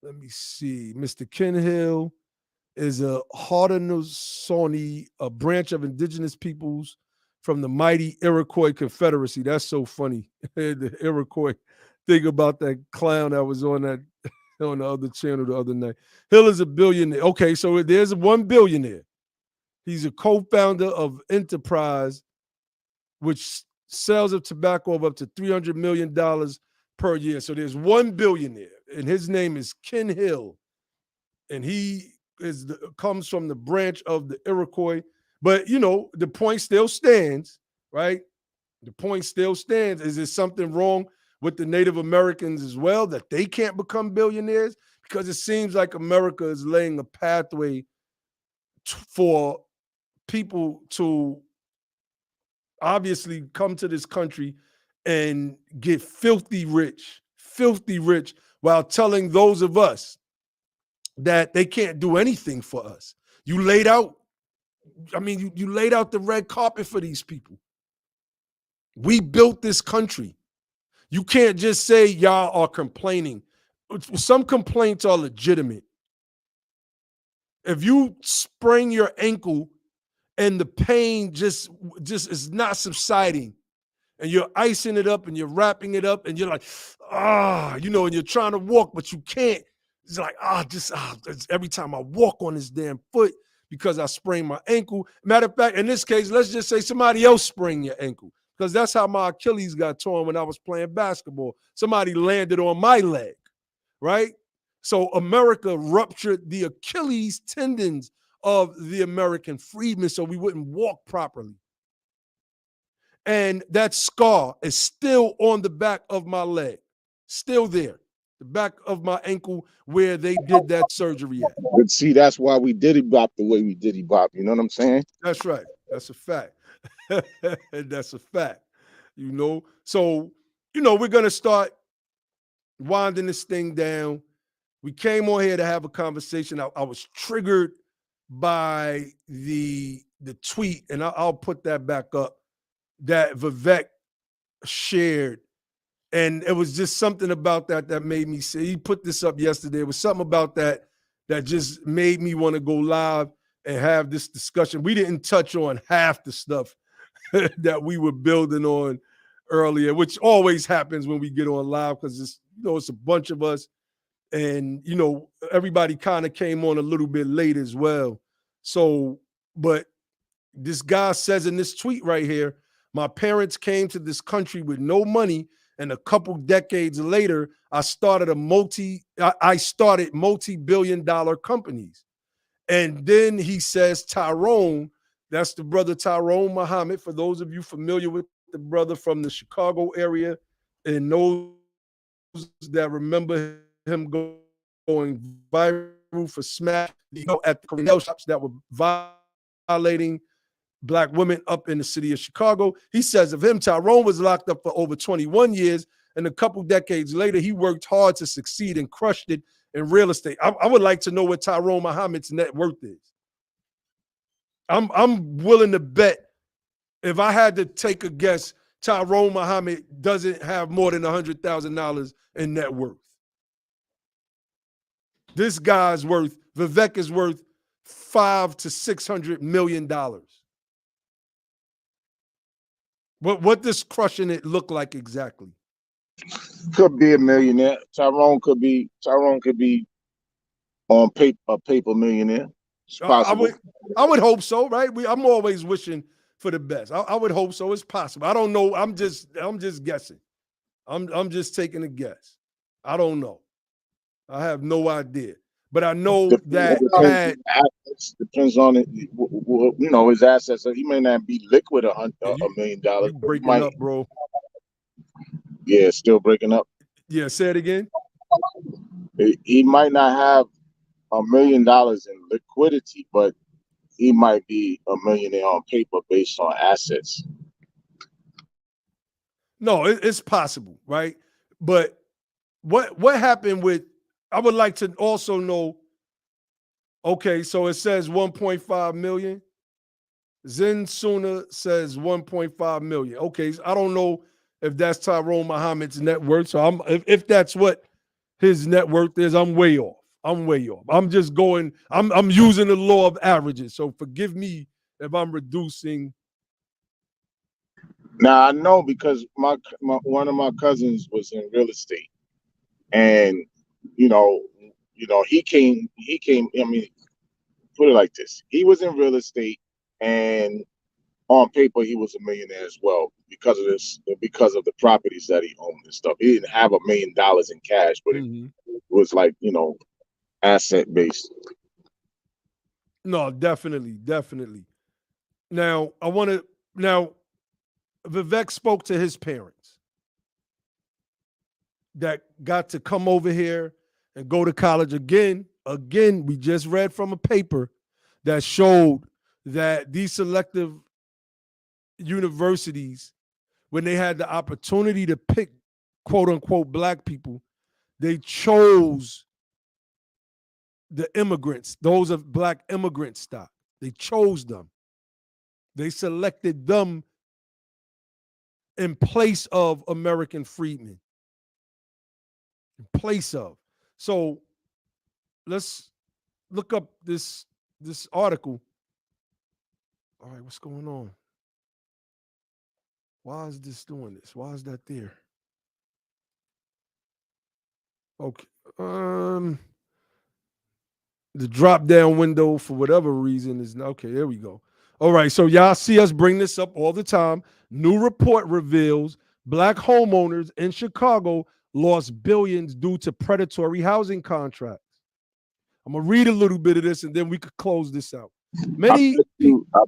Let me see. Mr. Ken Hill is a Haudenosaunee, a branch of indigenous peoples from the mighty Iroquois Confederacy. That's so funny. The Iroquois. Think about that clown that was on the other channel the other night. Hill is a billionaire. Okay, so there's one billionaire. He's a co-founder of Enterprise, which sells of tobacco of up to $300 million per year. So there's one billionaire, and his name is Ken Hill, and he comes from the branch of the Iroquois. But the point still stands, right? The point still stands. Is there something wrong with the Native Americans as well, that they can't become billionaires? Because it seems like America is laying a pathway for people to obviously come to this country and get filthy rich, while telling those of us that they can't do anything for us. You laid out, you laid out the red carpet for these people. We built this country. You can't just say y'all are complaining. Some complaints are legitimate. If you sprain your ankle and the pain just is not subsiding, and you're icing it up and you're wrapping it up and you're like, and you're trying to walk, but you can't. It's like, every time I walk on this damn foot because I sprained my ankle. Matter of fact, in this case, let's just say somebody else sprained your ankle, because that's how my Achilles got torn when I was playing basketball. Somebody landed on my leg, right? So America ruptured the Achilles tendons of the American freedmen so we wouldn't walk properly. And that scar is still on the back of my leg, still there, the back of my ankle where they did that surgery at. But see, that's why we diddy bop the way we diddy bop. You know what I'm saying? That's right. That's a fact. That's a fact. So, we're going to start winding this thing down. We came on here to have a conversation. I was triggered by the tweet, and I'll put that back up, that Vivek shared. And it was just something about that made me say, he put this up yesterday. It was something about that just made me want to go live and have this discussion. We didn't touch on half the stuff that we were building on earlier, which always happens when we get on live, because it's a bunch of us, and everybody kind of came on a little bit late as well. So, but this guy says in this tweet right here, my parents came to this country with no money, and a couple decades later, I started multi-billion-dollar companies. And then he says Tyrone, that's the brother Tyrone Muhammad, for those of you familiar with the brother from the Chicago area, and those that remember him going viral for smash, at the nail shops that were violating Black women up in the city of Chicago. He says of him, Tyrone was locked up for over 21 years, and a couple decades later, he worked hard to succeed and crushed it in real estate. I would like to know what Tyrone Muhammad's net worth is. I'm willing to bet, if I had to take a guess, Tyrone Muhammad doesn't have more than $100,000 in net worth. This guy's Vivek is worth $500 to $600 million. What does crushing it look like exactly? Could be a millionaire. Tyrone could be on paper a paper millionaire. It's possible. I would hope so, right? I'm always wishing for the best. I would hope so. It's possible. I don't know. I'm just guessing. I'm just taking a guess. I don't know. I have no idea. But I know depends on it. His assets. He may not be liquid $1 million. You breaking up, bro? Yeah, still breaking up. Yeah, say it again. He might not have $1 million in liquidity, but he might be a millionaire on paper based on assets. No, it's possible, right? But what happened with? I would like to also know. Okay, so it says 1.5 million. Zen Suna says 1.5 million. Okay, so I don't know if that's Tyrone Muhammad's net worth. So if that's what his net worth is, I'm way off. I'm just going. I'm using the law of averages. So forgive me if I'm reducing. Now I know, because my one of my cousins was in real estate, and he came. I mean, put it like this: he was in real estate, and on paper he was a millionaire as well because of the properties that he owned and stuff. He didn't have $1 million in cash, but it was like asset based. No, definitely. Now Vivek spoke to his parents that got to come over here and go to college again. Again, we just read from a paper that showed that these selective universities, when they had the opportunity to pick quote unquote black people, they chose the immigrants, those of black immigrant stock. They chose them. They selected them in place of American freedmen. In place of. So let's look up this article. All right, what's going on? Why is this doing this? Why is that there? Okay. The drop down window for whatever reason is okay. There we go. All right. So y'all see us bring this up all the time. New report reveals black homeowners in Chicago lost billions due to predatory housing contracts. I'm gonna read a little bit of this and then we could close this out. I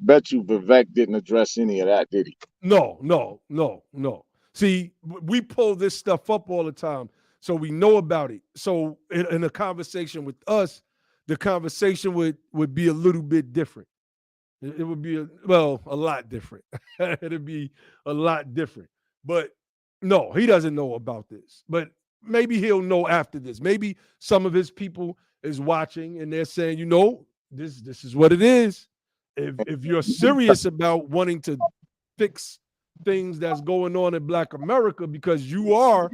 bet you Vivek didn't address any of that, did he? No. See, we pull this stuff up all the time, so we know about it. So in a conversation with us, the conversation would be a little bit different. It would be a lot different. It'd be a lot different. But no, he doesn't know about this. But maybe he'll know after this. Maybe some of his people is watching and they're saying, you know, this is what it is. If you're serious about wanting to fix things that's going on in Black America, because you are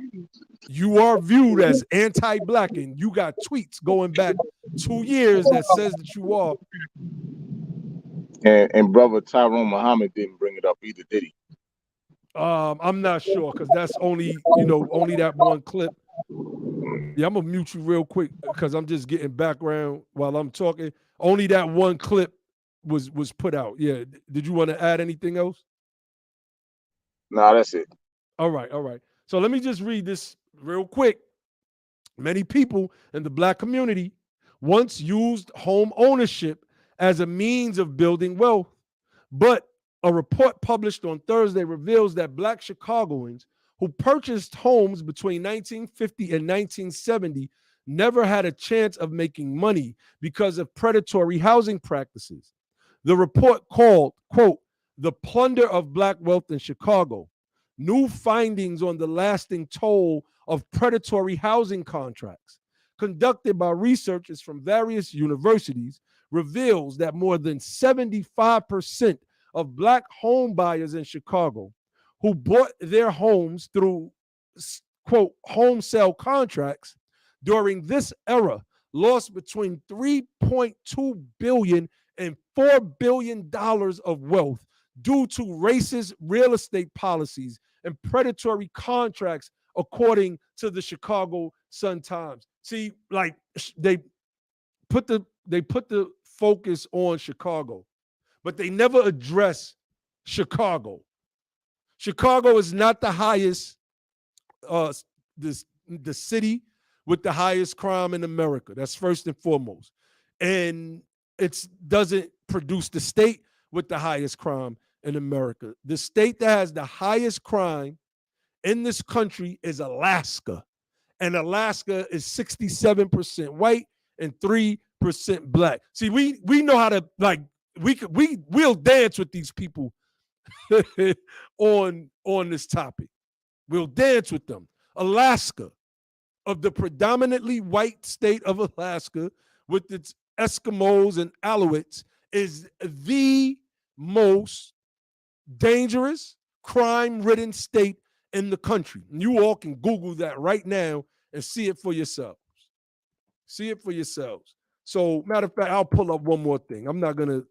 viewed as anti-Black and you got tweets going back 2 years that says that you are. And brother Tyrone Muhammad didn't bring it up either, did he? I'm not sure because that's only that one clip. Yeah, I'm gonna mute you real quick because I'm just getting background while I'm talking. Only that one clip was put out. Yeah. Did you want to add anything else? No, that's it. All right. So let me just read this real quick. Many people in the Black community once used home ownership as a means of building wealth, but a report published on Thursday reveals that Black Chicagoans who purchased homes between 1950 and 1970 never had a chance of making money because of predatory housing practices. The report called, quote, "The Plunder of Black Wealth in Chicago, New Findings on the Lasting Toll of Predatory Housing Contracts," conducted by researchers from various universities, reveals that more than 75% of Black home buyers in Chicago who bought their homes through, quote, home sale contracts during this era lost between $3.2 billion and $4 billion of wealth due to racist real estate policies and predatory contracts, according to the Chicago Sun-Times. See, like they put the focus on Chicago, but they never address Chicago. Chicago is not the highest, the city with the highest crime in America. That's first and foremost. And it doesn't produce the state with the highest crime in America. The state that has the highest crime in this country is Alaska. And Alaska is 67% white and 3% Black. See, we know how to, like, we'll dance with these people on this topic. We'll dance with them. Alaska, of the predominantly white state of Alaska, with its Eskimos and Alouettes, is the most dangerous, crime-ridden state in the country. And you all can Google that right now and see it for yourselves. See it for yourselves. So, matter of fact, I'll pull up one more thing. I'm not going to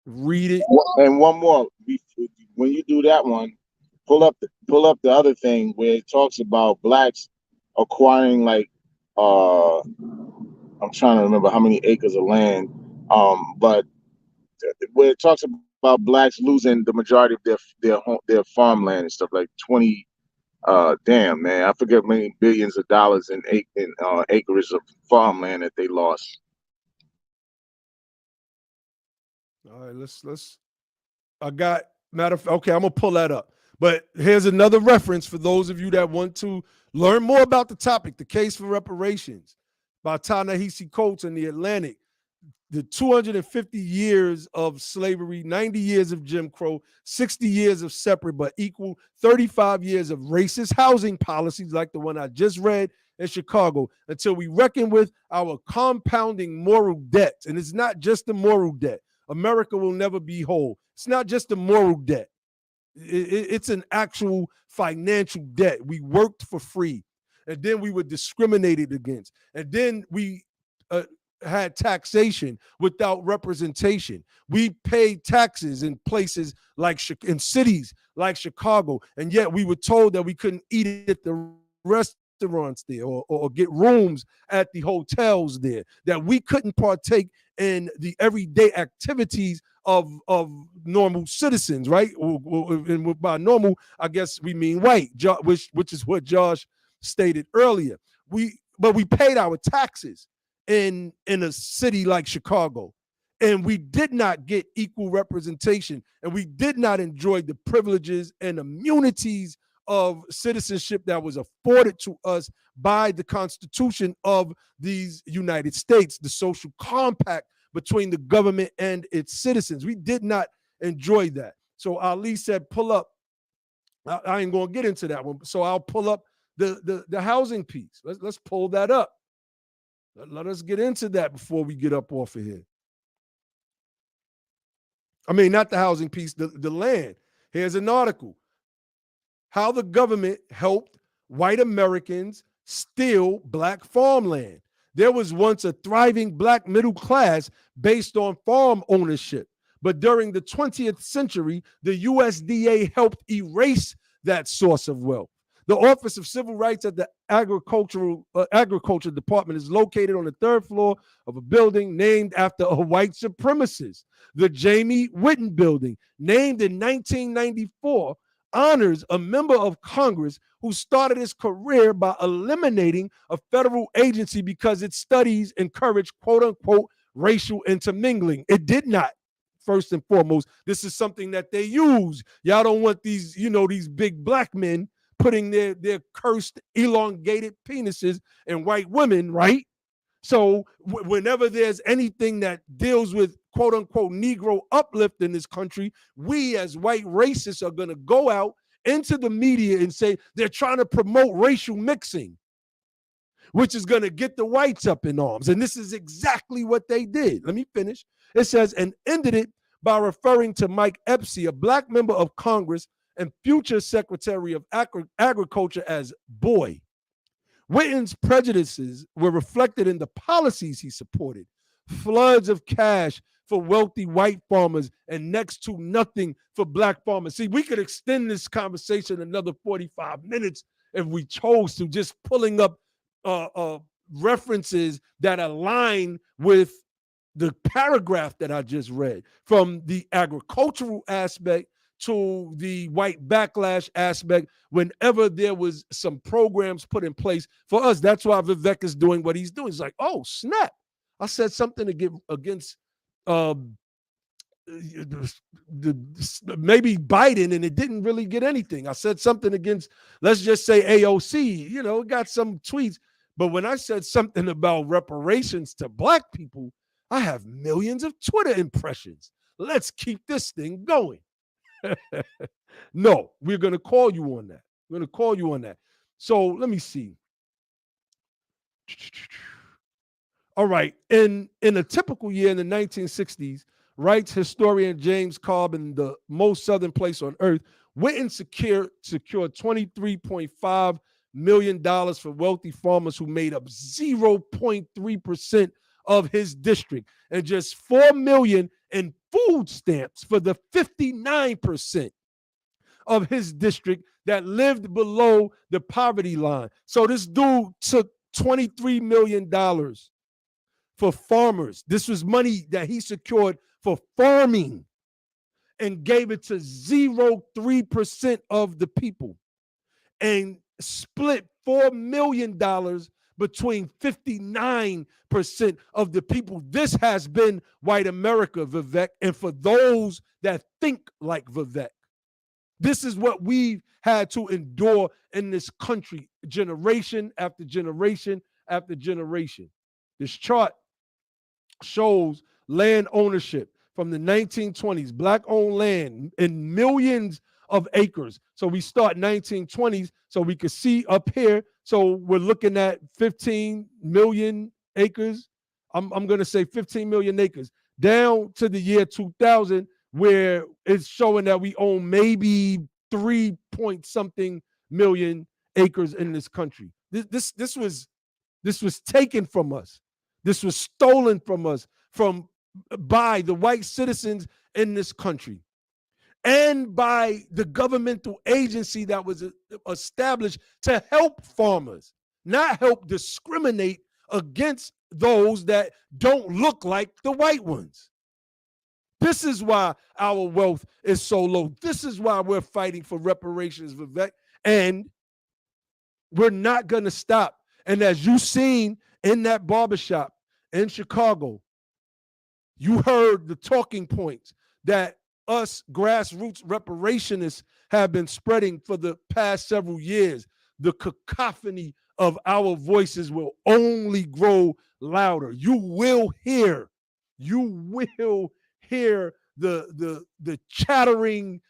read it. And one more. When you do that one, pull up the other thing where it talks about Blacks acquiring, like, I'm trying to remember how many acres of land, but where it talks about Blacks losing the majority of their farmland and stuff, like 20, damn, man, I forget how many billions of dollars in acreage of farmland that they lost. All right, let's. I got okay. I'm gonna pull that up. But here's another reference for those of you that want to learn more about the topic, The Case for Reparations by Ta-Nehisi Coates in The Atlantic. The 250 years of slavery, 90 years of Jim Crow, 60 years of separate but equal, 35 years of racist housing policies like the one I just read in Chicago, until we reckon with our compounding moral debt. And it's not just the moral debt. America will never be whole. It's not just the moral debt. It's an actual financial debt. We worked for free, and then we were discriminated against, and then we had taxation without representation. We paid taxes in places like in cities like Chicago, and yet we were told that we couldn't eat at the restaurants there or get rooms at the hotels there, that we couldn't partake in the everyday activities of normal citizens, right? And by normal, I guess we mean white, which is what Josh stated earlier. But we paid our taxes in a city like Chicago, and we did not get equal representation, and we did not enjoy the privileges and immunities of citizenship that was afforded to us by the Constitution of these United States, the social compact between the government and its citizens. We did not enjoy that. So Ali said, pull up. I ain't gonna get into that one. So I'll pull up the housing piece. Let's pull that up. Let us get into that before we get up off of here. I mean, not the housing piece, the land. Here's an article. How the government helped white Americans steal black farmland. There was once a thriving black middle class based on farm ownership. But during the 20th century, the USDA helped erase that source of wealth. The Office of Civil Rights at the Agriculture Department is located on the third floor of a building named after a white supremacist. The Jamie Whitten Building, named in 1994, honors a member of Congress who started his career by eliminating a federal agency because its studies encouraged quote unquote racial intermingling. It did not. First and foremost, this is something that they use. Y'all don't want these, these big black men putting their cursed elongated penises in white women, right? So whenever there's anything that deals with quote unquote Negro uplift in this country, we as white racists are going to go out into the media and say they're trying to promote racial mixing, which is going to get the whites up in arms. And this is exactly what they did. Let me finish. It says, and ended it by referring to Mike Epstein, a black member of Congress and future Secretary of Agriculture, as boy. Whitten's prejudices were reflected in the policies he supported. Floods of cash for wealthy white farmers and next to nothing for black farmers. See, we could extend this conversation another 45 minutes if we chose to, just pulling up references that align with the paragraph that I just read, from the agricultural aspect to the white backlash aspect. Whenever there was some programs put in place for us, that's why Vivek is doing what he's doing. It's like, oh, snap. I said something against maybe Biden, and it didn't really get anything. I said something against, let's just say AOC, got some tweets. But when I said something about reparations to black people, I have millions of Twitter impressions. Let's keep this thing going. No, we're going to call you on that. We're going to call you on that. So let me see. All right. In a typical year in the 1960s, writes historian James Cobb in The Most Southern Place on Earth, Whitten secured $23.5 million for wealthy farmers who made up 0.3% of his district, and just $4 million in food stamps for the 59% of his district that lived below the poverty line. So this dude took $23 million for farmers. This was money that he secured for farming and gave it to 0.3% of the people, and split $4 million between 59% of the people. This has been white America, Vivek. And for those that think like Vivek, This is what we've had to endure in this country, generation after generation after generation. This chart shows land ownership from the 1920s, black-owned land in millions of acres. So we start 1920s, so we could see up here. So we're looking at 15 million acres. I'm going to say 15 million acres down to the year 2000, where it's showing that we own maybe 3 point something million acres in this country. This was taken from us. This was stolen from us by the white citizens in this country and by the governmental agency that was established to help farmers, not help discriminate against those that don't look like the white ones. This is why our wealth is so low. This is why we're fighting for reparations, Vivek, and we're not going to stop. And as you've seen in that barbershop in Chicago, you heard the talking points that us grassroots reparationists have been spreading for the past several years. The cacophony of our voices will only grow louder. You will hear the chattering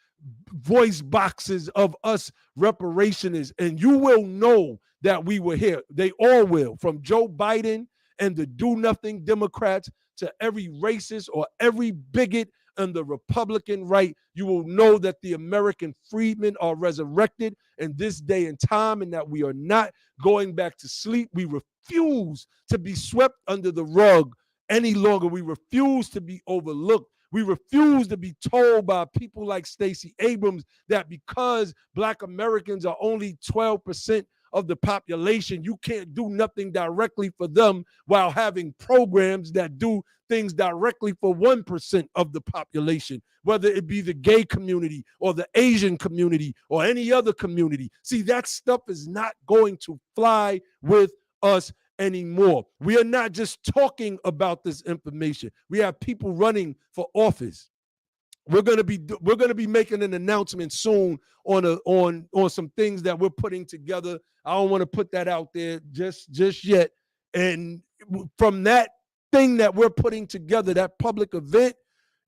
voice boxes of us reparationists, and you will know that we were here. They all will, from Joe Biden and the do-nothing Democrats to every racist or every bigot on the Republican right. You will know that the American freedmen are resurrected in this day and time, and that we are not going back to sleep. We refuse to be swept under the rug any longer. We refuse to be overlooked. We refuse to be told by people like Stacey Abrams that because Black Americans are only 12% of the population, you can't do nothing directly for them while having programs that do things directly for 1% of the population, whether it be the gay community or the Asian community or any other community. See, that stuff is not going to fly with us anymore. We are not just talking about this information. We have people running for office. We're gonna be making an announcement soon on some things that we're putting together. I don't want to put that out there just yet. And from that thing that we're putting together, that public event,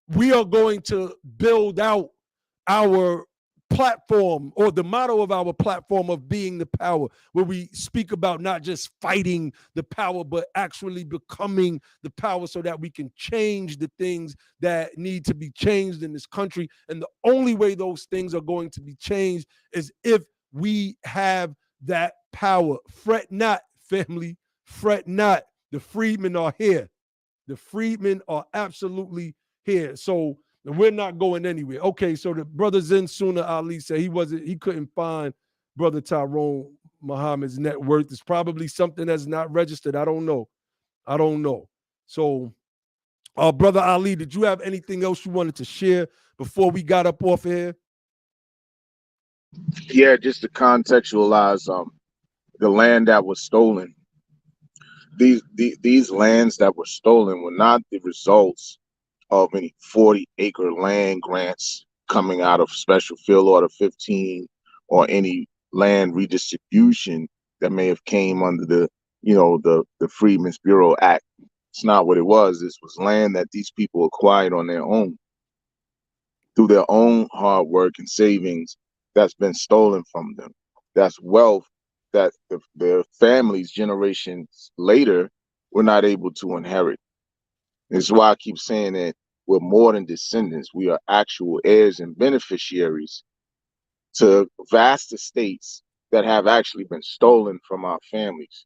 we are going to build out our platform, or the motto of our platform, of being the power, where we speak about not just fighting the power, but actually becoming the power so that we can change the things that need to be changed in this country. And the only way those things are going to be changed is if we have that power. Fret not, family, fret not. The freedmen are here. The freedmen are absolutely here. So we're not going anywhere. Okay, so the brother Zen Suna Ali said he couldn't find Brother Tyrone Muhammad's net worth. It's probably something that's not registered. I don't know. So, Brother Ali, did you have anything else you wanted to share before we got up off here? Yeah, just to contextualize the land that was stolen. These lands that were stolen were not the results of any 40-acre land grants coming out of Special Field Order 15 or any land redistribution that may have came under the Freedmen's Bureau Act. It's not what it was. This was land that these people acquired on their own through their own hard work and savings that's been stolen from them. That's wealth that their families generations later were not able to inherit. This is why I keep saying that we're more than descendants. We are actual heirs and beneficiaries to vast estates that have actually been stolen from our families.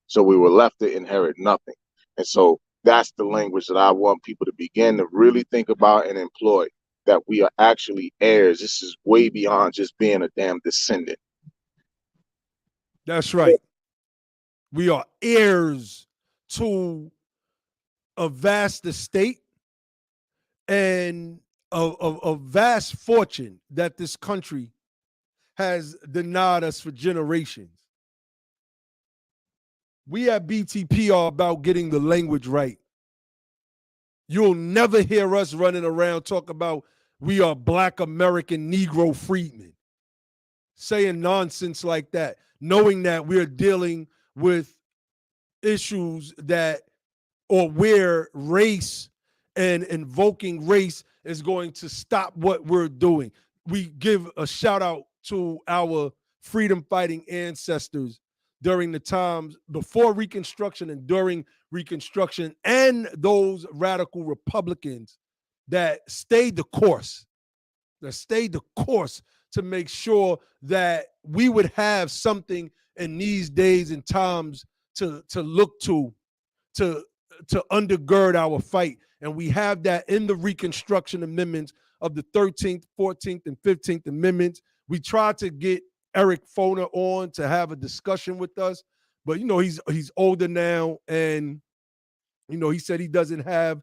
So we were left to inherit nothing. And so that's the language that I want people to begin to really think about and employ, that we are actually heirs. This is way beyond just being a damn descendant. That's right. We are heirs to a vast estate and a vast fortune that this country has denied us for generations. We at BTP are about getting the language right. You'll never hear us running around talk about we are Black American Negro freedmen. Saying nonsense like that, knowing that we're dealing with issues that, or where race and invoking race is going to stop what we're doing. We give a shout out to our freedom fighting ancestors during the times before Reconstruction and during Reconstruction, and those radical Republicans that stayed the course, to make sure that we would have something in these days and times to look to undergird our fight. And we have that in the Reconstruction Amendments of the 13th, 14th, and 15th Amendments. We tried to get Eric Foner on to have a discussion with us, but he's older now, and he said he doesn't have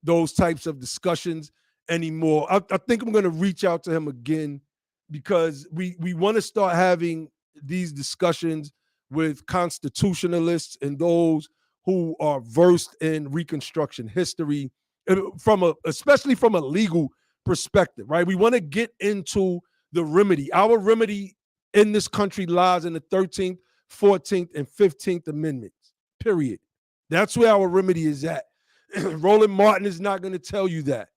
those types of discussions anymore. I think I'm going to reach out to him again, because we want to start having these discussions with constitutionalists and those who are versed in Reconstruction history, especially from a legal perspective, right? We want to get into the remedy. Our remedy in this country lies in the 13th, 14th, and 15th Amendments, period. That's where our remedy is at. Roland Martin is not going to tell you that.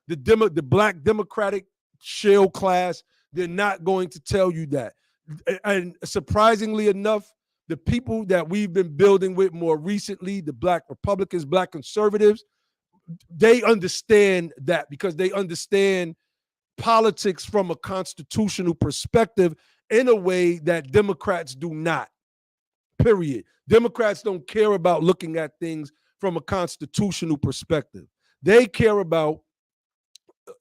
The Black Democratic shell class, they're not going to tell you that. And surprisingly enough, the people that we've been building with more recently, the Black Republicans, Black conservatives, they understand that, because they understand politics from a constitutional perspective in a way that Democrats do not, period. Democrats don't care about looking at things from a constitutional perspective. They care about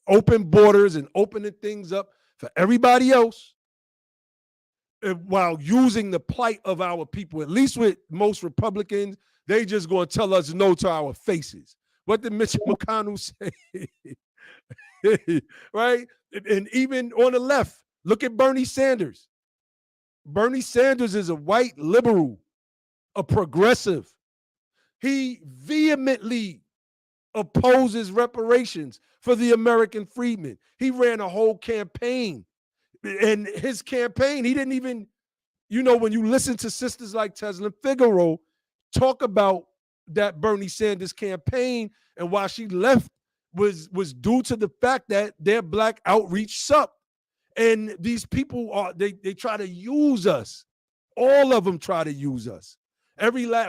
open borders and opening things up for everybody else, while using the plight of our people. At least with most Republicans, they just going to tell us no to our faces. What did Mitch McConnell say? Right? And even on the left, look at Bernie Sanders. Bernie Sanders is a white liberal, a progressive. He vehemently opposes reparations for the American freedmen. He ran a whole campaign. And his campaign, he didn't even, when you listen to sisters like Tesla Figaro talk about that Bernie Sanders campaign and why she left was due to the fact that their Black outreach sucked. And these people they try to use us. All of them try to use us.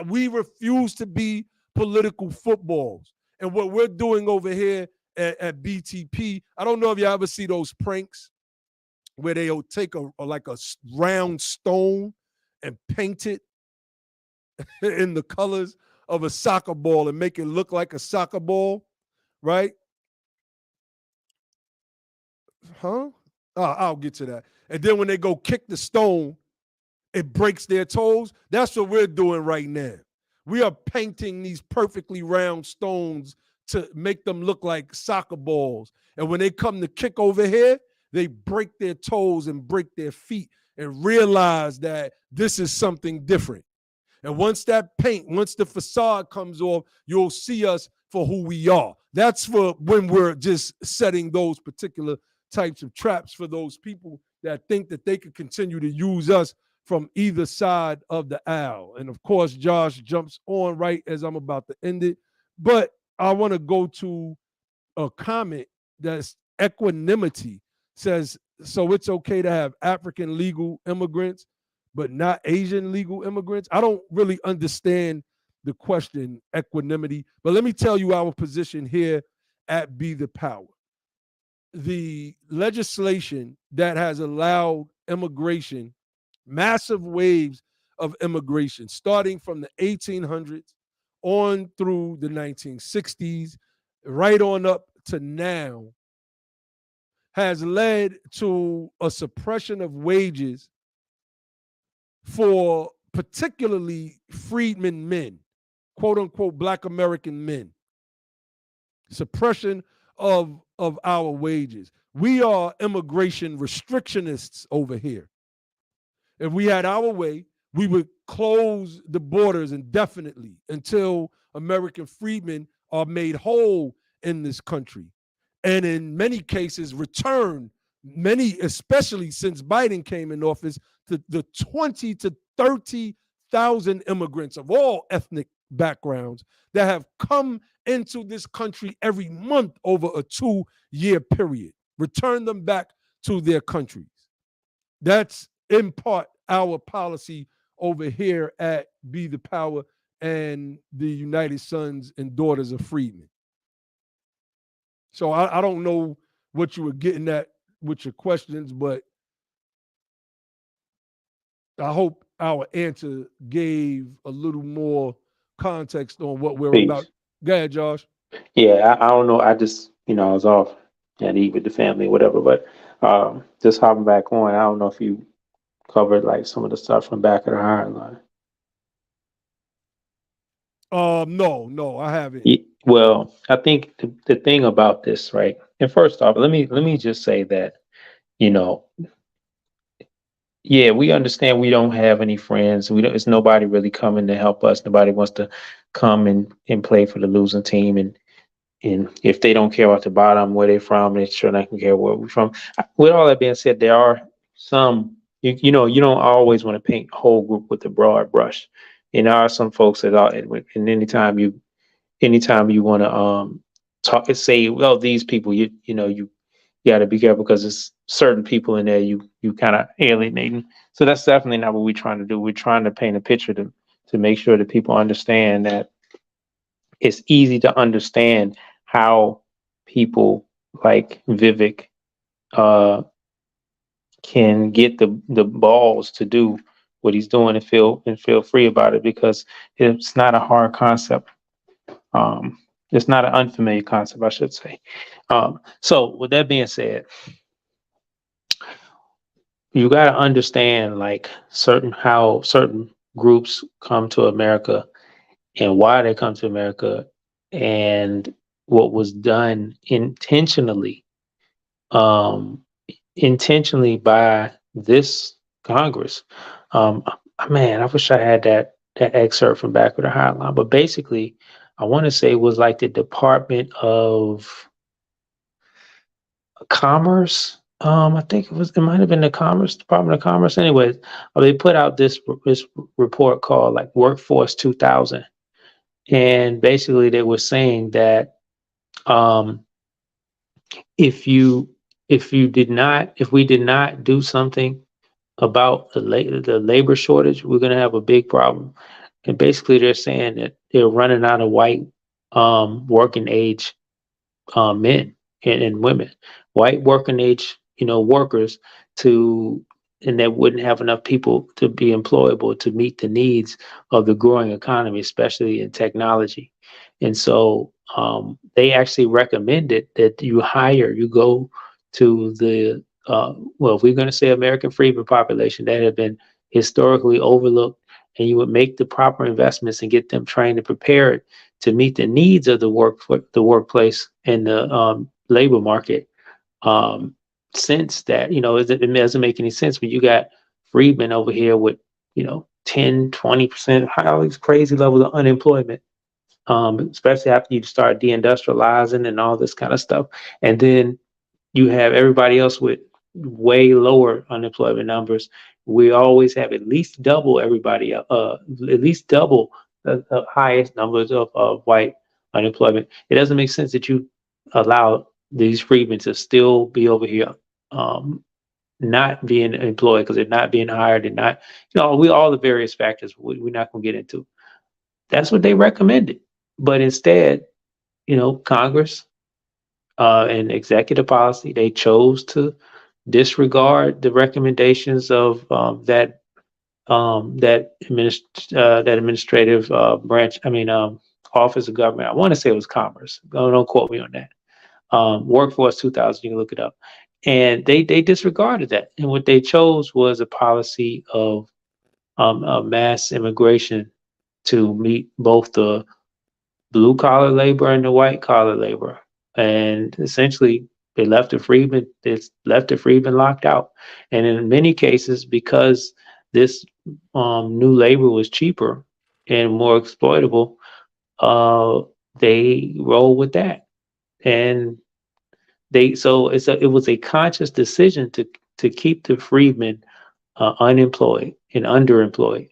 We refuse to be political footballs. And what we're doing over here at BTP, I don't know if you ever see those pranks where they'll take a round stone and paint it in the colors of a soccer ball and make it look like a soccer ball, right? Huh? I'll get to that. And then when they go kick the stone, it breaks their toes. That's what we're doing right now. We are painting these perfectly round stones to make them look like soccer balls. And when they come to kick over here, they break their toes and break their feet and realize that this is something different. And once the facade comes off, you'll see us for who we are. That's for when we're just setting those particular types of traps for those people that think that they could continue to use us from either side of the aisle. And of course, Josh jumps on right as I'm about to end it. But I want to go to a comment that's equanimity. Says, so it's okay to have African legal immigrants, but not Asian legal immigrants? I don't really understand the question, equanimity, but let me tell you our position here at Be the Power. The legislation that has allowed immigration, massive waves of immigration, starting from the 1800s on through the 1960s, right on up to now, has led to a suppression of wages for particularly freedmen men, quote unquote, Black American men. Suppression of our wages. We are immigration restrictionists over here. If we had our way, we would close the borders indefinitely until American freedmen are made whole in this country. and in many cases return many, especially since Biden came in office, to the 20 to 30,000 immigrants of all ethnic backgrounds that have come into this country every month over a 2-year period. Return them back to their countries. That's in part our policy over here at Be the Power and the United Sons and Daughters of Freedmen. So I don't know what you were getting at with your questions, but I hope our answer gave a little more context on what we're Peace. about. Go ahead, Josh. Yeah, I don't know. I just, I was off and eat with the family, whatever. But just hopping back on, I don't know if you covered like some of the stuff from back of the higher line. No, I haven't. Well, I think the thing about this, right? And first off, let me just say that, yeah, we understand we don't have any friends. We don't. It's nobody really coming to help us. Nobody wants to come and play for the losing team. And if they don't care about the bottom, where they're from, they sure not can care where we're from. With all that being said, there are some. You don't always want to paint the whole group with a broad brush. And there are some folks that are. And anytime you want to talk and say, well, these people, you got to be careful because there's certain people in there you kind of alienating. So that's definitely not what we're trying to do. We're trying to paint a picture to make sure that people understand that it's easy to understand how people like Vivek can get the balls to do what he's doing and feel free about it, because it's not a hard concept. It's not an unfamiliar concept, I should say. So with that being said, you got to understand like how certain groups come to America and why they come to America, and what was done intentionally by this Congress. Man, I wish I had that excerpt from back with the hotline, but basically I want to say it was like the Department of Commerce. I think it might have been the Department of Commerce. Anyways, they put out this report called like Workforce 2000. And basically they were saying that if we did not do something about the labor shortage, we're going to have a big problem. And basically they're saying that they're running out of white working age men and women, white working age, workers and they wouldn't have enough people to be employable to meet the needs of the growing economy, especially in technology. And so they actually recommended that you go to the, if we're going to say American freedmen population that have been historically overlooked, and you would make the proper investments and get them trained and prepared to meet the needs of the workplace and the labor market. Since that, it doesn't make any sense when you got freedmen over here with 10, 20% all these crazy levels of unemployment, especially after you start deindustrializing and all this kind of stuff. And then you have everybody else with way lower unemployment numbers. We always have at least double everybody, at least double the highest numbers of white unemployment. It doesn't make sense that you allow these freedmen to still be over here, not being employed because they're not being hired and not, all the various factors we're not going to get into. That's what they recommended. But instead, Congress and executive policy, they chose to disregard the recommendations of that administrative branch. Office of Government. I want to say it was Commerce. Don't quote me on that. Workforce 2000. You can look it up. And they disregarded that. And what they chose was a policy of mass immigration to meet both the blue collar labor and the white collar labor. And essentially they left the freedmen locked out. And in many cases, because this new labor was cheaper and more exploitable, they roll with that. And It was a conscious decision to keep the freedmen unemployed and underemployed,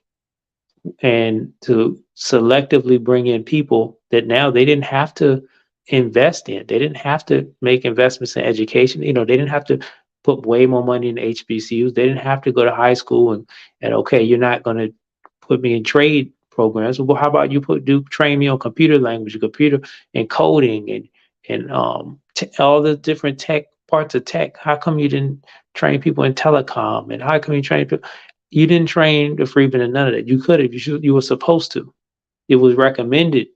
and to selectively bring in people that now they didn't have to invest in. They didn't have to make investments in education. They didn't have to put way more money in HBCUs. They didn't have to go to high school and okay, you're not going to put me in trade programs. Well, how about you train me on computer language, computer and coding and all the different tech parts of tech. How come you didn't train people in telecom? And how come you train people? You didn't train the freedmen in none of that. You could have. You were supposed to. It was recommended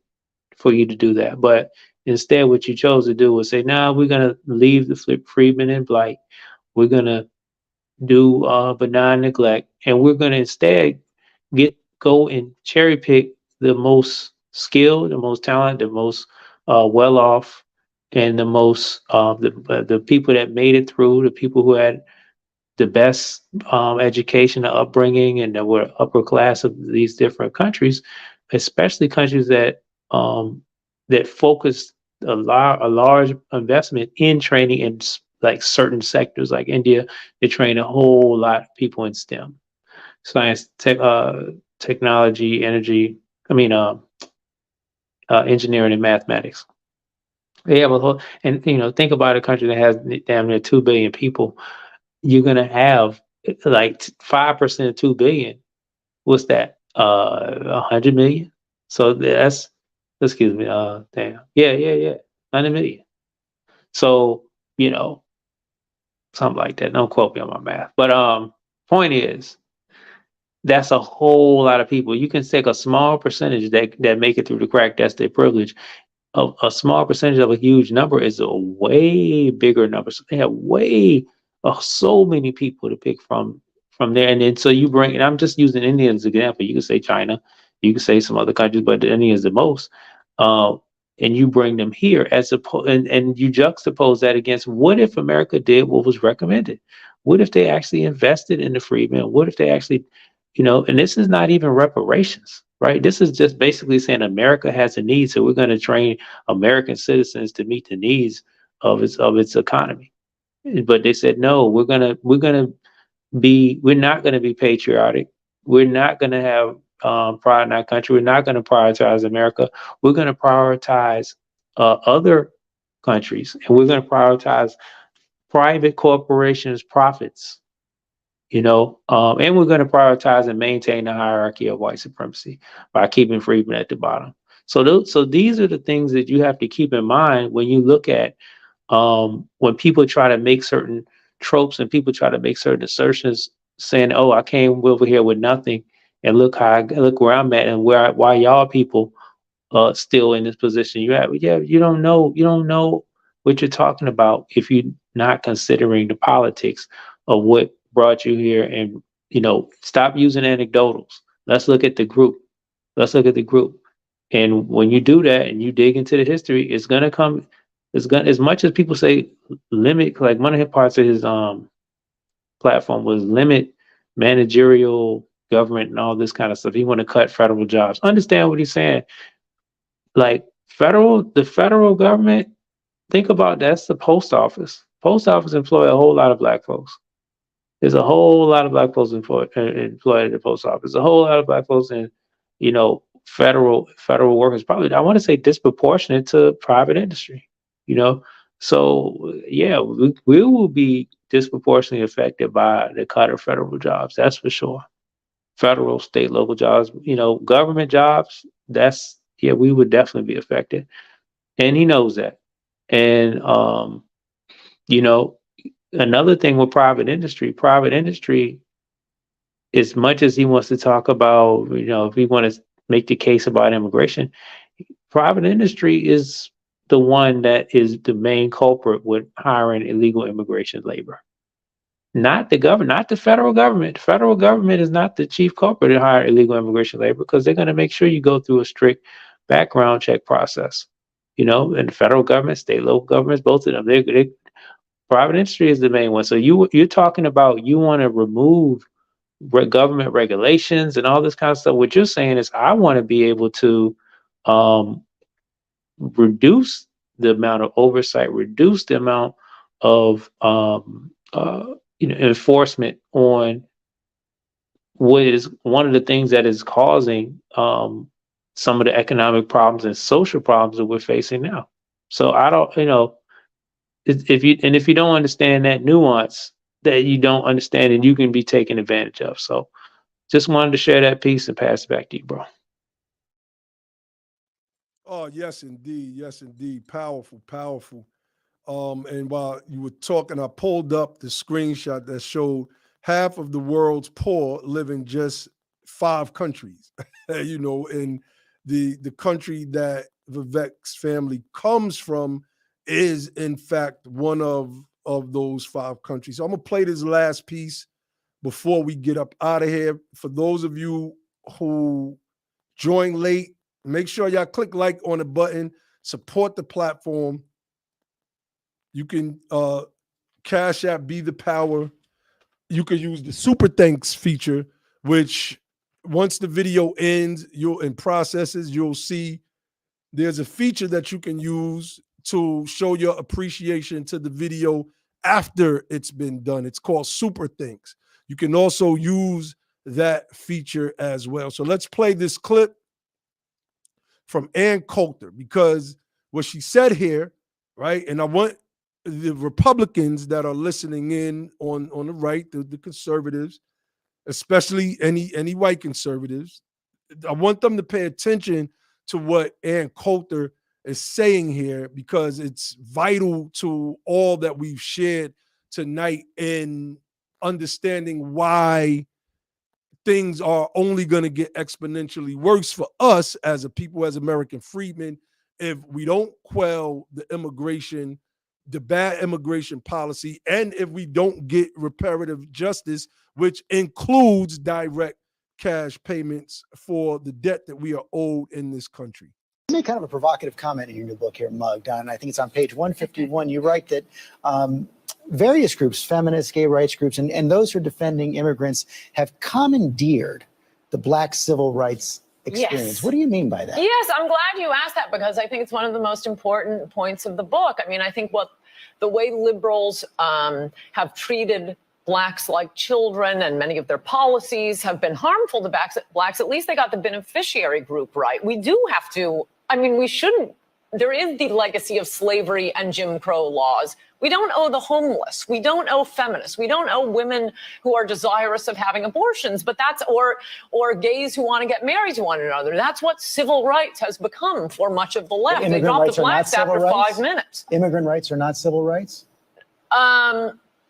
for you to do that. But instead, what you chose to do was say, "Nah, we're gonna leave the freedmen in blight. We're gonna do benign neglect, and we're gonna instead go and cherry pick the most skilled, the most talented, the most well off, and the most the people that made it through, the people who had the best education, upbringing, and that were upper class of these different countries, especially countries that focused a large investment in training in like certain sectors, like India. They train a whole lot of people in STEM, science, technology, energy. I mean, engineering and mathematics. They have a whole, and think about a country that has damn near 2 billion people. You're gonna have like 5% of 2 billion. What's that? 100 million. So that's, excuse me. Damn. Yeah. 100 million. So something like that. Don't quote me on my math. But point is, that's a whole lot of people. You can take a small percentage that make it through the crack. That's their privilege. A small percentage of a huge number is a way bigger number. So they have so many people to pick from there. And then so you bring, and I'm just using India as an example. You can say China, you can say some other countries, but India is the most. And you bring them here and you juxtapose that against, what if America did what was recommended? What if they actually invested in the freedmen? What if they actually, and this is not even reparations, right? This is just basically saying America has a need, so we're going to train American citizens to meet the needs of its economy. But they said, no, we're not going to be patriotic. We're not going to have pride in our country. We're not going to prioritize America. We're going to prioritize other countries, and we're going to prioritize private corporations' profits. And we're going to prioritize and maintain the hierarchy of white supremacy by keeping freedmen at the bottom. So these are the things that you have to keep in mind when you look at when people try to make certain tropes and people try to make certain assertions, saying, "Oh, I came over here with nothing, and look where I'm at, and why y'all people still in this position you have." Yeah, you don't know what you're talking about if you're not considering the politics of what brought you here. And stop using anecdotals. Let's look at the group. And when you do that and you dig into the history, it's gonna come. As much as people say limit, like one of his parts of his platform was limit managerial government and all this kind of stuff. He want to cut federal jobs. Understand what he's saying? Like the federal government. Think about that's the post office. Post office employ a whole lot of black folks. There's a whole lot of black folks employed at the post office. A whole lot of black folks in, federal workers. Probably, I want to say, disproportionate to private industry. So yeah, we will be disproportionately affected by the cut of federal jobs. That's for sure. Federal, state, local jobs. Government jobs. We would definitely be affected, and he knows that. And another thing with private industry, as much as he wants to talk about, if we want to make the case about immigration, private industry is the one that is the main culprit with hiring illegal immigration labor. Not the government, not the federal government. The federal government is not the chief culprit in hiring illegal immigration labor, because they're going to make sure you go through a strict background check process. And the federal government, state, local governments, both of them, private industry is the main one. So you're talking about, you want to remove government regulations and all this kind of stuff. What you're saying is, I want to be able to reduce the amount of oversight, reduce the amount of enforcement on what is one of the things that is causing some of the economic problems and social problems that we're facing now. So I don't, if you don't understand that nuance, that you don't understand, and you can be taken advantage of. So just wanted to share that piece and pass it back to you, bro. Oh, yes, indeed. Yes, indeed. Powerful, powerful. And while you were talking, I pulled up the screenshot that showed half of the world's poor live in just 5 countries. And the country that Vivek's family comes from is, in fact, one of those 5 countries. So I'm gonna play this last piece before we get up out of here. For those of you who join late, make sure y'all click like on the button, support the platform. You can Cash App Be the Power. You can use the Super Thanks feature, which once the video ends, you'll see there's a feature that you can use to show your appreciation to the video after it's been done. It's called Super Thanks. You can also use that feature as well. So let's play this clip from Ann Coulter, because what she said here, right? And I want the Republicans that are listening in on the right, the conservatives, especially any white conservatives, I want them to pay attention to what Ann Coulter is saying here, because it's vital to all that we've shared tonight in understanding why things are only going to get exponentially worse for us as a people, as American freedmen, if we don't quell the bad immigration policy, and if we don't get reparative justice, which includes direct cash payments for the debt that we are owed in this country. You make kind of a provocative comment in your new book here, Mugged, and I think it's on page 151. You write that various groups, feminist, gay rights groups, and those who are defending immigrants have commandeered the Black civil rights experience. Yes. What do you mean by that? Yes, I'm glad you asked that, because I think it's one of the most important points of the book. I mean, I think the way liberals have treated Blacks like children, and many of their policies have been harmful to Blacks. At least they got the beneficiary group right. We do have to, we shouldn't. There is the legacy of slavery and Jim Crow laws. We don't owe the homeless. We don't owe feminists. We don't owe women who are desirous of having abortions, but or gays who want to get married to one another. That's what civil rights has become for much of the left. They dropped the Blacks after 5 minutes. Immigrant rights are not civil rights?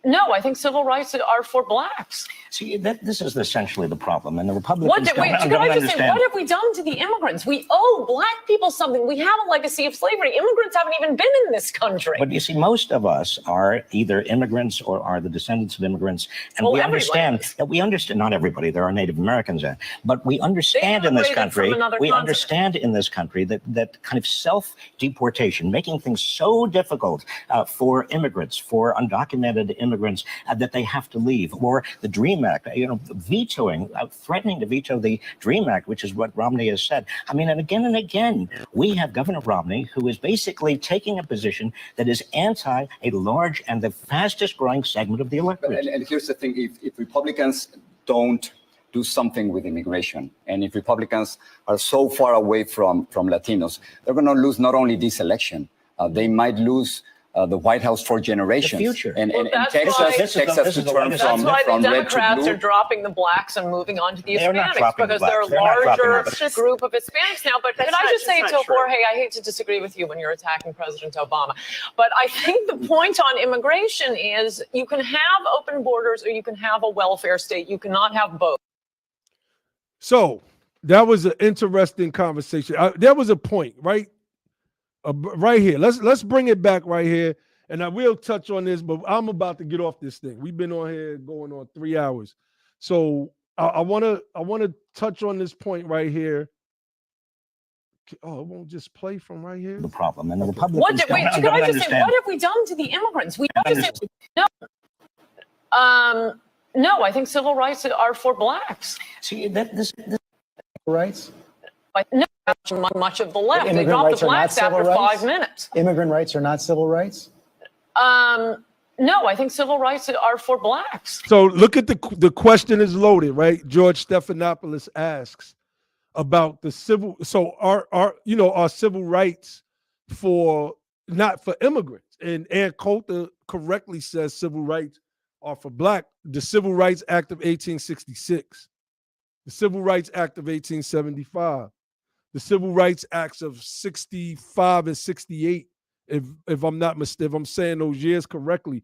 No, I think civil rights are for Blacks. See, this is essentially the problem, and the Republicans What have we done to the immigrants? We owe Black people something. We have a legacy of slavery. Immigrants haven't even been in this country. But you see, most of us are either immigrants or are the descendants of immigrants, and we understand that not everybody. There are Native Americans in, but we understand in this country. We understand in this country that kind of self-deportation, making things so difficult for immigrants, for undocumented immigrants, that they have to leave, or the DREAM Act, vetoing, threatening to veto the DREAM Act, which is what Romney has said. And again, we have Governor Romney, who is basically taking a position that is anti a large and the fastest growing segment of the electorate. And here's the thing, if Republicans don't do something with immigration, and if Republicans are so far away from Latinos, they're going to lose not only this election, they might lose the White House for generations. The future. And Texas to turn that's why from the red to Democrats blue. are dropping the Blacks and moving on to the They're not Hispanics, dropping because the there are Blacks. a larger group of Hispanics now. But could I just say to Jorge, I hate to disagree with you when you're attacking President Obama, but I think the point on immigration is you can have open borders or you can have a welfare state. You cannot have both. So that was an interesting conversation. There was a point, right? Right here. Let's bring it back right here. And I will touch on this, but I'm about to get off this thing. We've been on here going on 3 hours. So I want to touch on this point right here. Oh, it won't just play from right here? The problem. And the Republicans What have we done to the immigrants? No, I think civil rights are for Blacks. See, this Rights? No, much of the left. They dropped the Blacks after 5 minutes. Immigrant rights are not civil rights? No, I think civil rights are for blacks. So look at the question is loaded, right? George Stephanopoulos asks about the civil. So our civil rights for not for immigrants, and Ann Coulter correctly says civil rights are for black. The Civil Rights Act of 1866, the Civil Rights Act of 1875, the Civil Rights Acts of 65 and 68. If I'm not mistaken, if I'm saying those years correctly,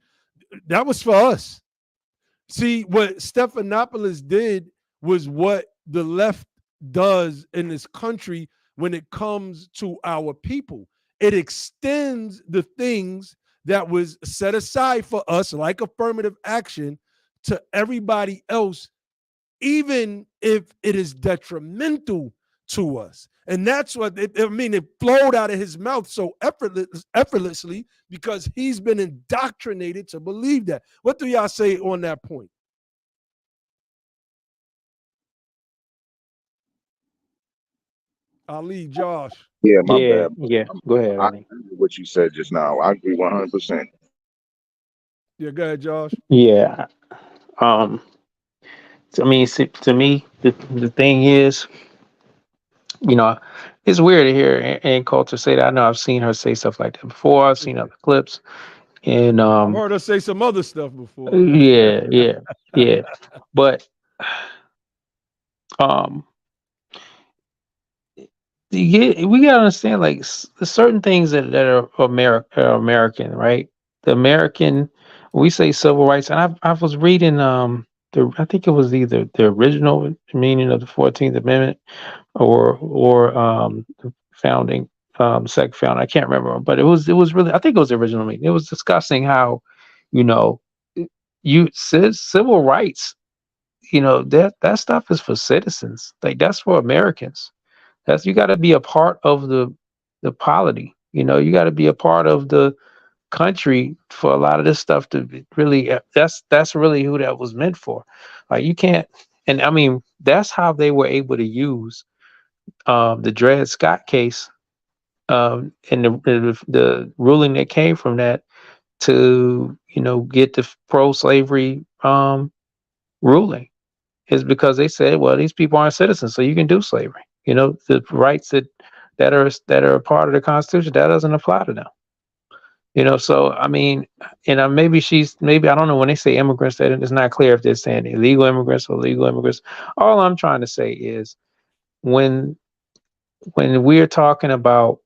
that was for us. See, what Stephanopoulos did was what the left does in this country when it comes to our people. It extends the things that was set aside for us, like affirmative action, to everybody else, even if it is detrimental to us. And that's what it flowed out of his mouth so effortlessly because he's been indoctrinated to believe that. What do y'all say on that point? Ali, Josh. Yeah, my Yeah, bad. yeah. Go ahead, I Ali. agree with what you said just now. I agree 100%. Yeah, go ahead, Josh. Yeah. Um. I mean, to me, the thing is, you know, it's weird to hear Ann Coulter say that. I know I've seen her say stuff like that before. I've seen other clips, and I've heard her say some other stuff before. yeah. But um, we gotta understand like certain things that are American, right? The American, we say civil rights, and I was reading I think it was either the original meaning of the 14th Amendment or the founding second founding. I can't remember, but it was really, I think it was the original meaning. It was discussing how, you know, you says civil rights, that stuff is for citizens. Like that's for Americans. That's, you got to be a part of the polity. You got to be a part of the country for a lot of this stuff to be really. That's really who that was meant for. Like you can't. And I mean, that's how they were able to use the Dred Scott case and the ruling that came from that to get the pro-slavery ruling is because they said, well, these people aren't citizens, so you can do slavery. The rights that are a part of the Constitution, that doesn't apply to them. So I mean, and maybe I don't know, when they say immigrants, that it's not clear if they're saying illegal immigrants or legal immigrants. All I'm trying to say is when we're talking about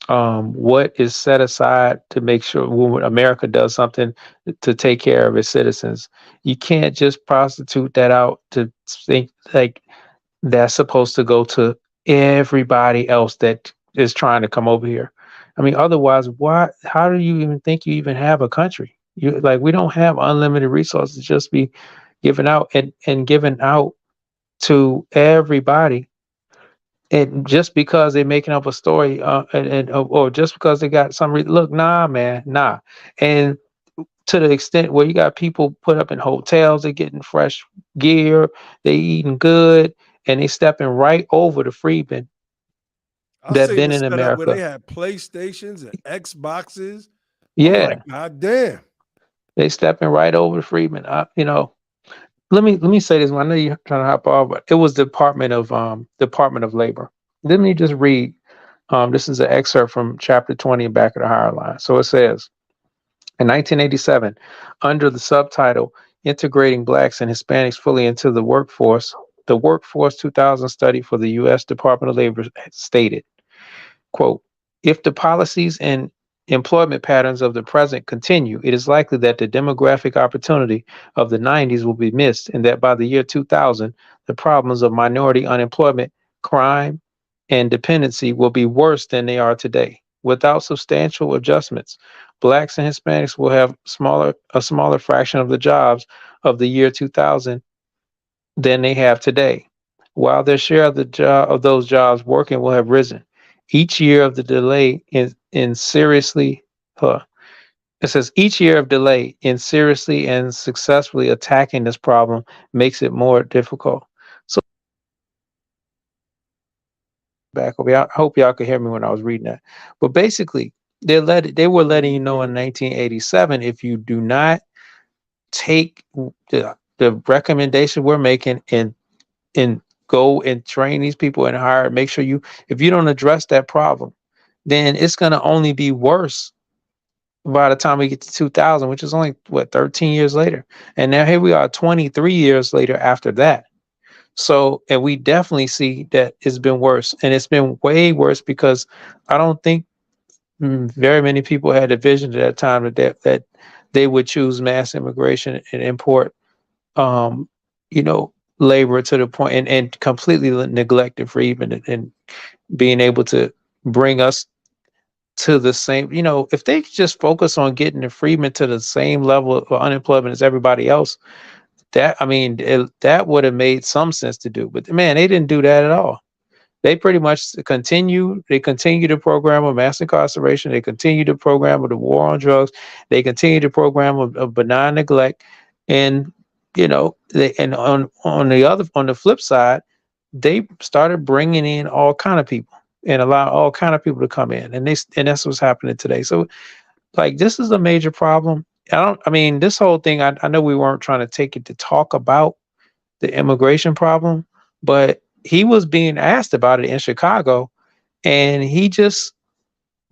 what is set aside to make sure when America does something to take care of its citizens, you can't just prostitute that out to think like that's supposed to go to everybody else that is trying to come over here. I mean, otherwise, how do you even think you even have a country? We don't have unlimited resources to just be given out and given out to everybody. And just because they're making up a story, or just because they got some look, nah, man, nah. And to the extent where you got people put up in hotels, they're getting fresh gear, they eating good, and they stepping right over the freedmen I that seen been a in setup where they America. had PlayStations and Xboxes. I'm Yeah, like, God damn. they stepping right over the freedmen. Let me say this one. I know you're trying to hop off, but it was Department of Labor. Let me just read. This is an excerpt from chapter 20 in back of the higher line. So it says, in 1987, under the subtitle Integrating Blacks and Hispanics Fully into the Workforce, the Workforce 2000 study for the U.S. Department of Labor stated, quote, if the policies and employment patterns of the present continue, it is likely that the demographic opportunity of the 90s will be missed, and that by the year 2000, the problems of minority unemployment, crime, and dependency will be worse than they are today. Without substantial adjustments, Blacks and Hispanics will have a smaller fraction of the jobs of the year 2000 than they have today, while their share of those jobs working will have risen. Each year of the delay in seriously, it says each year of delay in seriously and successfully attacking this problem makes it more difficult. So back over, I hope y'all could hear me when I was reading that. But basically, They were letting you know in 1987, if you do not take the recommendation we're making and go and train these people and hire, make sure if you don't address that problem, then it's going to only be worse by the time we get to 2000, which is only 13 years later. And now here we are 23 years later after that. So, and we definitely see that it's been worse, and it's been way worse because I don't think very many people had a vision at that time that they would choose mass immigration and import, labor to the point and completely neglect the freedmen and being able to bring us to the same, if they just focus on getting the freedmen to the same level of unemployment as everybody else, that would have made some sense to do. But man, they didn't do that at all. They pretty much continue the program of mass incarceration. They continue the program of the war on drugs. They continue the program of benign neglect. And, on the flip side, they started bringing in all kind of people and allow all kind of people to come in. And that's what's happening today. So like, this is a major problem. This whole thing, I know we weren't trying to take it to talk about the immigration problem, but he was being asked about it in Chicago, and he just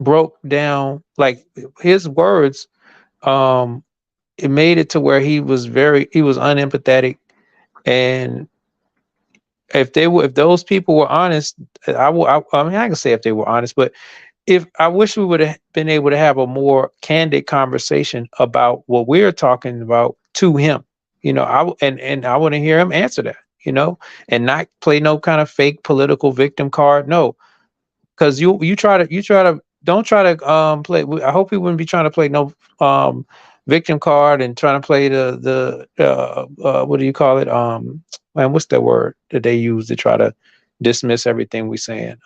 broke down, like, his words. It made it to where he was unempathetic, and if those people were honest, I can say if they were honest, but I wish we would have been able to have a more candid conversation about what we're talking about to him. I want to hear him answer that, and not play no kind of fake political victim card. No, because you don't try to play. I hope he wouldn't be trying to play no victim card and trying to play the what do you call it? Man, what's that word that they use to try to dismiss everything we're saying?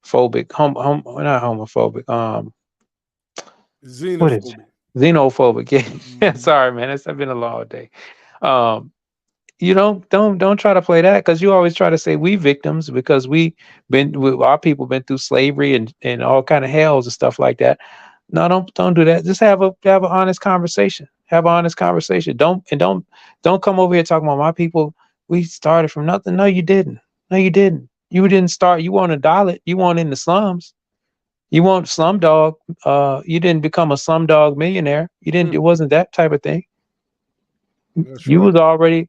Phobic, not homophobic. Xenophobic. What is it? Xenophobic. Yeah. Sorry, man. It's been a long day. You don't try to play that, because you always try to say we victims because our people been through slavery and all kind of hells and stuff like that. No, don't do that. Just have an honest conversation. Have an honest conversation. Don't come over here talking about my people. We started from nothing. No, you didn't. No, you didn't. You didn't start. You weren't a Dalit. You weren't in the slums. You weren't slumdog. You didn't become a slumdog millionaire. You didn't. It wasn't that type of thing. That's you right. was already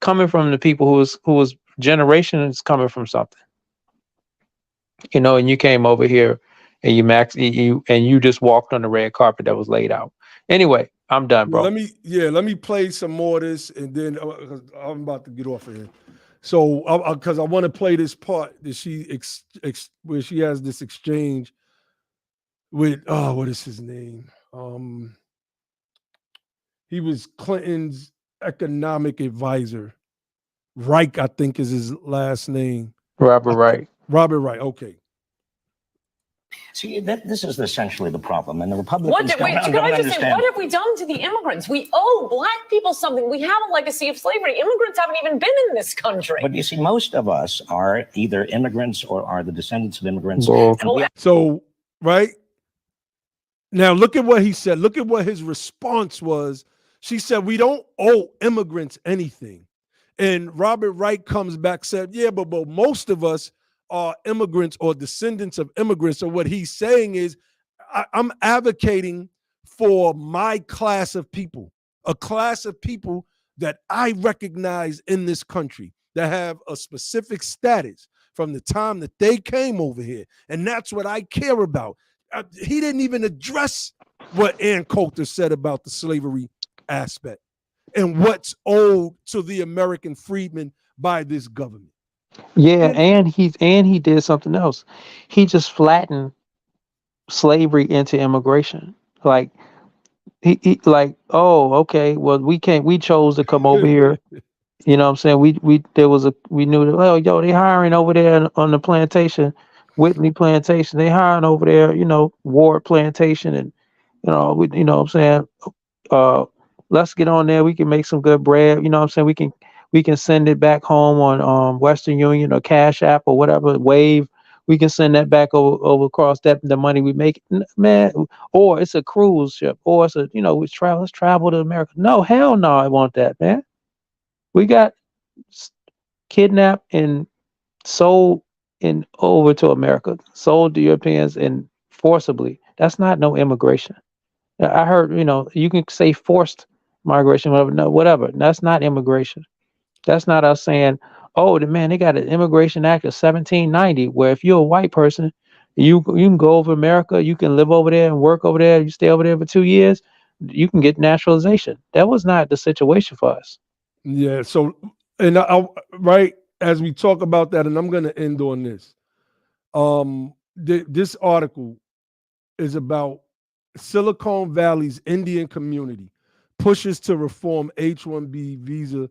coming from the people who was generations coming from something. And you came over here and you just walked on the red carpet that was laid out. Anyway, I'm done, bro. Let me play some more of this, and then I'm about to get off of here. So, because I want to play this part that where she has this exchange with what is his name? He was Clinton's economic advisor. Reich, I think, is his last name. Robert Reich. Robert Reich. Okay. See, this is essentially the problem, and the Republicans What have we done to the immigrants? We owe Black people something. We have a legacy of slavery. Immigrants haven't even been in this country. But you see, most of us are either immigrants or are the descendants of immigrants. So, right now, look at what he said. Look at what his response was. She said, "We don't owe immigrants anything." And Robert Reich comes back, said, "Yeah, but most of us are immigrants or descendants of immigrants." So what he's saying is, I'm advocating for my class of people, a class of people that I recognize in this country that have a specific status from the time that they came over here. And that's what I care about. He didn't even address what Ann Coulter said about the slavery aspect and what's owed to the American freedmen by this government. Yeah, and he did something else. He just flattened slavery into immigration. Like he oh, okay, well, we chose to come over here. You know what I'm saying? We knew that, oh, yo, they hiring over there on the plantation, Whitney plantation. They hiring over there, Ward plantation, and you know what I'm saying? Let's get on there. We can make some good bread. You know what I'm saying? We can send it back home on Western Union or Cash App or whatever, Wave, we can send that back over across the money we make, man. Or it's a cruise ship, or it's a, let's travel to America. No, hell no, I want that, man. We got kidnapped and sold over to America, sold to Europeans and forcibly. That's not no immigration. I heard, you can say forced migration, whatever. No, whatever. That's not immigration. That's not us saying, oh, they got an Immigration Act of 1790, where if you're a white person, you can go over America, you can live over there and work over there, you stay over there for 2 years, you can get naturalization. That was not the situation for us. Yeah. So, and right as we talk about that, and I'm going to end on this. This article is about Silicon Valley's Indian community pushes to reform H-1B visa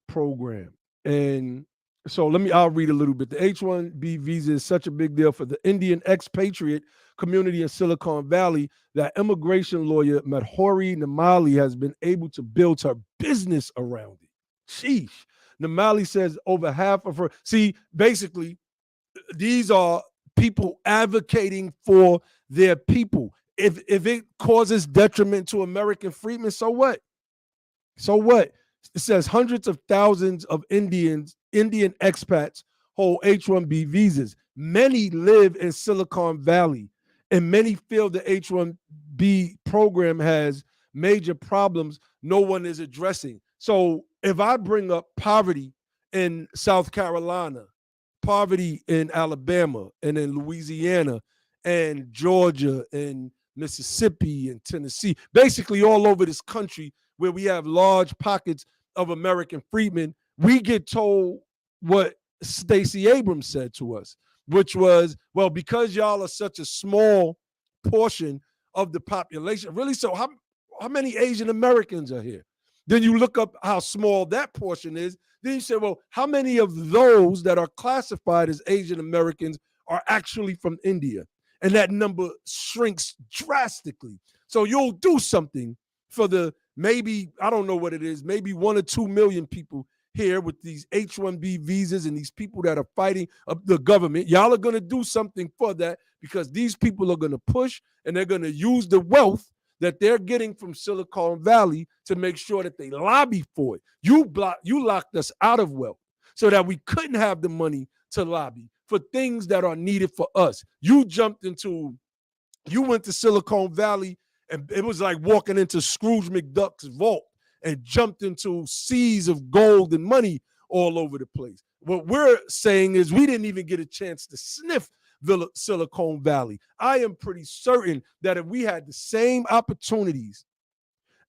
program. And so I'll read a little bit. The H-1B visa is such a big deal for the Indian expatriate community in Silicon Valley that immigration lawyer Madhuri Namali has been able to build her business around it. Sheesh. Namali says over half of her, basically, these are people advocating for their people. If it causes detriment to American freedmen, so what? So what? It says hundreds of thousands of Indian expats hold H-1B visas. Many live in Silicon Valley, and many feel the H-1B program has major problems no one is addressing. So if I bring up poverty in South Carolina, poverty in Alabama and in Louisiana and Georgia and Mississippi and Tennessee, basically all over this country where we have large pockets of American freedmen, we get told what Stacey Abrams said to us, which was, well, because y'all are such a small portion of the population, really, so how many Asian Americans are here? Then you look up how small that portion is. Then you say, well, how many of those that are classified as Asian Americans are actually from India? And that number shrinks drastically. So you'll do something for the maybe, I don't know what it is, maybe 1 or 2 million people here with these H-1B visas and these people that are fighting the government. Y'all are going to do something for that because these people are going to push and they're going to use the wealth that they're getting from Silicon Valley to make sure that they lobby for it. You locked us out of wealth so that we couldn't have the money to lobby for things that are needed for us. You went to Silicon Valley and it was like walking into Scrooge McDuck's vault and jumped into seas of gold and money all over the place. What we're saying is we didn't even get a chance to sniff Silicon Valley. I am pretty certain that if we had the same opportunities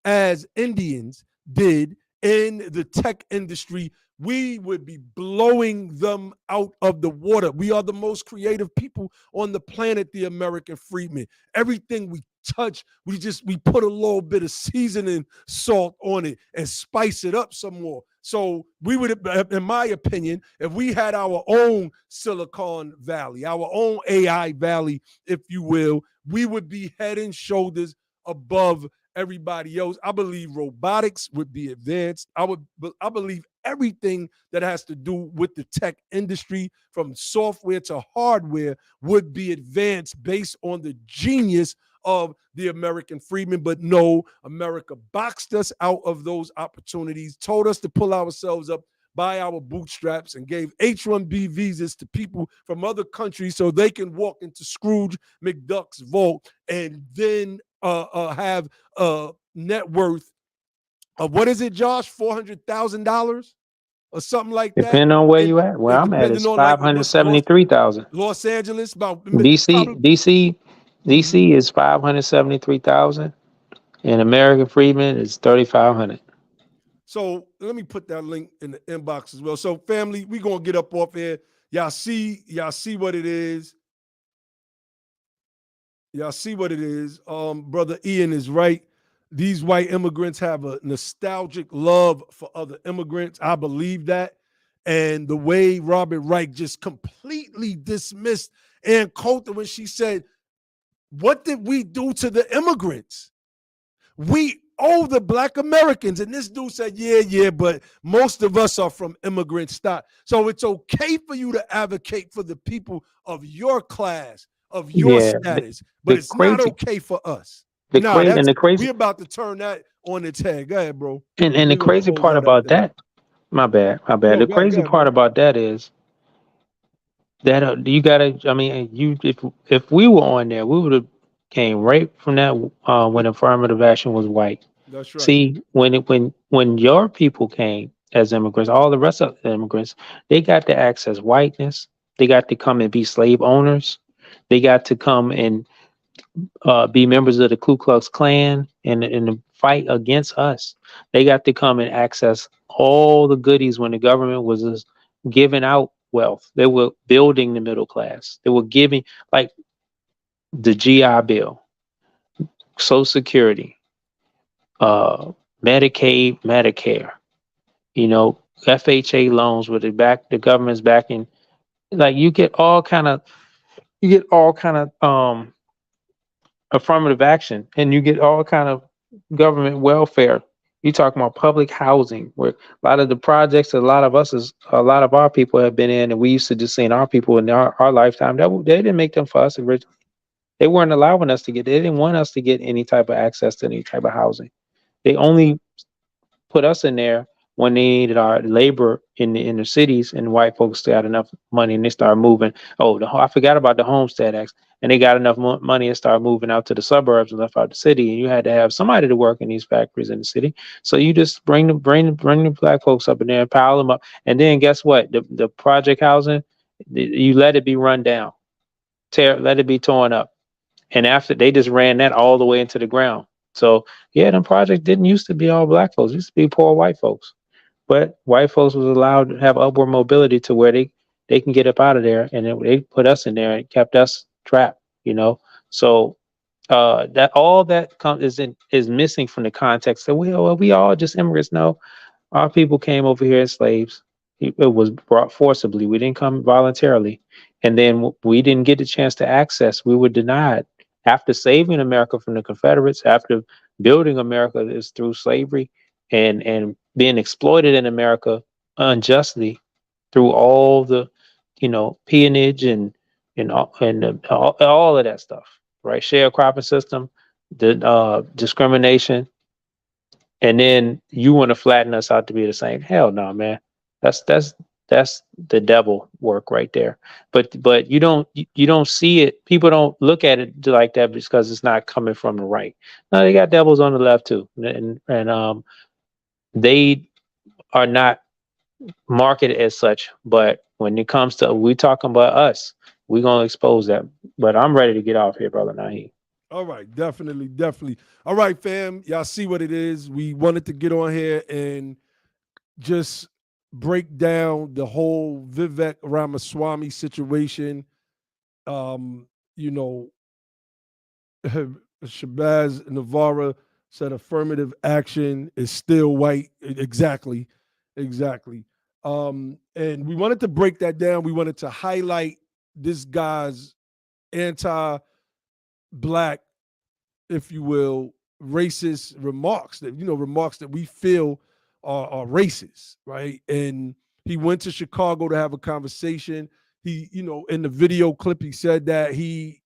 as Indians did in the tech industry, we would be blowing them out of the water. We are the most creative people on the planet, the American freedmen. Everything we touch, we put a little bit of seasoning salt on it and spice it up some more. So we would, in my opinion, if we had our own Silicon Valley, our own AI Valley, if you will, we would be head and shoulders above everybody else. I believe robotics would be advanced. I believe everything that has to do with the tech industry, from software to hardware, would be advanced based on the genius of the American freedmen. But no, America boxed us out of those opportunities, told us to pull ourselves up by our bootstraps, and gave H-1B visas to people from other countries so they can walk into Scrooge McDuck's vault and then have a net worth of, what is it, Josh, $400,000 or something like that? Depending on where you at. Where I'm at is 573,000. Los Angeles, about DC is 573,000, and American freedmen is 3,500. So let me put that link in the inbox as well. So family, we gonna get up off here. Y'all see what it is. Y'all see what it is. Brother Ian is right. These white immigrants have a nostalgic love for other immigrants. I believe that. And the way Robert Reich just completely dismissed Ann Coulter when she said, what did we do to the immigrants? the black Americans. And this dude said, yeah, but most of us are from immigrant stock. So it's okay for you to advocate for the people of your class, of your Yeah, status, but the it's not crazy, okay for us. the Nah, crazy, and the we crazy, about to turn that on its head. Go ahead, bro. and the We're gonna crazy close part that up about there. that, my bad. No, The go crazy ahead, part bro. about that is that you gotta. I mean, if we were on there, we would have came right from that when affirmative action was white. That's right. See, when your people came as immigrants, all the rest of the immigrants, they got to access whiteness. They got to come and be slave owners. They got to come and be members of the Ku Klux Klan and fight against us. They got to come and access all the goodies when the government was just giving out wealth. They were building the middle class. They were giving like the GI Bill, Social Security, Medicaid, Medicare. You know, FHA loans with the government's backing. Like you get all kind of affirmative action, and you get all kind of government welfare. You talking about public housing, where a lot of the projects a lot of our people have been in, and we used to just seeing our people in our lifetime. They didn't make them for us originally. They weren't allowing us to get. They didn't want us to get any type of access to any type of housing. They only put us in there when they needed our labor in the inner cities, and white folks got enough money and they started moving. Oh, I forgot about the Homestead Act, and they got enough money and started moving out to the suburbs and left out the city. And you had to have somebody to work in these factories in the city. So you just bring the black folks up in there and pile them up. And then guess what? The project housing, you let it be run down, let it be torn up. And after they just ran that all the way into the ground. So yeah, them projects didn't used to be all black folks. It used to be poor white folks. But white folks was allowed to have upward mobility to where they can get up out of there, and they put us in there and kept us trapped. You know, so that all that is missing from the context. So we all just immigrants. No, our people came over here as slaves. It was brought forcibly. We didn't come voluntarily. And then we didn't get the chance to access. We were denied. After saving America from the Confederates, after building America is through slavery and being exploited in America unjustly through all the, peonage all of that stuff, right? Sharecropping system, the discrimination, and then you want to flatten us out to be the same. Hell no, man. That's the devil work right there. But you don't see it. People don't look at it like that because it's not coming from the right. No, they got devils on the left too, and they are not marketed as such. But when it comes to we talking about us, we're gonna expose that. But I'm ready to get off here, brother Naheem. All right, definitely. All right, fam. Y'all see what it is. We wanted to get on here and just break down the whole Vivek Ramaswamy situation. You know, Shabazz Navarra said affirmative action is still white. Exactly. And we wanted to break that down. We wanted to highlight this guy's anti-black, if you will, racist remarks that we feel are racist, right? And he went to Chicago to have a conversation. He, in the video clip, he said that he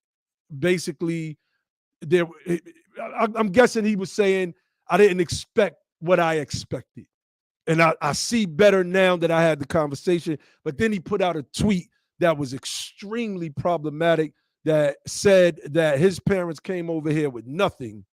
basically I'm guessing he was saying, I didn't expect what I expected. And I see better now that I had the conversation. But then he put out a tweet that was extremely problematic that said that his parents came over here with nothing,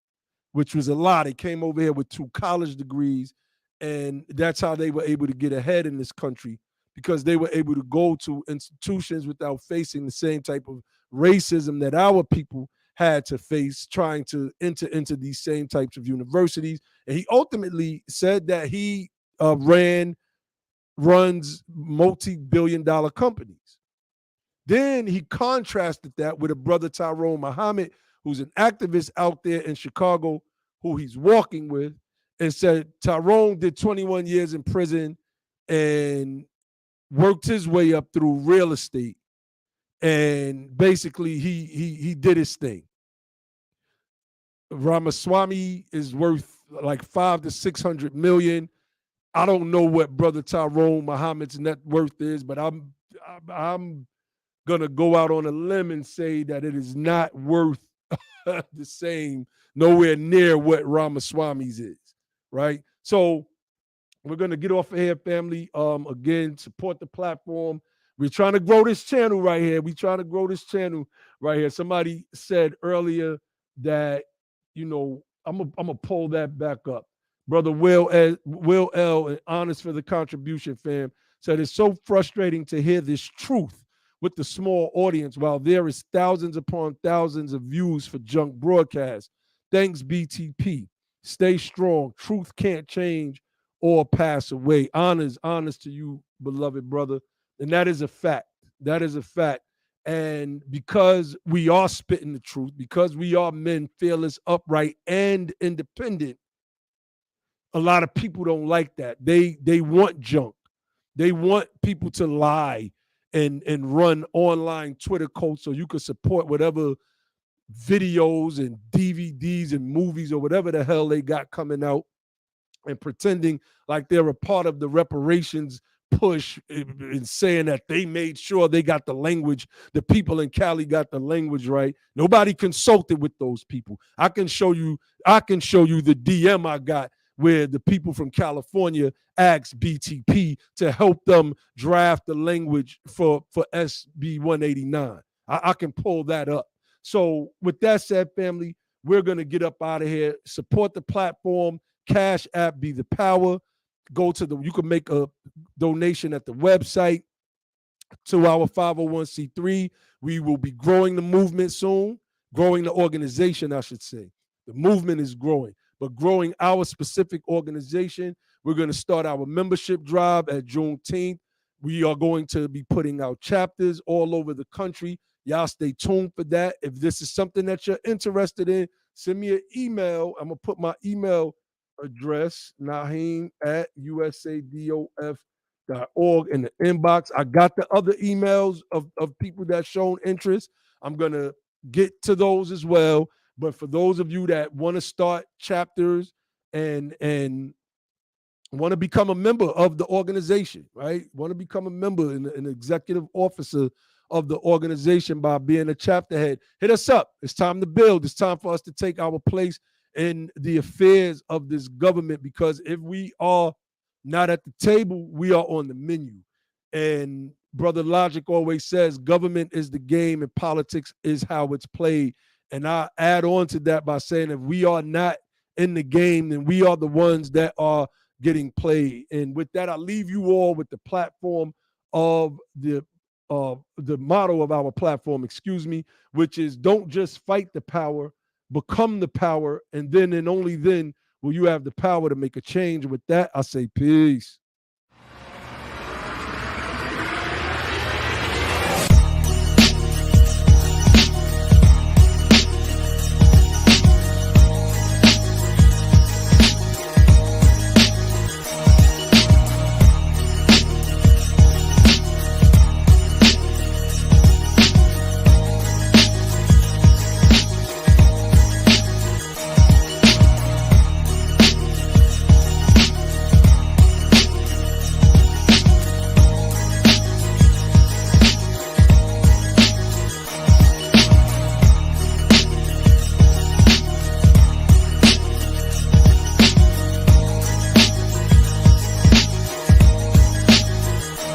which was a lie. They came over here with 2 college degrees, and that's how they were able to get ahead in this country, because they were able to go to institutions without facing the same type of racism that our people had to face trying to enter into these same types of universities. And he ultimately said that he runs multi-billion-dollar companies. Then he contrasted that with a brother, Tyrone Muhammad, who's an activist out there in Chicago, who he's walking with, and said Tyrone did 21 years in prison and worked his way up through real estate. And basically he did his thing. Ramaswamy is worth like 500 to 600 million. I don't know what Brother Tyrone Muhammad's net worth is, but I'm gonna go out on a limb and say that it is not worth the same, nowhere near what Ramaswamy's is, right? So we're gonna get off of here, family. Again, support the platform. We're trying to grow this channel right here. We're trying to grow this channel right here. Somebody said earlier that, you know, I'm gonna pull that back up. Brother Will L, and honest for the contribution, fam, said it's so frustrating to hear this truth with the small audience while there is thousands upon thousands of views for junk broadcasts. Thanks, BTP. Stay strong. Truth can't change or pass away. Honors to you, beloved brother. And that is a fact. That is a fact. And because we are spitting the truth, because we are men fearless, upright, and independent, a lot of people don't like that. They want junk. They want people to lie and run online Twitter cults so you can support whatever videos and DVDs and movies or whatever the hell they got coming out, and pretending like they're a part of the reparations push and saying that they made sure they got the language, the people in Cali got the language right. Nobody consulted with those people. I can show you the DM I got where the people from California asked BTP to help them draft the language for SB 189. I can pull that up. So with that said, family, we're going to get up out of here. Support the platform. Cash App be the power. You can make a donation at the website to our 501c3. We will be growing the movement soon, growing the organization, I should say. The movement is growing, but growing our specific organization. We're going to start our membership drive at Juneteenth. We are going to be putting out chapters all over the country. Y'all stay tuned for that. If this is something that you're interested in, send me an email. I'm going to put my email address, naheem@usadof.org, in the inbox. I got the other emails of people that shown interest. I'm going to get to those as well. But for those of you that want to start chapters and want to become a member of the organization, right? Want to become a member and an executive officer of the organization by being a chapter head, hit us up. It's time to build. It's time for us to take our place in the affairs of this government, because if we are not at the table, we are on the menu. And Brother Logic always says government is the game and politics is how it's played. And I add on to that by saying if we are not in the game, then we are the ones that are getting played. And with that, I leave you all with the platform of the motto of our platform, which is don't just fight the power, become the power, and then and only then will you have the power to make a change. With that, I say peace.